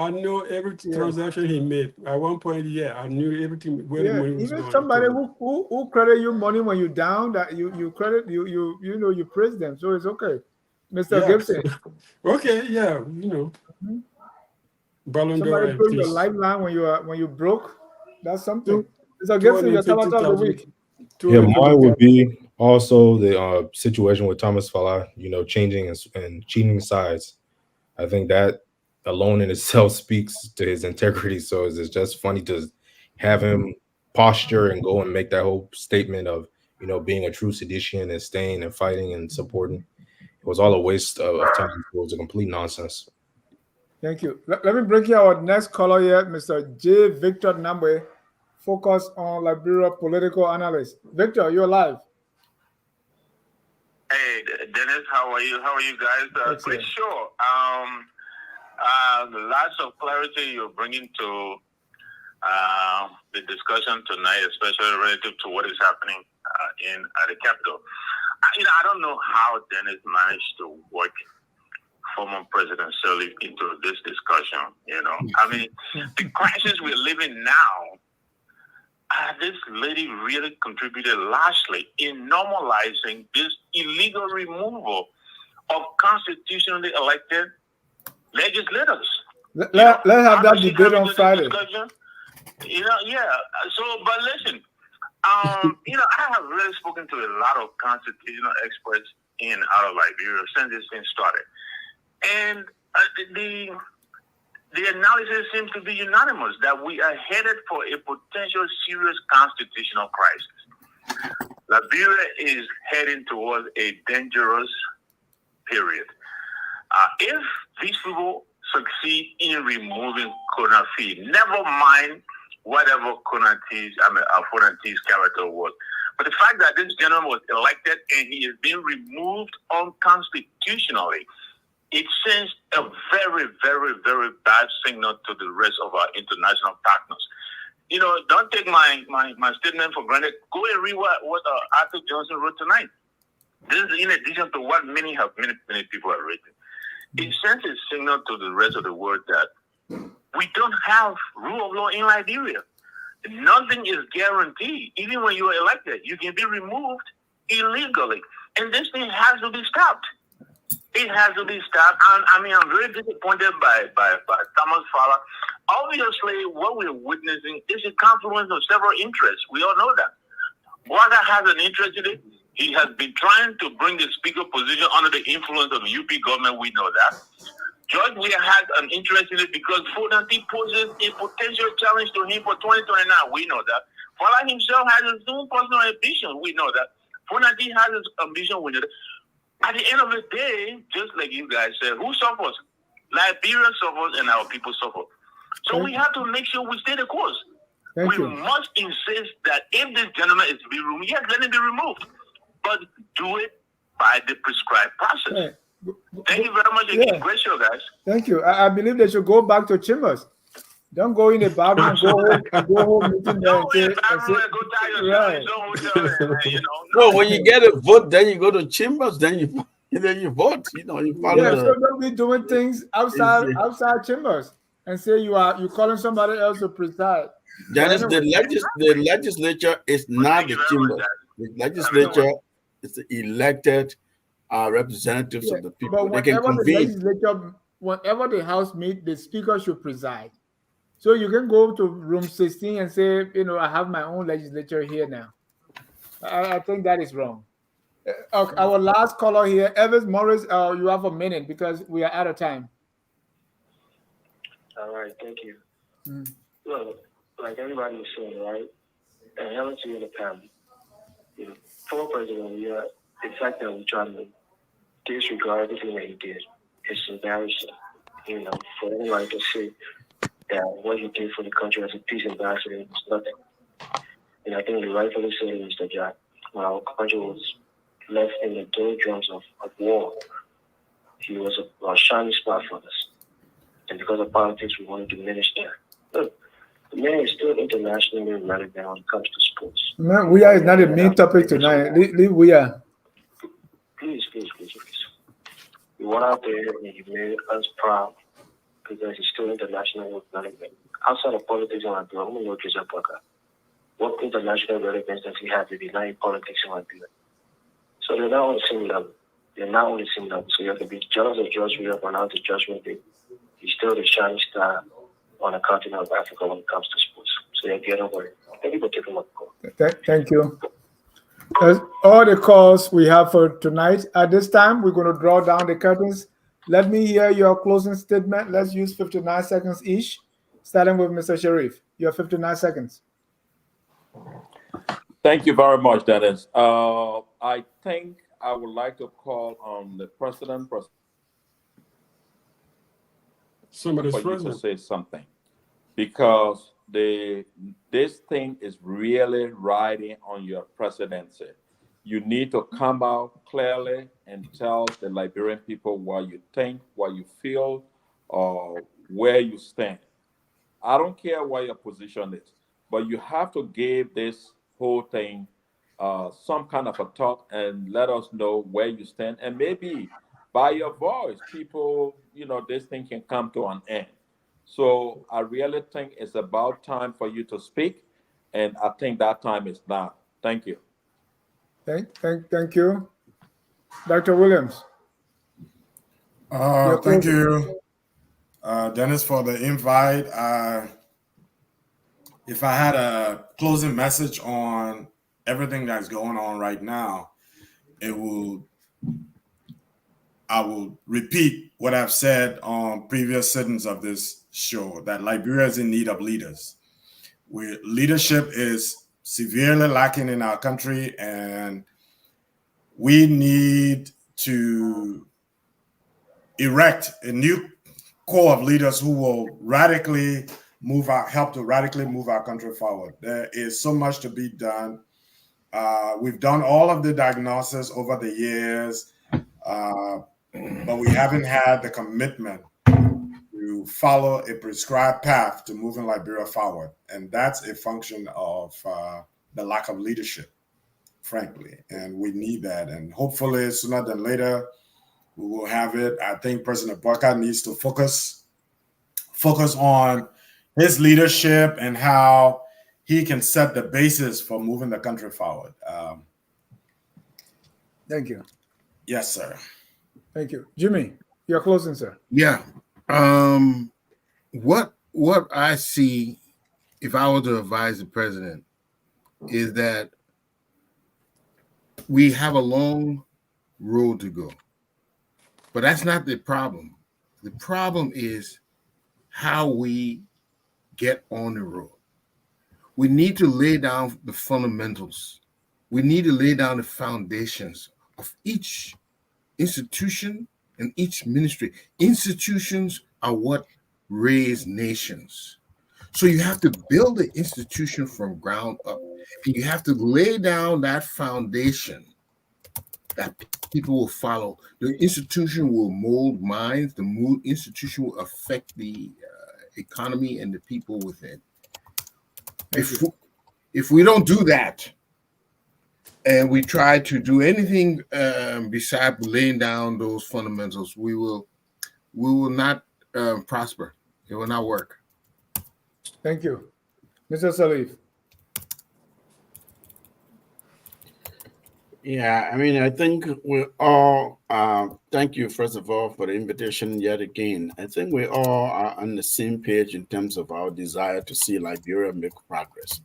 S4: every transaction he made. At one point, I knew everything where the money was
S2: Even
S4: going.
S2: somebody who credit you money when you're down, that you credit you praise them, so it's okay. Mr. Gibson.
S4: Okay, Ballon d'Or
S2: Somebody
S4: and
S2: put your
S4: peace.
S2: lifeline when you broke. That's something. Mr. Gibson, your tabata of the week.
S7: Yeah, mine would be also the situation with Thomas Fala, changing and cheating sides. I think that alone in itself speaks to his integrity. So it's just funny to have him posture and go and make that whole statement of, being a true seditian and staying and fighting and supporting. It was all a waste of time. It was a complete nonsense.
S2: Thank you. Let me bring you our next caller here, Mr. J. Victor Nambwe, focus on Liberia political analyst. Victor, you're live.
S11: Hey, Dennis, how are you? How are you guys? Great show. Lots of clarity you're bringing to the discussion tonight, especially relative to what is happening at the Capitol. I don't know how Dennis managed to work former President Sirleaf into this discussion. The crisis we're living now, this lady really contributed largely in normalizing this illegal removal of constitutionally elected legislators.
S2: Let's have that debate on Friday.
S11: But listen, I have really spoken to a lot of constitutional experts in and out of Liberia since this thing started. And the analysis seems to be unanimous that we are headed for a potential serious constitutional crisis. Liberia is heading towards a dangerous period. If these people succeed in removing Konafi, never mind whatever Konafi's character was, but the fact that this gentleman was elected and he is being removed unconstitutionally, it sends a very, very, very bad signal to the rest of our international partners. Don't take my statement for granted. Go and read what Arthur Johnson wrote tonight. This is in addition to what many people have written. It sends a signal to the rest of the world that we don't have rule of law in Liberia. Nothing is guaranteed. Even when you are elected, you can be removed illegally. And this thing has to be stopped. It has to be stopped. And I'm very disappointed by Thomas Fala. Obviously, what we're witnessing is a confluence of several interests. We all know that. Wanda has an interest in it. He has been trying to bring the speaker position under the influence of the UP government. We know that. George Weah has an interest in it because Fonati poses a potential challenge to him for 2029. We know that. Fala himself has his own personal ambition. We know that. Fonati has his ambition. We know that. At the end of the day, just like you guys said, who suffers? Liberia suffers and our people suffer. So we have to make sure we stay the course. We must insist that if this gentleman is to be removed, yes, let him be removed. But do it by the prescribed process. Thank you very much again. Great show, guys.
S2: Thank you. I believe they should go back to chambers. Don't go in the bathroom and go home meeting there and
S11: Go in
S2: say,
S11: the bathroom and go tie yourself
S2: right.
S11: in some hotel and
S3: No, when you get a vote, then you go to chambers, then you vote. You follow
S2: Yeah,
S3: the.
S2: so don't be doing things outside chambers and say you calling somebody else to preside.
S3: That is
S2: anyway.
S3: the legislature is not the chamber. The legislature is the elected representatives of the people.
S2: But
S3: They can convene.
S2: whenever the House meet, the Speaker should preside. So you can go to room 16 and say, I have my own legislature here now. I think that is wrong. Okay, our last caller here, Evans Morris, you have a minute because we are out of time.
S12: All right, thank you. Well, like everybody was saying, right? And Helen to you in the panel. For President, the fact that we try to disregard everything that he did is embarrassing. For anybody to say that what he did for the country as a peace ambassador was nothing. And I think you rightfully said, Mr. Jack, when our country was left in the doldrums of war, he was a shining spot for us. And because of politics, we want to diminish that. Look, the man is still internationally relevant when it comes to sports.
S2: Man, we are is not a main topic tonight. Leave we are.
S12: Please. You went out there and you made us proud because he's still international relevant. Outside of politics in Liberia, I'm going to look this up. What international relevance does he have if he's not in politics in Liberia? So they're not on the same level. So you have to be jealous of George Weah on out the judgment day. He's still the shining star on the continent of Africa when it comes to sports. So yeah, get over it. Thank you for taking my call.
S2: Thank you. That's all the calls we have for tonight. At this time, we're going to draw down the curtains. Let me hear your closing statement. Let's use 59 seconds each, starting with Mr. Sirleaf. You have 59 seconds.
S8: Thank you very much, Dennis. I think I would like to call on the president for
S4: Somebody's
S8: you to
S4: president.
S8: say something, because this thing is really riding on your presidency. You need to come out clearly and tell the Liberian people what you think, what you feel, or where you stand. I don't care what your position is, but you have to give this whole thing some kind of a thought and let us know where you stand. And maybe by your voice, people, this thing can come to an end. So I really think it's about time for you to speak. And I think that time is now. Thank you.
S2: Thank you. Dr. Williams.
S5: Thank you, Dennis, for the invite. If I had a closing message on everything that's going on right now, I will repeat what I've said on previous sittings of this show, that Liberia is in need of leaders. Leadership is severely lacking in our country, and we need to erect a new core of leaders who will help to radically move our country forward. There is so much to be done. We've done all of the diagnosis over the years, but we haven't had the commitment to follow a prescribed path to moving Liberia forward. And that's a function of the lack of leadership, frankly. And we need that. And hopefully sooner than later, we will have it. I think President Barker needs to focus on his leadership and how he can set the basis for moving the country forward.
S2: Thank you.
S5: Yes, sir.
S2: Thank you. Jimmy, you're closing, sir.
S6: Yeah. What I see, if I were to advise the president, is that we have a long road to go. But that's not the problem. The problem is how we get on the road. We need to lay down the fundamentals. We need to lay down the foundations of each institution and each ministry. Institutions are what raise nations. So you have to build the institution from ground up. And you have to lay down that foundation that people will follow. The institution will mold minds. The institution will affect the economy and the people within. If we don't do that, and we try to do anything besides laying down those fundamentals, we will not prosper. It will not work.
S2: Thank you. Mr. Sirleaf.
S3: Yeah, I mean, I think we all, thank you, first of all, for the invitation yet again. I think we all are on the same page in terms of our desire to see Liberia make progress.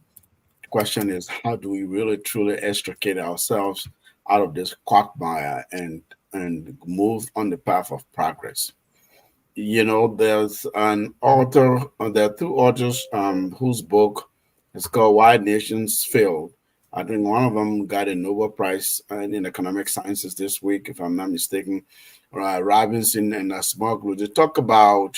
S3: The question is, how do we really truly extricate ourselves out of this quagmire and move on the path of progress? You know, there's an author, there are two authors whose book is called Why Nations Failed. I think one of them got a Nobel Prize in economic sciences this week, if I'm not mistaken. Robinson and a small group. They talk about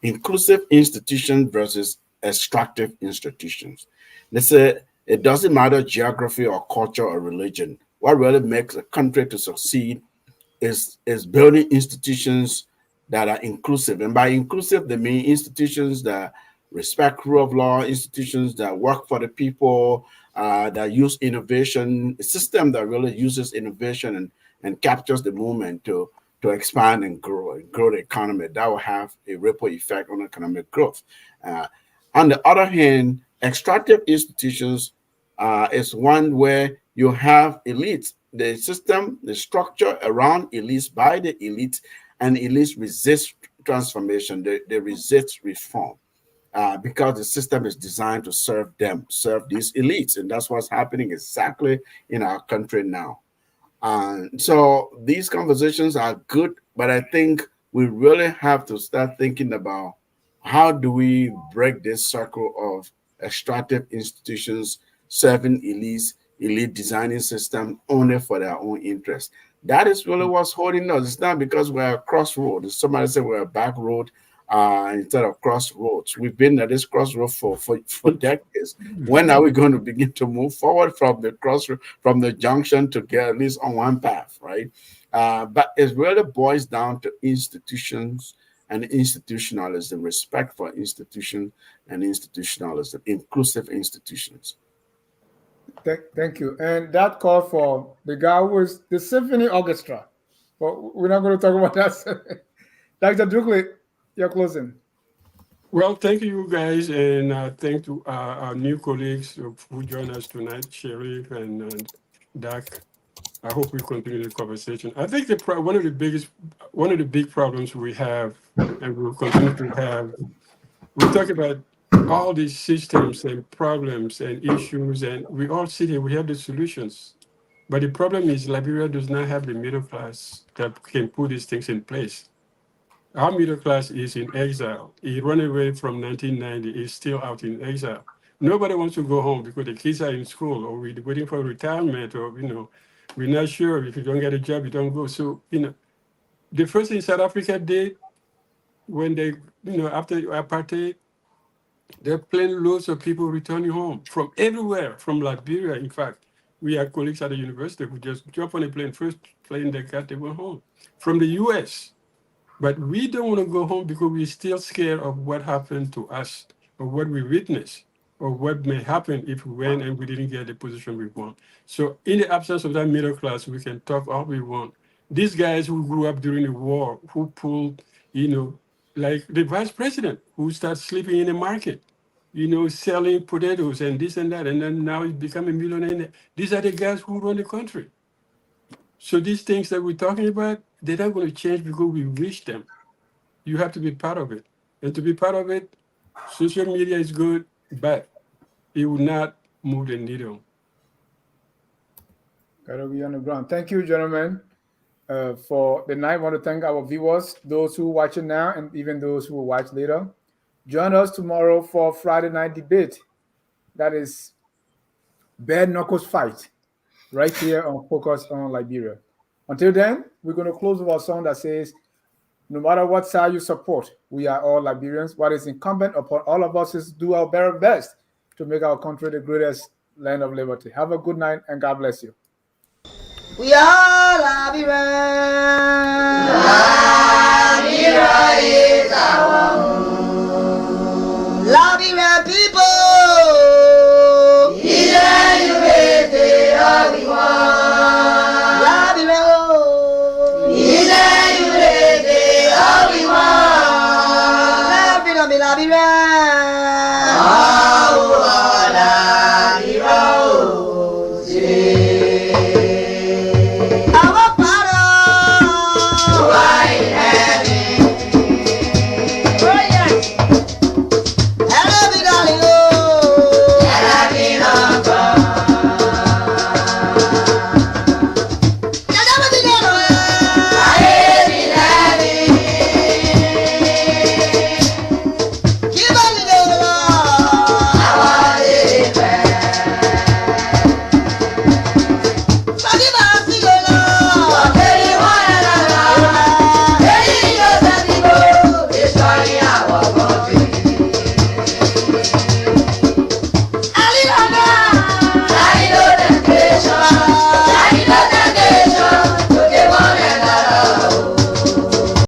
S3: inclusive institutions versus extractive institutions. They say it doesn't matter geography or culture or religion. What really makes a country to succeed is building institutions that are inclusive. And by inclusive, they mean institutions that respect rule of law, institutions that work for the people, that use innovation, a system that really uses innovation and captures the moment to expand and grow the economy. That will have a ripple effect on economic growth. On the other hand, extractive institutions is one where you have elites, the system, the structure around elites by the elites, and elites resist transformation, they resist reform. Because the system is designed to serve them, serve these elites. And that's what's happening exactly in our country now. So these conversations are good, but I think we really have to start thinking about how do we break this circle of extractive institutions serving elites, elite designing system only for their own interest. That is really what's holding us. It's not because we're a crossroad. Somebody said we're a back road instead of crossroads. We've been at this crossroad for decades. When are we going to begin to move forward from the crossroad, from the junction to get at least on one path, right? But it really boils down to institutions and institutionalism, respect for institutions and institutionalism, inclusive institutions.
S2: Thank you. And that called for the guy who was the symphony orchestra. But we're not going to talk about that. Dr. Dukley, you're closing.
S4: Well, thank you guys, and thank to our new colleagues who joined us tonight, Sirleaf and Dak. I hope we continue the conversation. I think one of the big problems we have, and we'll continue to have, we talk about all these systems and problems and issues, and we all sit here, we have the solutions. But the problem is Liberia does not have the middle class that can put these things in place. Our middle class is in exile. He ran away from 1990, he's still out in exile. Nobody wants to go home because the kids are in school, or we're waiting for retirement, or, we're not sure if you don't get a job, you don't go. So, the first thing South Africa did when they, after apartheid, there are plenty loads of people returning home from everywhere, from Liberia. In fact, we had colleagues at the university who just jumped on a plane, first plane they got, they went home. From the US. But we don't want to go home because we're still scared of what happened to us, or what we witnessed, or what may happen if we went and we didn't get the position we want. So in the absence of that middle class, we can talk all we want. These guys who grew up during the war, who pulled, like the vice president, who started sleeping in the market, selling potatoes and this and that, and then now he's become a millionaire. These are the guys who run the country. So these things that we're talking about, they're not going to change because we wish them. You have to be part of it. And to be part of it, social media is good, but it will not move the needle.
S2: Gotta be on the ground. Thank you, gentlemen, for the night. I want to thank our viewers, those who are watching now, and even those who will watch later. Join us tomorrow for Friday night debate. That is bare knuckles fight right here on Focus on Liberia. Until then, we're going to close with our song that says, no matter what side you support, we are all Liberians. What is incumbent upon all of us is to do our very best to make our country the greatest land of liberty. Have a good night, and God bless you.
S13: We are Liberians. Liberia is our